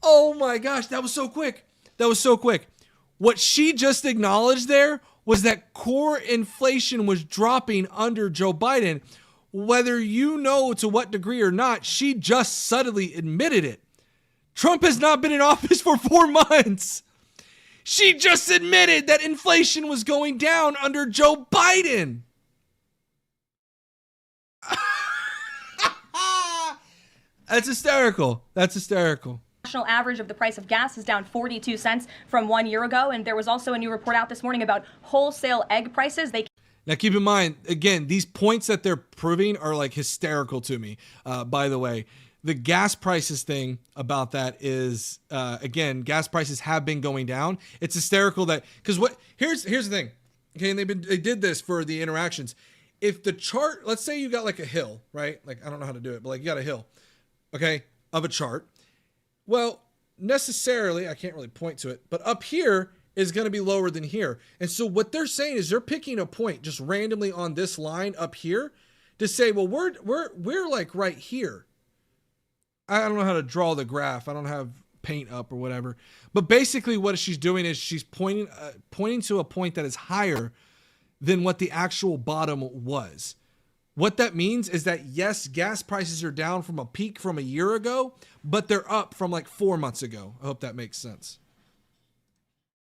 oh my gosh, that was so quick. That was so quick. What she just acknowledged there was that core inflation was dropping under Joe Biden. Whether you know to what degree or not, she just subtly admitted it. Trump has not been in office for 4 months. She just admitted that inflation was going down under Joe Biden. That's hysterical. That's hysterical. National average of the price of gas is down 42 cents from 1 year ago. And there was also a new report out this morning about wholesale egg prices. Now, keep in mind, again, these points that they're proving are like hysterical to me, by the way. The gas prices thing about that is, again, gas prices have been going down. It's hysterical that, because here's the thing, okay, and they did this for the interactions. If the chart, let's say you got like a hill, right? Like, I don't know how to do it, but like you got a hill, okay, of a chart. Well, necessarily, I can't really point to it, but up here is going to be lower than here. And so what they're saying is they're picking a point just randomly on this line up here to say, well, we're like right here. I don't know how to draw the graph. I don't have paint up or whatever. But basically what she's doing is she's pointing to a point that is higher than what the actual bottom was. What that means is that, yes, gas prices are down from a peak from a year ago, but they're up from like 4 months ago. I hope that makes sense.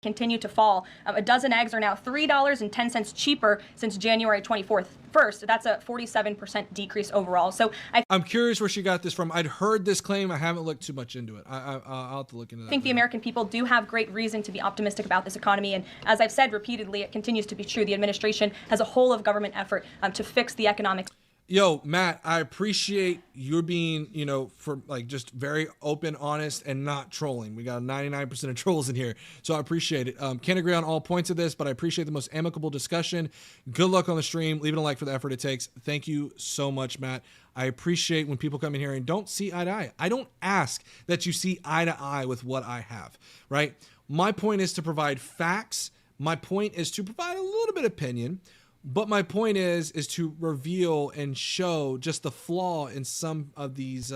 Continue to fall. A dozen eggs are now $3.10 cheaper since January 24th. First, that's a 47% decrease overall. So I'm curious where she got this from. I'd heard this claim. I haven't looked too much into it. I'll have to look into that. I think the American people do have great reason to be optimistic about this economy. And as I've said repeatedly, it continues to be true. The administration has a whole of government effort to fix the economic. Yo, Matt, I appreciate you being, for like just very open, honest, and not trolling. We got 99% of trolls in here, so I appreciate it. Can't agree on all points of this, but I appreciate the most amicable discussion. Good luck on the stream. Leave it a like for the effort it takes. Thank you so much, Matt. I appreciate when people come in here and don't see eye to eye. I don't ask that you see eye to eye with what I have, right? My point is to provide facts. My point is to provide a little bit of opinion. But my point is to reveal and show just the flaw in some of these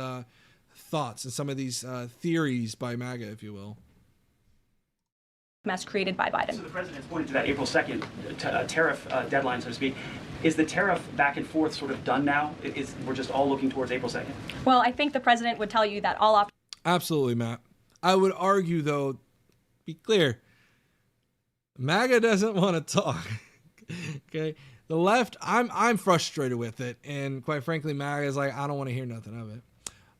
thoughts and some of these theories by MAGA, if you will. Mess created by Biden. So the president's pointed to that April 2nd tariff deadline, so to speak. Is the tariff back and forth sort of done now? We're just all looking towards April 2nd? Well, I think the president would tell you that all options. Absolutely, Matt. I would argue, though, be clear, MAGA doesn't want to talk. Okay, the left, I'm frustrated with it, and quite frankly, MAGA is like, I don't want to hear nothing of it.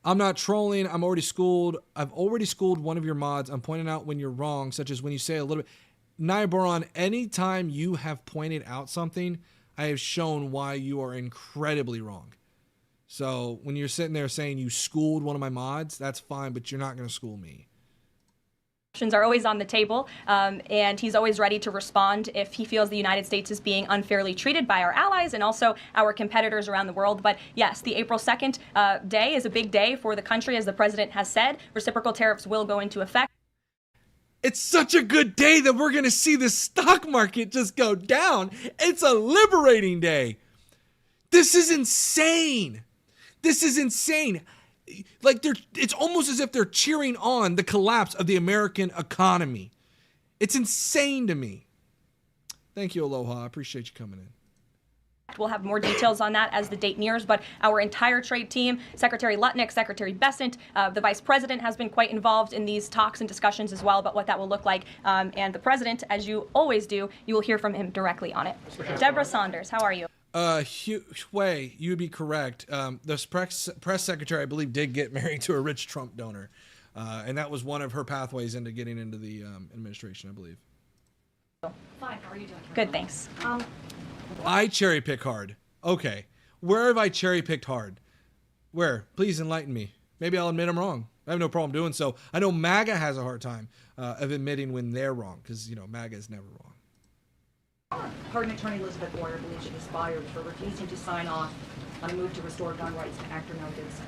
I'm not trolling. I'm already schooled. I've already schooled one of your mods. I'm pointing out when you're wrong, such as when you say a little bit. Nia Boron, anytime you have pointed out something, I have shown why you are incredibly wrong. So when you're sitting there saying you schooled one of my mods, that's fine, but you're not going to school me. Are always on the table, and he's always ready to respond if he feels the United States is being unfairly treated by our allies and also our competitors around the world. But yes, the April 2nd day is a big day for the country, as the president has said. Reciprocal tariffs will go into effect. It's such a good day that we're going to see the stock market just go down. It's a liberating day. This is insane. This is insane. Like it's almost as if they're cheering on the collapse of the American economy. It's insane to me. Thank you, Aloha. I appreciate you coming in. We'll have more details on that as the date nears, but our entire trade team, Secretary Lutnick, Secretary Bessent, the Vice President has been quite involved in these talks and discussions as well about what that will look like. And the President, as you always do, you will hear from him directly on it. Deborah Saunders, how are you? Hui, you would be correct. The press secretary, I believe, did get married to a rich Trump donor. And that was one of her pathways into getting into the administration, I believe. Fine, how are you doing? Good, thanks. I cherry pick hard. Okay. Where have I cherry picked hard? Where? Please enlighten me. Maybe I'll admit I'm wrong. I have no problem doing so. I know MAGA has a hard time of admitting when they're wrong because, MAGA is never wrong. Pardon Attorney Elizabeth Warner believes she was fired for refusing to sign off on a move to restore gun rights to actor Mel Gibson.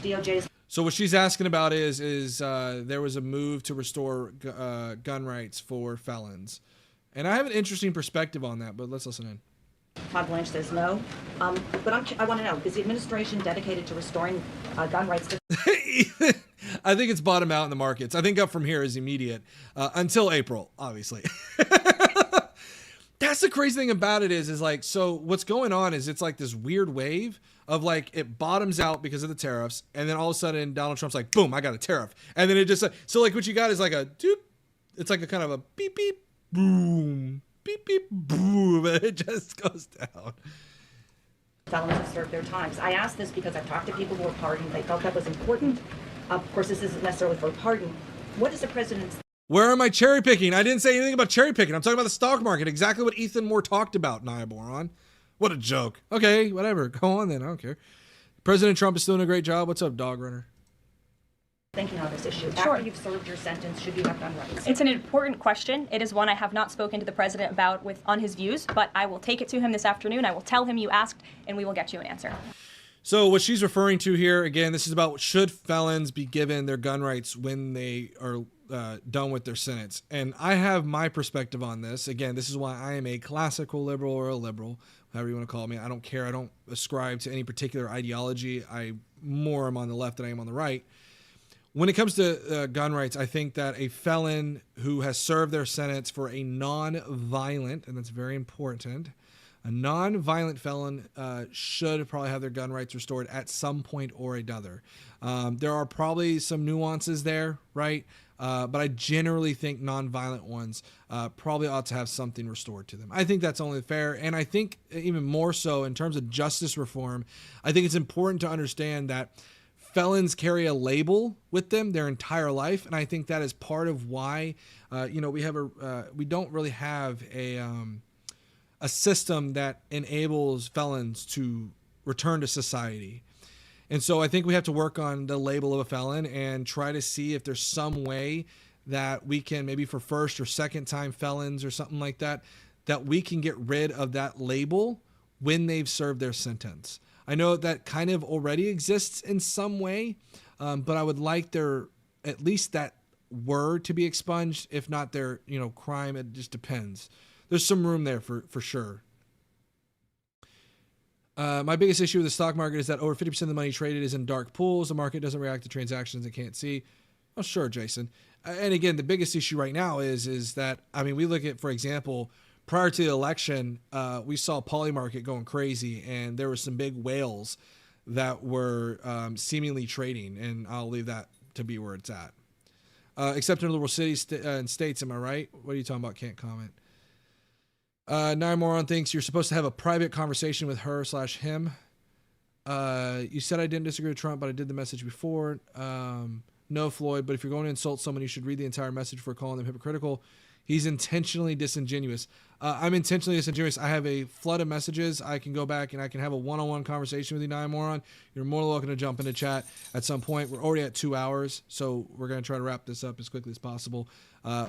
DOJ's. So what she's asking about is there was a move to restore gun rights for felons. And I have an interesting perspective on that, but let's listen in. Todd Blanche says no. But I want to know, is the administration dedicated to restoring gun rights to... I think it's bottom out in the markets. I think up from here is immediate until April, obviously. That's the crazy thing about it is like, so what's going on is it's like this weird wave of like, it bottoms out because of the tariffs. And then all of a sudden Donald Trump's like, boom, I got a tariff. And then it just, so like what you got is like a doop. it's like a kind of a beep, beep, boom, beep, beep, boom. And it just goes down. Felons have served their times. I asked this because I've talked to people who were pardoned. They felt that was important. Of course, this isn't necessarily for pardon. What is the president's... Where am I cherry picking? I didn't say anything about cherry picking. I'm talking about the stock market. Exactly what Ethan Moore talked about, Nia Boron. What a joke. Okay, whatever. Go on then. I don't care. President Trump is still doing a great job. What's up, Dog Runner? Thinking on this issue. Sure. After you've served your sentence, should you have gun rights? It's an important question. It is one I have not spoken to the president about on his views, but I will take it to him this afternoon. I will tell him you asked, and we will get you an answer. So what she's referring to here, again, this is about should felons be given their gun rights when they are done with their sentence. And I have my perspective on this. Again, this is why I am a classical liberal or a liberal, however you want to call me. I don't care. I don't ascribe to any particular ideology. I more am on the left than I am on the right. When it comes to gun rights, I think that a felon who has served their sentence for a non-violent, and that's very important, a non-violent felon should probably have their gun rights restored at some point or another. There are probably some nuances there, right? But I generally think non-violent ones probably ought to have something restored to them. I think that's only fair. And I think even more so in terms of justice reform, I think it's important to understand that felons carry a label with them their entire life. And I think that is part of why, we don't really have a system that enables felons to return to society. And so I think we have to work on the label of a felon and try to see if there's some way that we can, maybe for first or second time felons or something like that, that we can get rid of that label when they've served their sentence. I know that kind of already exists in some way, but I would like at least that word to be expunged, if not their, crime. It just depends. There's some room there for sure. My biggest issue with the stock market is that over 50% of the money traded is in dark pools. The market doesn't react to transactions it can't see. Oh, sure, Jason. And again, the biggest issue right now is that, we look at, for example, prior to the election, we saw Polymarket going crazy, and there were some big whales that were seemingly trading, and I'll leave that to be where it's at. Except in liberal cities and states, am I right? What are you talking about? Can't comment. Nia Moron thinks you're supposed to have a private conversation with her/him. You said I didn't disagree with Trump, but I did the message before. No, Floyd, but if you're going to insult someone, you should read the entire message before calling them hypocritical. He's intentionally disingenuous. I'm intentionally disingenuous. I have a flood of messages. I can go back and I can have a one-on-one conversation with you, Nia Moron. You're more than welcome to jump into chat at some point. We're already at 2 hours, so we're going to try to wrap this up as quickly as possible.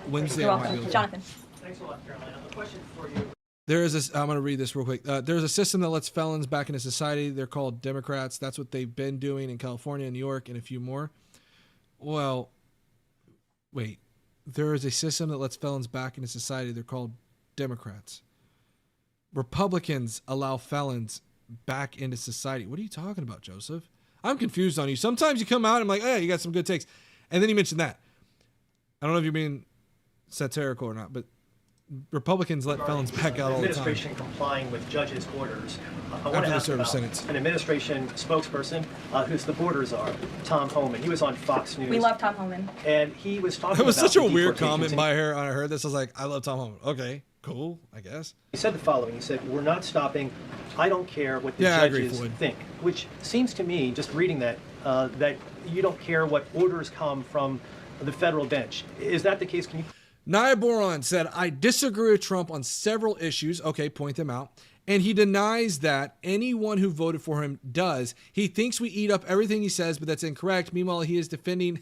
Wednesday, You're welcome. Jonathan. Thanks a lot, Caroline. A question for you. I'm going to read this real quick. There's a system that lets felons back into society. They're called Democrats. That's what they've been doing in California, New York, and a few more. Well, wait. There is a system that lets felons back into society. They're called Democrats. Republicans allow felons back into society. What are you talking about, Joseph? I'm confused on you. Sometimes you come out and I'm like, hey, you got some good takes. And then you mention that. I don't know if you're being satirical or not, but Republicans let felons back out all the time. Administration complying with judges' orders. I want After to the ask service about sentence. an administration spokesperson who's the borders are, Tom Homan. He was on Fox News. We love Tom Homan. And he was talking That was about such a the weird deportations. comment by her. When I heard this, I was like, I love Tom Homan. Okay, cool, I guess. He said the following. He said, we're not stopping. I don't care what the Yeah, I agree, judges Floyd. think. Which seems to me, just reading that, that you don't care what orders come from the federal bench. Is that the case? Can you... Nia Boron said, I disagree with Trump on several issues. Okay, point them out. And he denies that anyone who voted for him does. He thinks we eat up everything he says, but that's incorrect. Meanwhile, he is defending...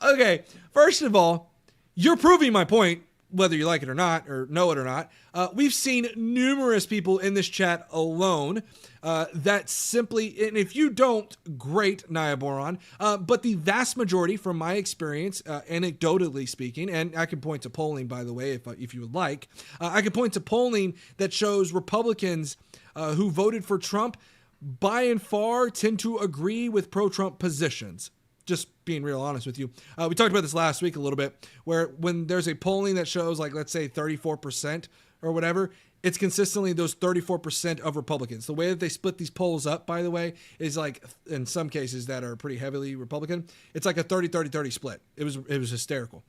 Okay, first of all, you're proving my point, whether you like it or not, or know it or not. We've seen numerous people in this chat alone that simply, and if you don't, great, Nia Boron, but the vast majority, from my experience, anecdotally speaking, and I can point to polling, by the way, if you would like, I can point to polling that shows Republicans who voted for Trump, by and far, tend to agree with pro-Trump positions. Just being real honest with you. We talked about this last week a little bit, where when there's a polling that shows, like, let's say 34% or whatever, it's consistently those 34% of Republicans. The way that they split these polls up, by the way, is like, in some cases that are pretty heavily Republican, it's like a 30-30-30 split. It was hysterical.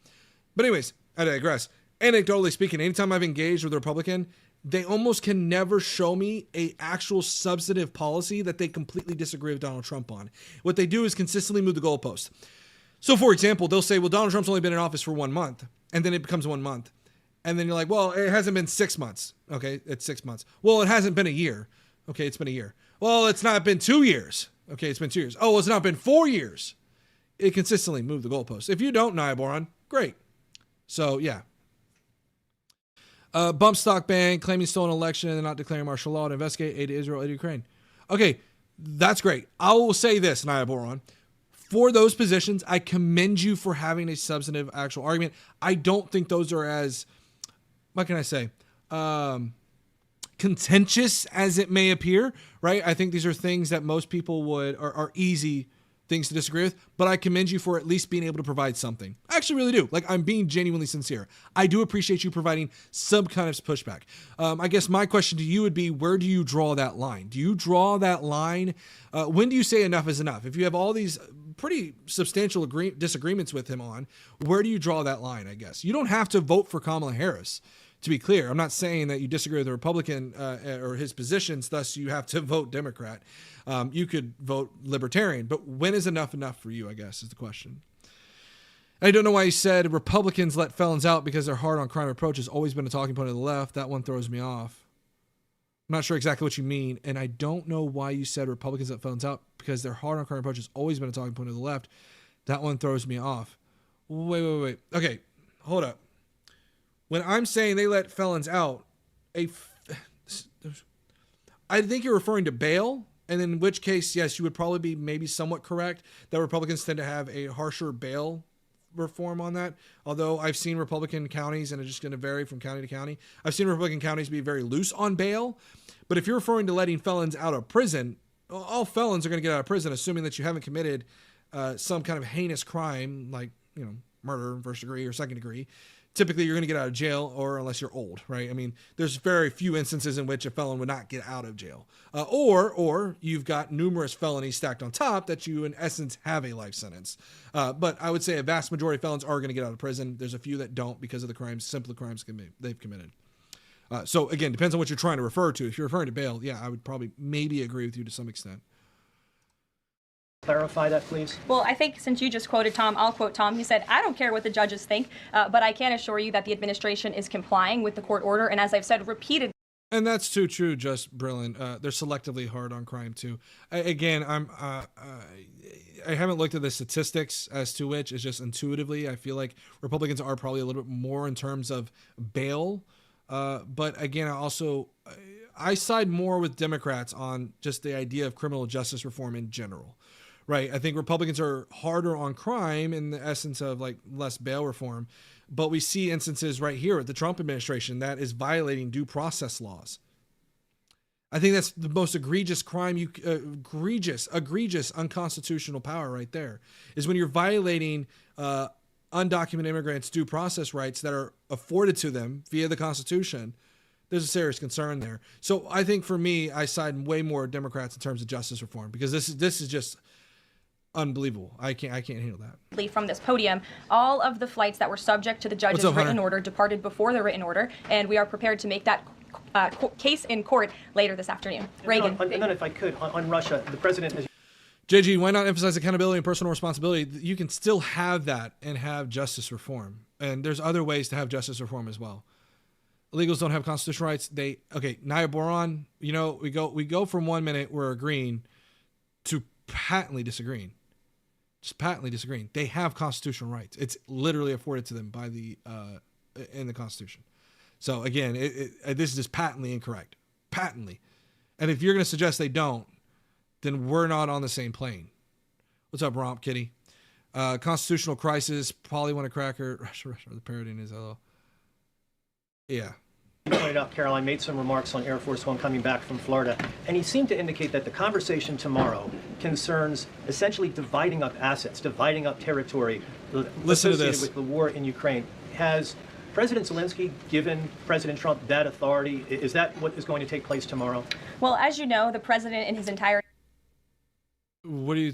But anyways, I digress. Anecdotally speaking, anytime I've engaged with a Republican, they almost can never show me a actual substantive policy that they completely disagree with Donald Trump on. What they do is consistently move the goalpost. So, for example, they'll say, well, Donald Trump's only been in office for 1 month, and then it becomes 1 month. And then you're like, well, it hasn't been 6 months. Okay, it's 6 months. Well, it hasn't been a year. Okay, it's been a year. Well, it's not been 2 years. Okay, it's been 2 years. Oh, well, it's not been 4 years. It consistently moved the goalposts. If you don't, Nia Boron, great. So, yeah. Bump stock ban, claiming stolen election and not declaring martial law to investigate aid to Israel, aid to Ukraine. Okay, that's great. I will say this, Nia Boron. For those positions, I commend you for having a substantive actual argument. I don't think those are as, what can I say, contentious as it may appear, right? I think these are things that most people are easy things to disagree with, but I commend you for at least being able to provide something. I actually really do. Like, I'm being genuinely sincere. I do appreciate you providing some kind of pushback. I guess my question to you would be, where do you draw that line? Do you draw that line? When do you say enough is enough? If you have all these pretty substantial disagreements with him on, where do you draw that line, I guess? You don't have to vote for Kamala Harris. To be clear, I'm not saying that you disagree with the Republican or his positions, thus you have to vote Democrat. You could vote Libertarian, but when is enough for you, I guess, is the question. I don't know why you said Republicans let felons out because they're hard on crime approach has always been a talking point of the left. That one throws me off. I'm not sure exactly what you mean, and I don't know why you said Republicans let felons out because they're hard on crime approach has always been a talking point of the left. That one throws me off. Wait. Okay, hold up. When I'm saying they let felons out, I think you're referring to bail, and in which case, yes, you would probably be maybe somewhat correct that Republicans tend to have a harsher bail reform on that. Although I've seen Republican counties, and it's just going to vary from county to county, I've seen Republican counties be very loose on bail. But if you're referring to letting felons out of prison, all felons are going to get out of prison, assuming that you haven't committed some kind of heinous crime like, murder, first degree or second degree. Typically, you're going to get out of jail, or unless you're old, right? I mean, there's very few instances in which a felon would not get out of jail. Or you've got numerous felonies stacked on top that you, in essence, have a life sentence. But I would say a vast majority of felons are going to get out of prison. There's a few that don't because of the crimes, simpler crimes they've committed. So, again, depends on what you're trying to refer to. If you're referring to bail, yeah, I would probably maybe agree with you to some extent. Clarify that, please. Well, I think since you just quoted Tom, I'll quote Tom. He said, I don't care what the judges think, but I can assure you that the administration is complying with the court order. And as I've said repeatedly. And that's too true, just brilliant. They're selectively hard on crime, too. I haven't looked at the statistics as to which. It's just intuitively, I feel like Republicans are probably a little bit more in terms of bail. But again, I side more with Democrats on just the idea of criminal justice reform in general. Right. I think Republicans are harder on crime in the essence of like less bail reform. But we see instances right here at the Trump administration that is violating due process laws. I think that's the most egregious crime, egregious unconstitutional power right there is when you're violating undocumented immigrants' due process rights that are afforded to them via the Constitution. There's a serious concern there. So I think for me, I side way more Democrats in terms of justice reform because this is just unbelievable. I can't handle that. From this podium, all of the flights that were subject to the judge's written order departed before the written order, and we are prepared to make that case in court later this afternoon. Reagan. And then if I could, on Russia, the president has... JG, why not emphasize accountability and personal responsibility? You can still have that and have justice reform. And there's other ways to have justice reform as well. Illegals don't have constitutional rights. Nia Boron, we go from 1 minute we're agreeing to patently disagreeing. Just patently disagreeing. They have constitutional rights. It's literally afforded to them by in the Constitution. So again, this is just patently incorrect. Patently. And if you're going to suggest they don't, then we're not on the same plane. What's up, Romp Kitty? Constitutional crisis, probably want a cracker. The parodying is hello. Yeah. You pointed out Caroline made some remarks on Air Force One coming back from Florida, and he seemed to indicate that the conversation tomorrow concerns essentially dividing up assets, dividing up territory Listen to associated this. with the war in Ukraine. Has President Zelensky given President Trump that authority? Is that what is going to take place tomorrow? Well, as you know, the president and his entire What are you?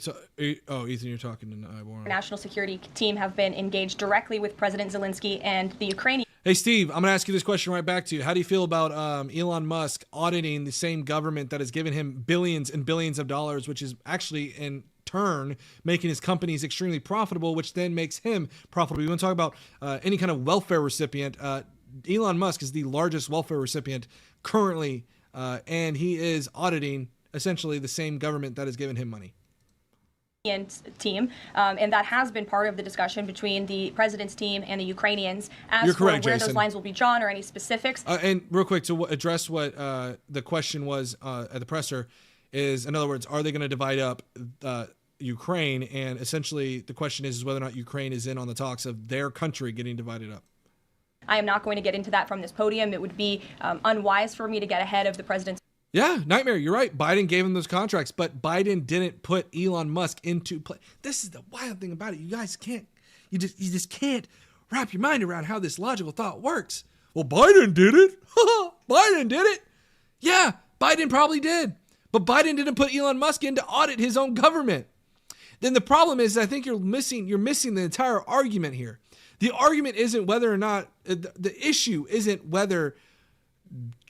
Oh, Ethan, you're talking to Ivor. national security team have been engaged directly with President Zelensky and the Ukrainian. Hey, Steve, I'm going to ask you this question right back to you. How do you feel about Elon Musk auditing the same government that has given him billions and billions of dollars, which is actually in turn making his companies extremely profitable, which then makes him profitable? We want to talk about any kind of welfare recipient. Elon Musk is the largest welfare recipient currently, and he is auditing essentially the same government that has given him money. Team, and that has been part of the discussion between the president's team and the Ukrainians as You're correct, for where Jason. those lines will be drawn or any specifics. And real quick, to address what the question was at the presser is, in other words, are they going to divide up Ukraine? And essentially the question is whether or not Ukraine is in on the talks of their country getting divided up. I am not going to get into that from this podium. It would be unwise for me to get ahead of the president's. Yeah, nightmare. You're right. Biden gave him those contracts, but Biden didn't put Elon Musk into play. This is the wild thing about it. You guys can't, you just can't wrap your mind around how this logical thought works. Well, Biden did it. Biden did it. Yeah, Biden probably did. But Biden didn't put Elon Musk in to audit his own government. Then the problem is, I think you're missing the entire argument here. The argument isn't whether or not, the issue isn't whether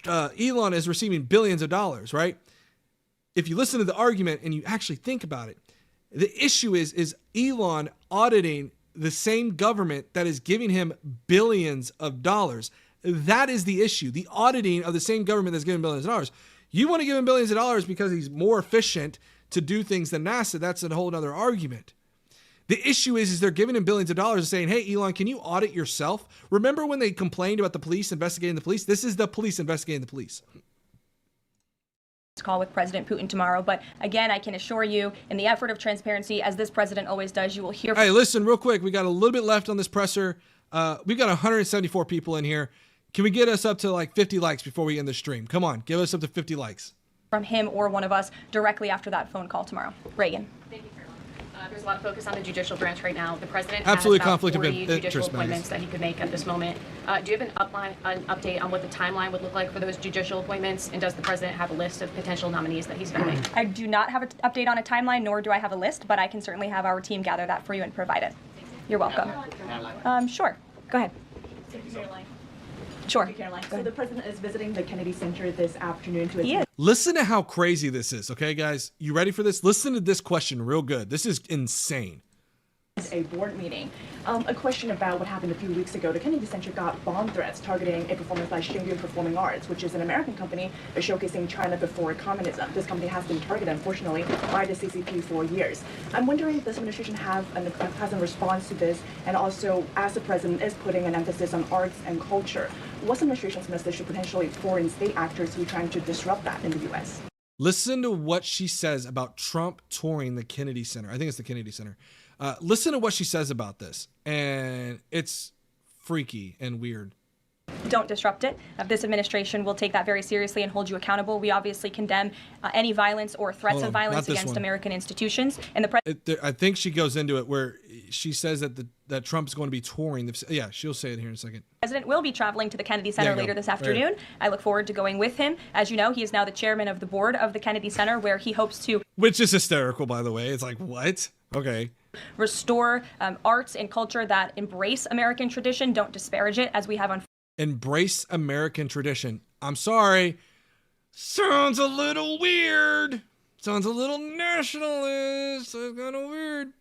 Elon is receiving billions of dollars, right? If you listen to the argument and you actually think about it, the issue is Elon auditing the same government that is giving him billions of dollars. That is the issue. The auditing of the same government that's giving billions of dollars. You want to give him billions of dollars because he's more efficient to do things than NASA. That's a whole other argument. The issue is they're giving him billions of dollars and saying, hey, Elon, can you audit yourself? Remember when they complained about the police investigating the police? This is the police investigating the police. Call with President Putin tomorrow. But again, I can assure you, in the effort of transparency, as this president always does, you will hear. Hey, listen, real quick. We got a little bit left on this presser. We've got 174 people in here. Can we get us up to like 50 likes before we end the stream? Come on, give us up to 50 likes. From him or one of us directly after that phone call tomorrow. Reagan. Thank you, Caroline. There's a lot of focus on the judicial branch right now. The president Absolutely has about conflict of 40 judicial interest, appointments that he could make at this moment. Do you have an update on what the timeline would look like for those judicial appointments? And does the president have a list of potential nominees that he's vetting? I do not have an update on a timeline, nor do I have a list, but I can certainly have our team gather that for you and provide it. You're welcome. Sure. Go ahead. Sure. Caroline. So the president is visiting the Kennedy Center this afternoon to Listen to how crazy this is, okay, guys? You ready for this? Listen to this question real good. This is insane. a board meeting. A question about what happened a few weeks ago. The Kennedy Center got bomb threats targeting a performance by Shingyun Performing Arts, which is an American company showcasing China before communism. This company has been targeted, unfortunately, by the CCP for years. I'm wondering if this administration has a response to this, and also as the president is putting an emphasis on arts and culture, what's the administration's message to potentially foreign state actors who are trying to disrupt that in the U.S.? Listen to what she says about Trump touring the Kennedy Center. I think it's the Kennedy Center. Listen to what she says about this, and it's freaky and weird. Don't disrupt it. This administration will take that very seriously and hold you accountable. We obviously condemn any violence or threats of violence against American institutions. And I think she goes into it where she says that Trump's going to be touring. Yeah, she'll say it here in a second. The president will be traveling to the Kennedy Center later this afternoon. Right. I look forward to going with him. As you know, he is now the chairman of the board of the Kennedy Center, where he hopes to... Which is hysterical, by the way. It's like, what? Okay. Restore arts and culture that embrace American tradition. Don't disparage it, as we have on... Embrace American tradition. I'm sorry. Sounds a little weird. Sounds a little nationalist. It's kind of weird.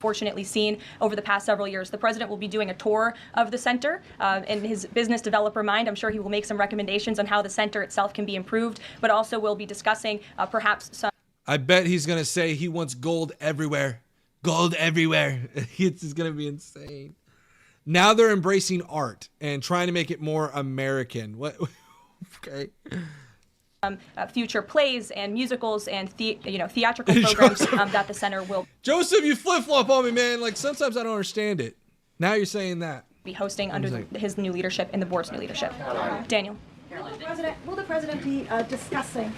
Fortunately seen over the past several years. The president will be doing a tour of the center. In his business developer mind, I'm sure he will make some recommendations on how the center itself can be improved, but also will be discussing perhaps some... I bet he's going to say he wants gold everywhere. Gold everywhere. It's going to be insane. Now they're embracing art and trying to make it more American. What? Okay. Future plays and musicals and theatrical programs that the center will... Joseph, you flip-flop on me, man. Like, sometimes I don't understand it. Now you're saying that. Be hosting under his new leadership and the board's new leadership. Daniel. Will the president be discussing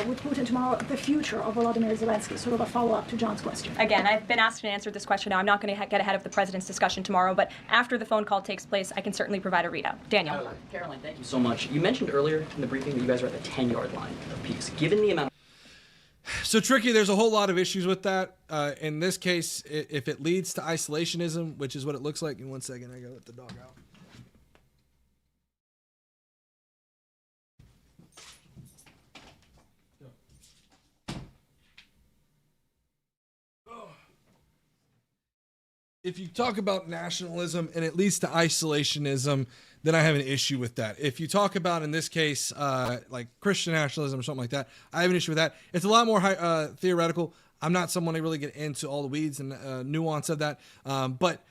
with Putin tomorrow the future of Volodymyr Zelensky? Sort of a follow-up to John's question. Again, I've been asked and answered this question now. I'm not going to get ahead of the president's discussion tomorrow, but after the phone call takes place, I can certainly provide a readout. Daniel. Caroline, thank you so much. You mentioned earlier in the briefing that you guys are at the 10-yard line of peace. Given the amount So tricky, there's a whole lot of issues with that. In this case, if it leads to isolationism, which is what it looks like. In 1 second, I gotta let the dog out. If you talk about nationalism and it leads to isolationism, then I have an issue with that. If you talk about, in this case, like Christian nationalism or something like that, I have an issue with that. It's a lot more theoretical. I'm not someone to really get into all the weeds and nuance of that. But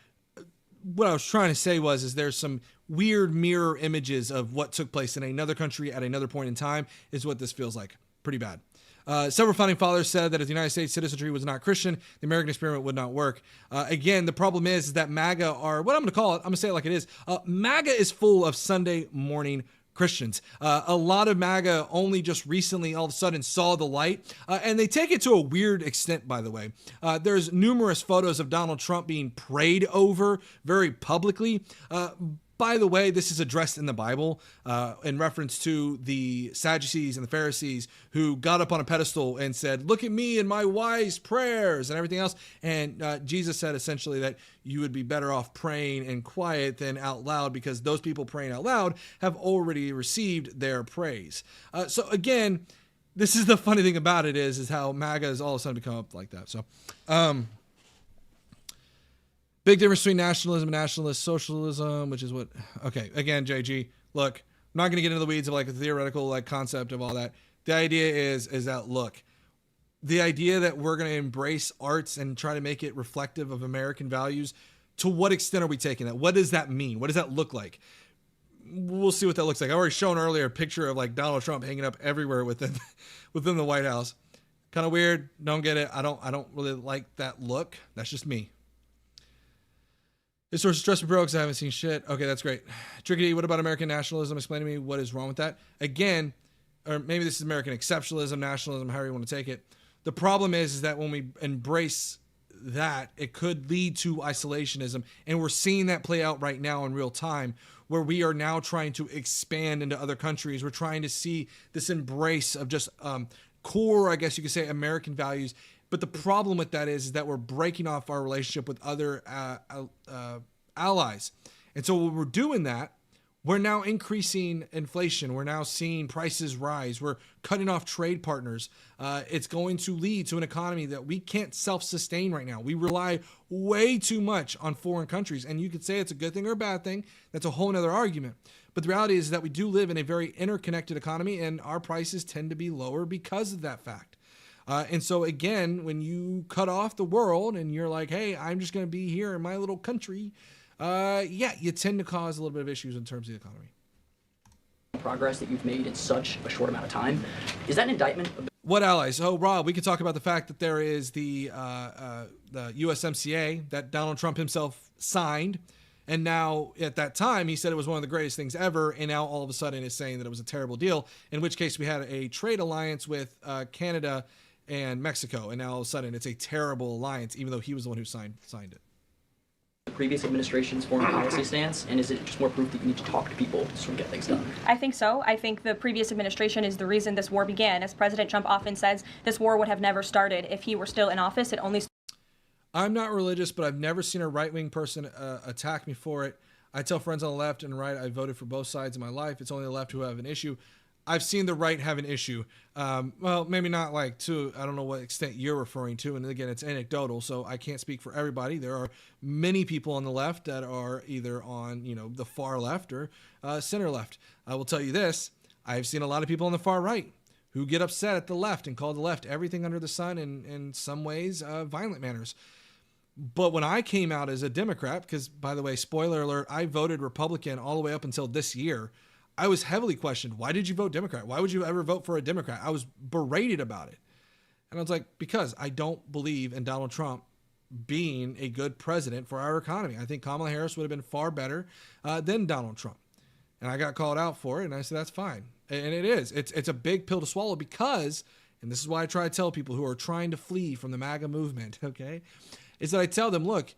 what I was trying to say is there's some weird mirror images of what took place in another country at another point in time is what this feels like. Pretty bad. Several founding fathers said that if the United States citizenry was not Christian, the American experiment would not work. Again, the problem is that MAGA are, what I'm going to call it, I'm going to say it like it is, MAGA is full of Sunday morning Christians. A lot of MAGA only just recently all of a sudden saw the light, and they take it to a weird extent, by the way. There's numerous photos of Donald Trump being prayed over very publicly. By the way, this is addressed in the Bible in reference to the Sadducees and the Pharisees who got up on a pedestal and said, "Look at me and my wise prayers," and everything else. And Jesus said essentially that you would be better off praying in quiet than out loud, because those people praying out loud have already received their praise. So again, this is the funny thing about it is how MAGA has all of a sudden become up like that. So, big difference between nationalism and nationalist socialism, which is what, okay, again, JG, look, I'm not going to get into the weeds of like the theoretical like concept of all that. The idea is that, look, the idea that we're going to embrace arts and try to make it reflective of American values, to what extent are we taking that? What does that mean? What does that look like? We'll see what that looks like. I already shown earlier a picture of like Donald Trump hanging up everywhere within the White House. Kind of weird. Don't get it. I don't really like that look. That's just me. This source is stress me, bro, because I haven't seen shit. Okay, that's great. Trickety, what about American nationalism? Explain to me what is wrong with that. Again, or maybe this is American exceptionalism, nationalism, however you want to take it. The problem is that when we embrace that, it could lead to isolationism. And we're seeing that play out right now in real time, where we are now trying to expand into other countries. We're trying to see this embrace of just core, I guess you could say, American values. But the problem with that is that we're breaking off our relationship with other allies. And so when we're doing that, we're now increasing inflation. We're now seeing prices rise. We're cutting off trade partners. It's going to lead to an economy that we can't self-sustain right now. We rely way too much on foreign countries. And you could say it's a good thing or a bad thing. That's a whole nother argument. But the reality is that we do live in a very interconnected economy, and our prices tend to be lower because of that fact. And so again, when you cut off the world and you're like, hey, I'm just going to be here in my little country, yeah, you tend to cause a little bit of issues in terms of the economy. Progress that you've made in such a short amount of time, is that an indictment of what allies? Oh, Rob, we could talk about the fact that there is the USMCA that Donald Trump himself signed. And now, at that time, he said it was one of the greatest things ever, and now all of a sudden is saying that it was a terrible deal, in which case we had a trade alliance with Canada and Mexico, and now all of a sudden it's a terrible alliance, even though he was the one who signed it. the previous administration's foreign policy stance, and is it just more proof that you need to talk to people to sort of get things done? I think so. I think the previous administration is the reason this war began. As President Trump often says, this war would have never started if he were still in office. It only. I'm not religious, but I've never seen a right-wing person attack me for it. I tell friends on the left and right I voted for both sides of my life. It's only the left who have an issue. I've seen the right have an issue. Well, maybe not like to, I don't know what extent you're referring to. And again, it's anecdotal, so I can't speak for everybody. There are many people on the left that are either on, the far left or center left. I will tell you this. I've seen a lot of people on the far right who get upset at the left and call the left everything under the sun in some ways violent manners. But when I came out as a Democrat, because by the way, spoiler alert, I voted Republican all the way up until this year, I was heavily questioned. Why did you vote Democrat? Why would you ever vote for a Democrat? I was berated about it. And I was like, because I don't believe in Donald Trump being a good president for our economy. I think Kamala Harris would have been far better than Donald Trump. And I got called out for it, and I said, that's fine. And it is. It's a big pill to swallow because, and this is why I try to tell people who are trying to flee from the MAGA movement, okay, is that I tell them, look,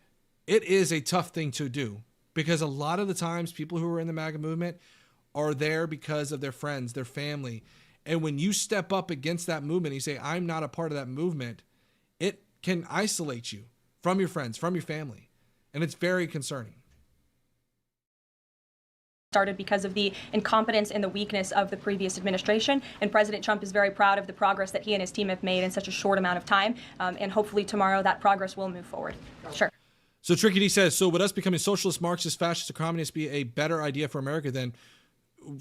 it is a tough thing to do because a lot of the times people who are in the MAGA movement are there because of their friends, their family. And when you step up against that movement, you say, I'm not a part of that movement, it can isolate you from your friends, from your family. And it's very concerning. Started because of the incompetence and the weakness of the previous administration. And President Trump is very proud of the progress that he and his team have made in such a short amount of time. And hopefully tomorrow that progress will move forward. Sure. So Tricky D says, so would us becoming socialist, Marxist, fascist, or communist be a better idea for America than,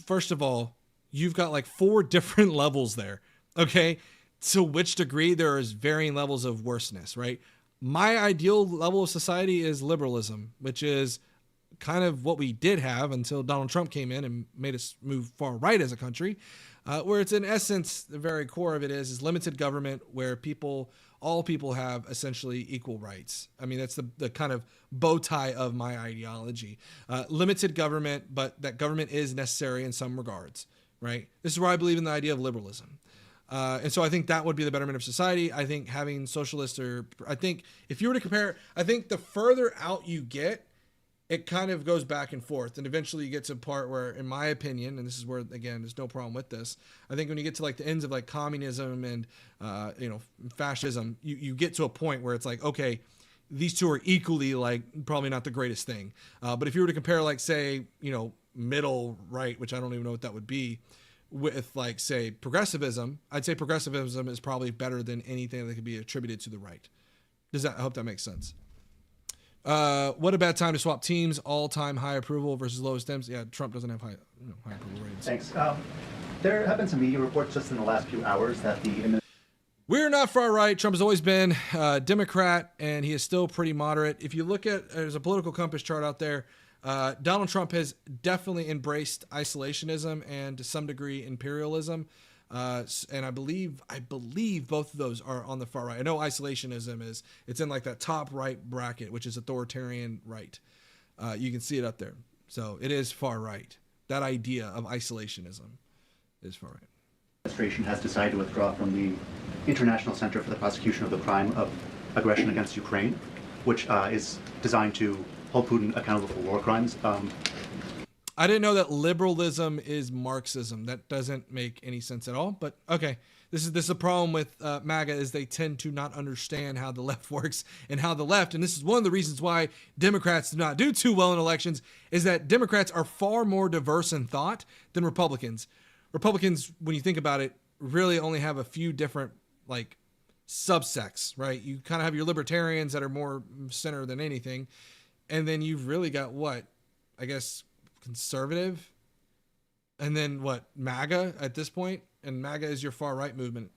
first of all, you've got like 4 different levels there. Okay. To which degree there is varying levels of worseness, right? My ideal level of society is liberalism, which is kind of what we did have until Donald Trump came in and made us move far right as a country, where it's in essence, the very core of it is limited government where all people have essentially equal rights. I mean, that's the kind of bow tie of my ideology. Limited government, but that government is necessary in some regards, right? This is where I believe in the idea of liberalism. And so I think that would be the betterment of society. I think having socialist I think if you were to compare, I think the further out you get, it kind of goes back and forth, and eventually you get to a part where, in my opinion, and this is where, again, there's no problem with this, I think when you get to like the ends of like communism and fascism, you get to a point where it's like, okay, these two are equally like probably not the greatest thing. But if you were to compare like, say, middle right, which I don't even know what that would be, with like, say, progressivism, I'd say progressivism is probably better than anything that could be attributed to the right. I hope that makes sense. What a bad time to swap teams. All-time high approval versus lowest Dems. Yeah, Trump doesn't have high approval ratings. Thanks. There have been some media reports just in the last few hours that we're not far right. Trump has always been a Democrat, and he is still pretty moderate. If you look at, there's a political compass chart out there. Donald Trump has definitely embraced isolationism and to some degree imperialism. And I believe both of those are on the far right. I know isolationism it's in like that top right bracket, which is authoritarian right. You can see it up there. So it is far right. That idea of isolationism is far right. The administration has decided to withdraw from the International Center for the Prosecution of the Crime of Aggression Against Ukraine, which is designed to hold Putin accountable for war crimes. I didn't know that liberalism is Marxism. That doesn't make any sense at all. But okay, this is a problem with MAGA is they tend to not understand how the left works and how the left. And this is one of the reasons why Democrats do not do too well in elections is that Democrats are far more diverse in thought than Republicans. Republicans, when you think about it, really only have a few different like subsects, right? You kind of have your libertarians that are more center than anything, and then you've really got what I guess. Conservative, and then what, MAGA at this point, and MAGA is your far right movement.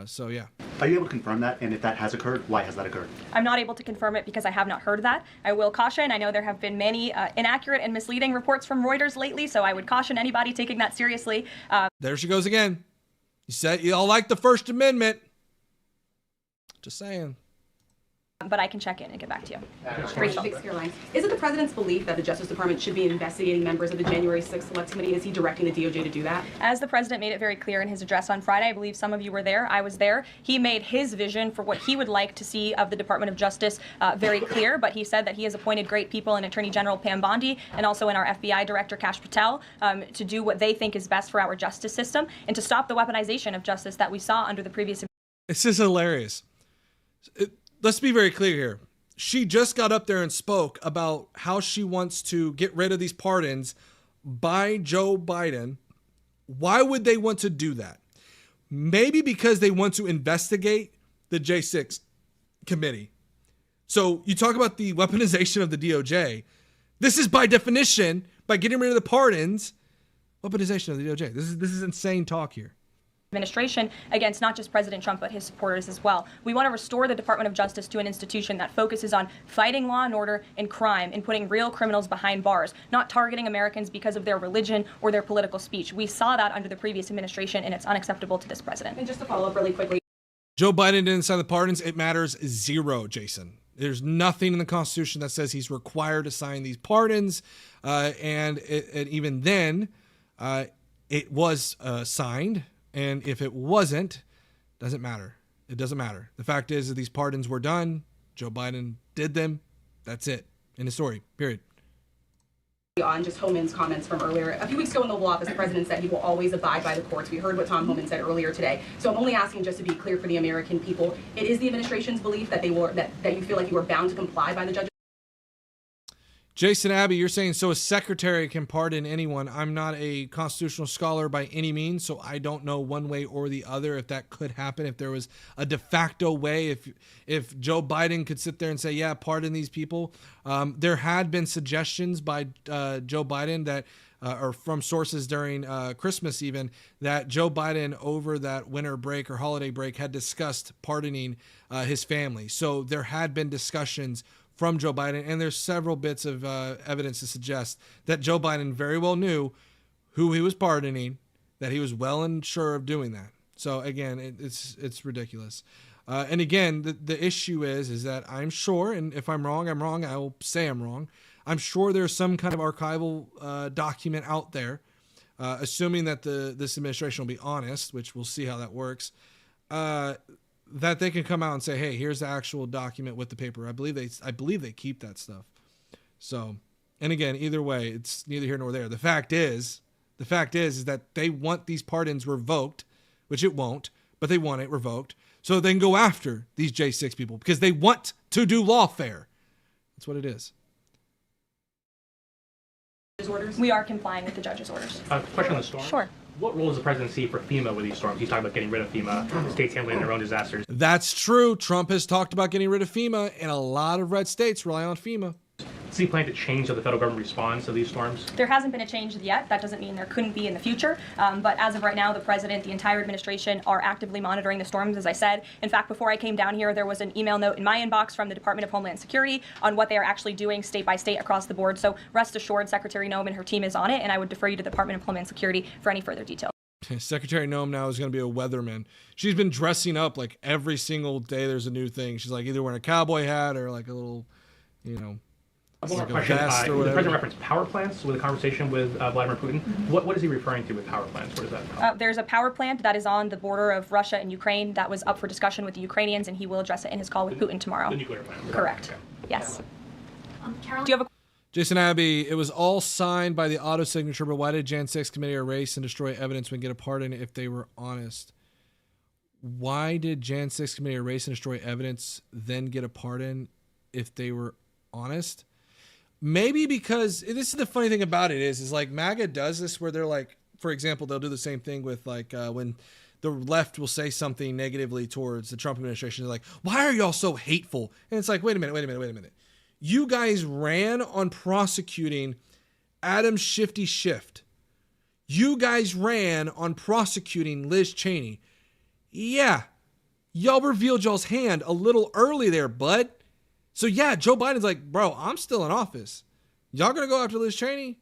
So yeah. Are you able to confirm that? And if that has occurred, why has that occurred? I'm not able to confirm it because I have not heard that. I will caution, I know there have been many inaccurate and misleading reports from Reuters lately, so I would caution anybody taking that seriously. There she goes again. You said you all like the First Amendment. Just saying. But I can check in and get back to you. Rachel. Is it the president's belief that the Justice Department should be investigating members of the January 6th Select Committee? Is he directing the DOJ to do that? As the president made it very clear in his address on Friday, I believe some of you were there, I was there, he made his vision for what he would like to see of the Department of Justice very clear, but he said that he has appointed great people in Attorney General Pam Bondi and also in our FBI Director Kash Patel to do what they think is best for our justice system and to stop the weaponization of justice that we saw under the previous. It's just hilarious. Let's be very clear here. She just got up there and spoke about how she wants to get rid of these pardons by Joe Biden. Why would they want to do that? Maybe because they want to investigate the J6 committee. So you talk about the weaponization of the DOJ. This is by definition, by getting rid of the pardons, weaponization of the DOJ. This is insane talk here. Administration against not just President Trump, but his supporters as well. We want to restore the Department of Justice to an institution that focuses on fighting law and order and crime and putting real criminals behind bars, not targeting Americans because of their religion or their political speech. We saw that under the previous administration, and it's unacceptable to this president. And just to follow up really quickly. Joe Biden didn't sign the pardons. It matters zero, Jason. There's nothing in the Constitution that says he's required to sign these pardons. And even then, it was signed. And if it wasn't, doesn't matter. It doesn't matter. The fact is that these pardons were done. Joe Biden did them. That's it. End of story. Period. On just Homan's comments from earlier. A few weeks ago in the Oval Office, the president said he will always abide by the courts. We heard what Tom Homan said earlier today. So I'm only asking just to be clear for the American people. It is the administration's belief that that you feel like you are bound to comply by the judges. Jason Abbey, you're saying so a secretary can pardon anyone. I'm not a constitutional scholar by any means, so I don't know one way or the other if that could happen, if there was a de facto way, if Joe Biden could sit there and say, yeah, pardon these people. There had been suggestions by Joe Biden that, or from sources during Christmas even, that Joe Biden over that winter break or holiday break had discussed pardoning his family. So there had been discussions from Joe Biden, and there's several bits of evidence to suggest that Joe Biden very well knew who he was pardoning, that he was well and sure of doing that. So again, it's ridiculous. And again, the issue is that I'm sure, and if I'm wrong, I'm wrong. I will say I'm wrong. I'm sure there's some kind of archival document out there, assuming that this administration will be honest, which we'll see how that works. That they can come out and say, hey, here's the actual document with the paper. I believe they keep that stuff. So, and again, either way, it's neither here nor there. The fact is that they want these pardons revoked, which it won't, but they want it revoked so they can go after these J6 people because they want to do lawfare. That's what it is. Orders? We are complying with the judge's orders. Question on the storm. Sure. What role does the president see for FEMA with these storms? He's talking about getting rid of FEMA, states handling their own disasters. That's true. Trump has talked about getting rid of FEMA, and a lot of red states rely on FEMA. Does he plan to change how the federal government responds to these storms? There hasn't been a change yet. That doesn't mean there couldn't be in the future. But as of right now, the president, the entire administration are actively monitoring the storms, as I said. In fact, before I came down here, there was an email note in my inbox from the Department of Homeland Security on what they are actually doing state by state across the board. So rest assured, Secretary Noem and her team is on it, and I would defer you to the Department of Homeland Security for any further details. Secretary Noem now is going to be a weatherman. She's been dressing up like every single day there's a new thing. She's like either wearing a cowboy hat or like a little, One more like question. The president referenced power plants with a conversation with Vladimir Putin. What is he referring to with power plants? What is that? There's a power plant that is on the border of Russia and Ukraine that was up for discussion with the Ukrainians, and he will address it in his call with Putin tomorrow. The nuclear plant. Correct. Okay. Yes. Carol? Do you have a Jason Abbey, it was all signed by the auto signature, but why did Jan 6 committee erase and destroy evidence when get a pardon if they were honest? Why did Jan 6 committee erase and destroy evidence, then get a pardon if they were honest? Maybe because this is the funny thing about it is like MAGA does this where they're like, for example, they'll do the same thing with like when the left will say something negatively towards the Trump administration. They're like, why are y'all so hateful? And it's like, wait a minute. You guys ran on prosecuting Adam Shifty Schiff. You guys ran on prosecuting Liz Cheney. Yeah, y'all revealed y'all's hand a little early there, bud. So yeah, Joe Biden's like, bro, I'm still in office. Y'all gonna go after Liz Cheney?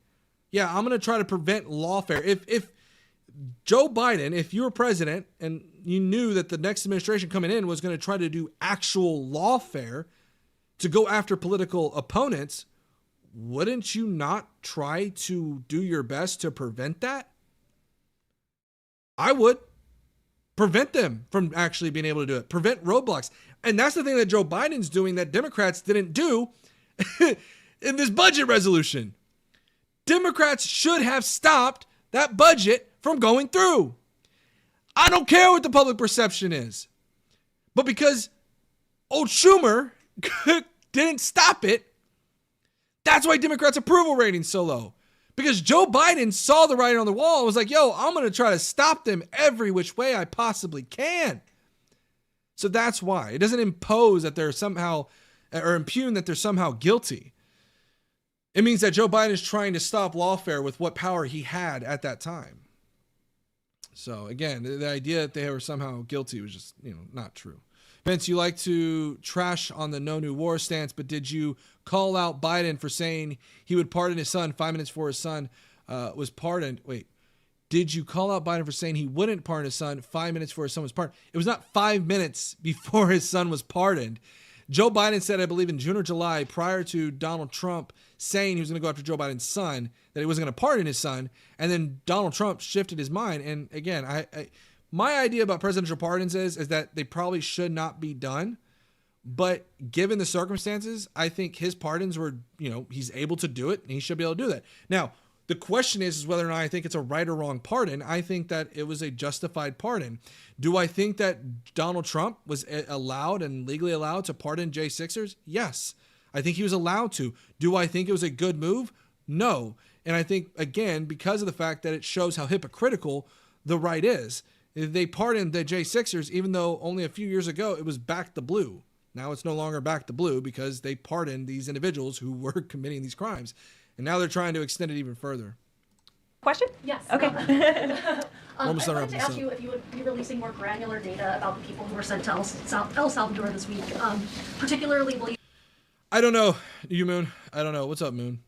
Yeah, I'm gonna try to prevent lawfare. If Joe Biden, if you were president and you knew that the next administration coming in was gonna try to do actual lawfare to go after political opponents, wouldn't you not try to do your best to prevent that? I would. Prevent them from actually being able to do it. Prevent roadblocks. And that's the thing that Joe Biden's doing that Democrats didn't do in this budget resolution. Democrats should have stopped that budget from going through. I don't care what the public perception is. But because old Schumer didn't stop it, that's why Democrats' approval rating's so low. Because Joe Biden saw the writing on the wall and was like, yo, I'm going to try to stop them every which way I possibly can. So that's why. It doesn't impose that they're somehow, or impugn that they're somehow guilty. It means that Joe Biden is trying to stop lawfare with what power he had at that time. So again, the idea that they were somehow guilty was just, not true. Vince, you like to trash on the no new war stance, but did you call out Biden for saying he would pardon his son 5 minutes before his son was pardoned? Wait, did you call out Biden for saying he wouldn't pardon his son 5 minutes before his son was pardoned? It was not 5 minutes before his son was pardoned. Joe Biden said, I believe in June or July, prior to Donald Trump saying he was going to go after Joe Biden's son, that he wasn't going to pardon his son. And then Donald Trump shifted his mind. And again, my idea about presidential pardons is that they probably should not be done. But given the circumstances, I think his pardons were, he's able to do it and he should be able to do that. Now, the question is whether or not I think it's a right or wrong pardon. I think that it was a justified pardon. Do I think that Donald Trump was allowed and legally allowed to pardon J6ers? Yes. I think he was allowed to. Do I think it was a good move? No. And I think, again, because of the fact that it shows how hypocritical the right is. They pardoned the J6ers, even though only a few years ago it was back to blue. Now it's no longer back to blue because they pardoned these individuals who were committing these crimes. And now they're trying to extend it even further. Question? Yes. Okay. I wanted to ask you if you would be releasing more granular data about the people who were sent to El Salvador this week, particularly... I don't know, you, Moon. I don't know. What's up, Moon?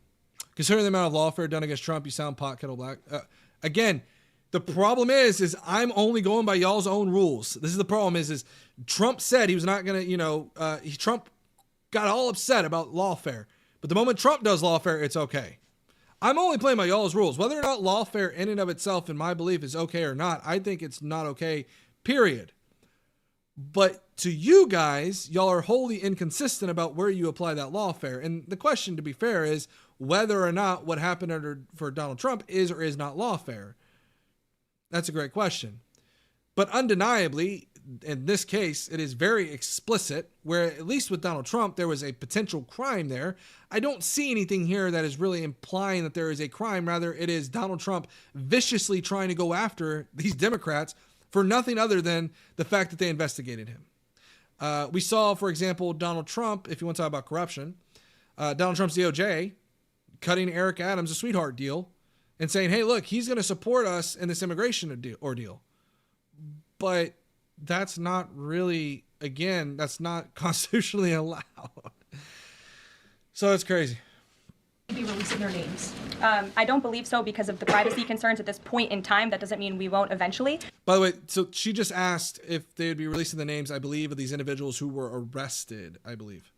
Considering the amount of lawfare done against Trump, you sound pot kettle black. Again, the problem is I'm only going by y'all's own rules. This is the problem is Trump said he was not going to, Trump got all upset about lawfare. But the moment Trump does lawfare, it's okay. I'm only playing by y'all's rules. Whether or not lawfare in and of itself, in my belief, is okay or not, I think it's not okay, period. But to you guys, y'all are wholly inconsistent about where you apply that lawfare. And the question, to be fair, is whether or not what happened for Donald Trump is or is not lawfare. That's a great question. But undeniably, in this case, it is very explicit, where at least with Donald Trump, there was a potential crime there. I don't see anything here that is really implying that there is a crime. Rather, it is Donald Trump viciously trying to go after these Democrats for nothing other than the fact that they investigated him. We saw, for example, Donald Trump, if you want to talk about corruption, Donald Trump's DOJ cutting Eric Adams a sweetheart deal and saying, hey, look, he's going to support us in this immigration ordeal. But that's not really, again, that's not constitutionally allowed. So it's crazy. Be releasing their names? I don't believe so because of the privacy concerns at this point in time. That doesn't mean we won't eventually. By the way, so she just asked if they would be releasing the names, I believe, of these individuals who were arrested, I believe.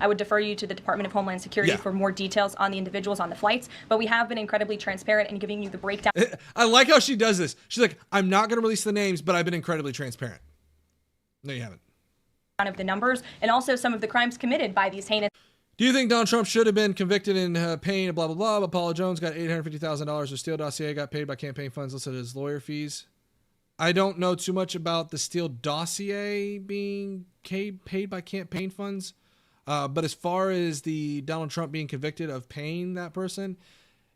I would defer you to the Department of Homeland Security for more details on the individuals on the flights, but we have been incredibly transparent in giving you the breakdown. I like how she does this. She's like, I'm not going to release the names, but I've been incredibly transparent. No, you haven't. Of the numbers and also some of the crimes committed by these heinous. Do you think Donald Trump should have been convicted in paying blah, blah, blah, but Paula Jones got $850,000 of Steele dossier, got paid by campaign funds listed as lawyer fees? I don't know too much about the Steele dossier being paid by campaign funds. But as far as the Donald Trump being convicted of paying that person,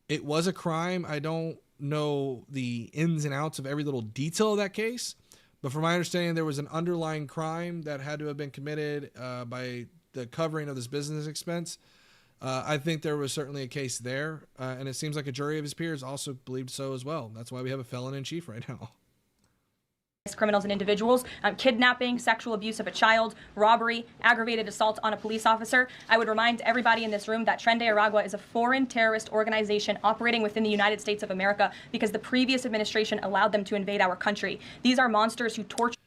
it was a crime. I don't know the ins and outs of every little detail of that case. But from my understanding, there was an underlying crime that had to have been committed by the covering of this business expense. I think there was certainly a case there. And it seems like a jury of his peers also believed so as well. That's why we have a felon in chief right now. Criminals and individuals, kidnapping, sexual abuse of a child, robbery, aggravated assault on a police officer. I would remind everybody in this room that Tren de Aragua is a foreign terrorist organization operating within the United States of America because the previous administration allowed them to invade our country. These are monsters who torture.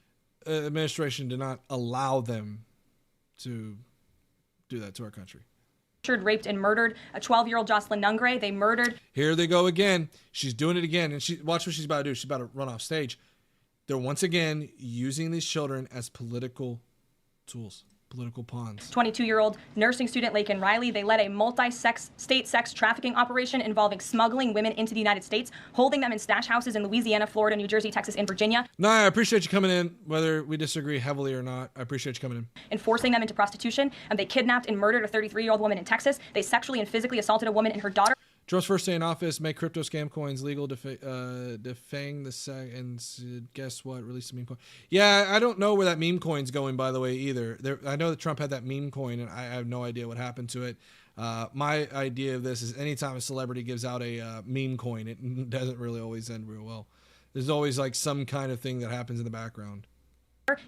Administration did not allow them to do that to our country. Raped and murdered a 12-year-old Jocelyn Nungre. They murdered. Here they go again. She's doing it again. And watch what she's about to do. She's about to run off stage. They're once again using these children as political tools, political pawns. 22-year-old nursing student Laken Riley. They led a multi-state sex trafficking operation involving smuggling women into the United States, holding them in stash houses in Louisiana, Florida, New Jersey, Texas, and Virginia. No, I appreciate you coming in, whether we disagree heavily or not. I appreciate you coming in. And forcing them into prostitution. And they kidnapped and murdered a 33-year-old woman in Texas. They sexually and physically assaulted a woman and her daughter. Trump's first day in office, make crypto scam coins legal, defang the and guess what? Release the meme coin. Yeah, I don't know where that meme coin's going, by the way, either. I know that Trump had that meme coin, and I have no idea what happened to it. My idea of this is anytime a celebrity gives out a meme coin, it doesn't really always end real well. There's always like some kind of thing that happens in the background.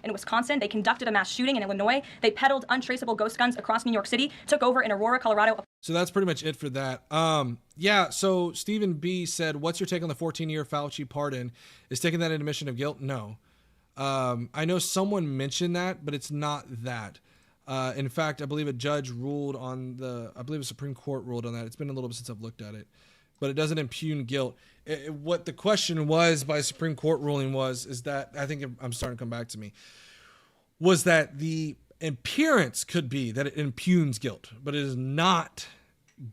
In Wisconsin, they conducted a mass shooting in Illinois. They peddled untraceable ghost guns across New York City, took over in Aurora, Colorado. So that's pretty much it for that. Yeah, so Stephen B. said, what's your take on the 14-year Fauci pardon? Is taking that an admission of guilt? No. I know someone mentioned that, but it's not that. In fact, I believe a judge ruled on I believe a Supreme Court ruled on that. It's been a little bit since I've looked at it, but it doesn't impugn guilt. What the question was by a Supreme Court ruling is that, I think I'm starting to come back to me, was that the appearance could be that it impugns guilt, but it is not.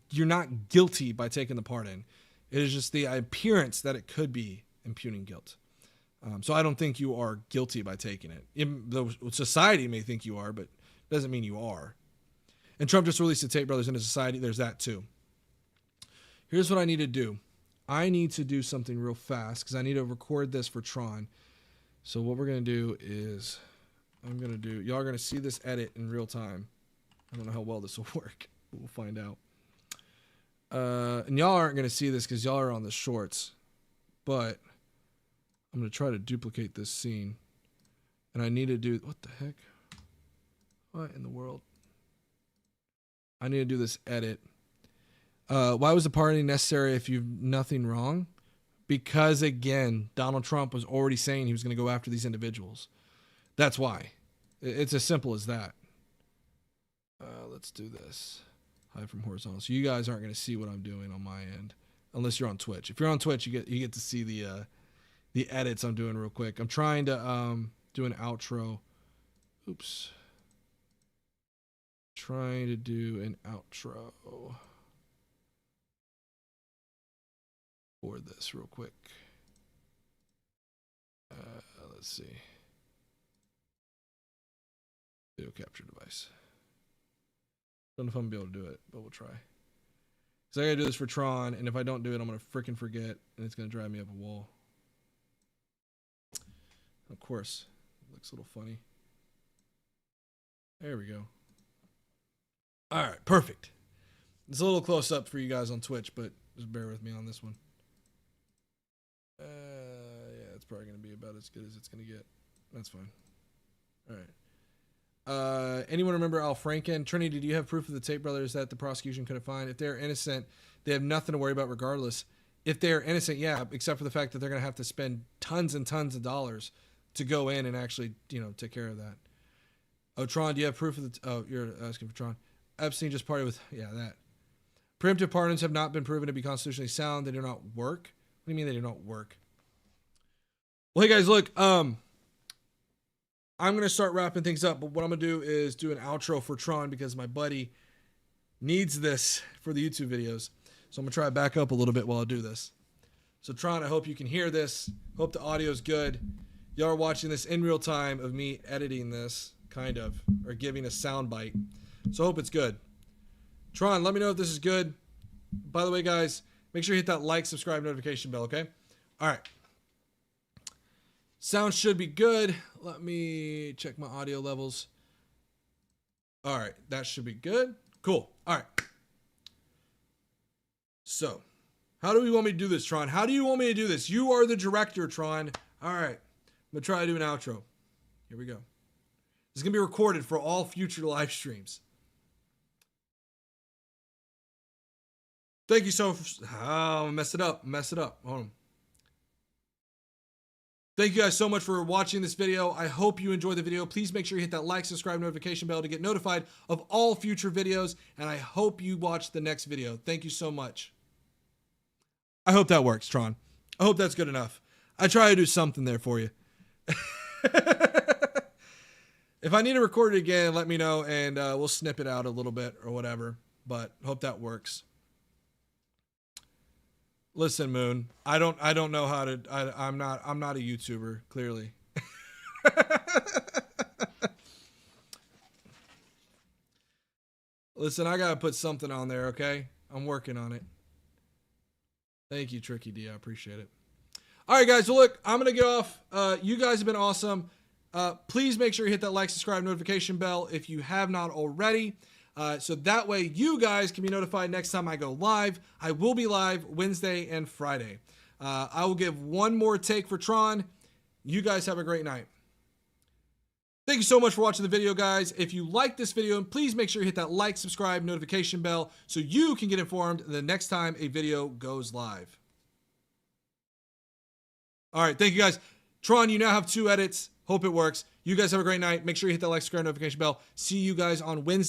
You're not guilty by taking the pardon. It is just the appearance that it could be impugning guilt. So I don't think you are guilty by taking it. Though society may think you are, but it doesn't mean you are. And Trump just released the Tate brothers into society. There's that too. Here's what I need to do. I need to do something real fast because I need to record this for Tron. So what we're going to do is y'all are going to see this edit in real time. I don't know how well this will work, but we'll find out. And y'all aren't going to see this because y'all are on the shorts, but I'm going to try to duplicate this scene. And I need to do, what the heck? What in the world? I need to do this edit. Why was the pardon necessary if you've nothing wrong? Because, again, Donald Trump was already saying he was going to go after these individuals. That's why. It's as simple as that. Let's do this. Hide from horizontal. So you guys aren't going to see what I'm doing on my end, unless you're on Twitch. If you're on Twitch, you get to see the edits I'm doing real quick. I'm trying to do an outro. Oops. Trying to do an outro for this real quick. Let's see. Video capture device. Don't know if I'm gonna be able to do it, but we'll try. So I gotta do this for Tron, and if I don't do it, I'm gonna freaking forget, and it's gonna drive me up a wall. Of course, it looks a little funny. There we go. All right, perfect. It's a little close up for you guys on Twitch, but just bear with me on this one. Yeah, it's probably gonna be about as good as it's gonna get. That's fine. All right. Anyone remember Al Franken? Trinity, do you have proof of the Tate brothers that the prosecution couldn't find? If they're innocent, they have nothing to worry about regardless. If they're innocent, yeah, except for the fact that they're going to have to spend tons and tons of dollars to go in and actually, take care of that. Oh, Tron, do you have proof of the... Oh, you're asking for Tron. Epstein just partied with... Yeah, that. Preemptive pardons have not been proven to be constitutionally sound. They do not work. What do you mean they do not work? Well, hey, guys, look, I'm going to start wrapping things up, but what I'm going to do is do an outro for Tron because my buddy needs this for the YouTube videos. So I'm going to try to back up a little bit while I do this. So Tron, I hope you can hear this. Hope the audio is good. Y'all are watching this in real time of me editing this, kind of, or giving a sound bite. So I hope it's good. Tron, let me know if this is good. By the way, guys, make sure you hit that like, subscribe, notification bell, okay? All right. Sound should be good. Let me check my audio levels. All right, that should be good. Cool. All right. So, how do we want me to do this, Tron? How do you want me to do this? You are the director, Tron. All right. I'm going to try to do an outro. Here we go. This is going to be recorded for all future live streams. Thank you so much. Oh, mess it up. Hold on. Thank you guys so much for watching this video. I hope you enjoyed the video. Please make sure you hit that like, subscribe, notification bell to get notified of all future videos. And I hope you watch the next video. Thank you so much. I hope that works, Tron. I hope that's good enough. I try to do something there for you. If I need to record it again, let me know and we'll snip it out a little bit or whatever. But hope that works. Listen, Moon, I don't know how to, I'm not a YouTuber, clearly. Listen, I gotta put something on there, okay? I'm working on it. Thank you, Tricky D, I appreciate it. All right, guys, well, look, I'm gonna get off. You guys have been awesome. Please make sure you hit that like, subscribe, notification bell if you have not already. So that way you guys can be notified next time I go live. I will be live Wednesday and Friday. I will give one more take for Tron. You guys have a great night. Thank you so much for watching the video, guys. If you like this video, please make sure you hit that like, subscribe, notification bell so you can get informed the next time a video goes live. All right, thank you guys. Tron, you now have 2 edits. Hope it works. You guys have a great night. Make sure you hit that like, subscribe, notification bell. See you guys on Wednesday.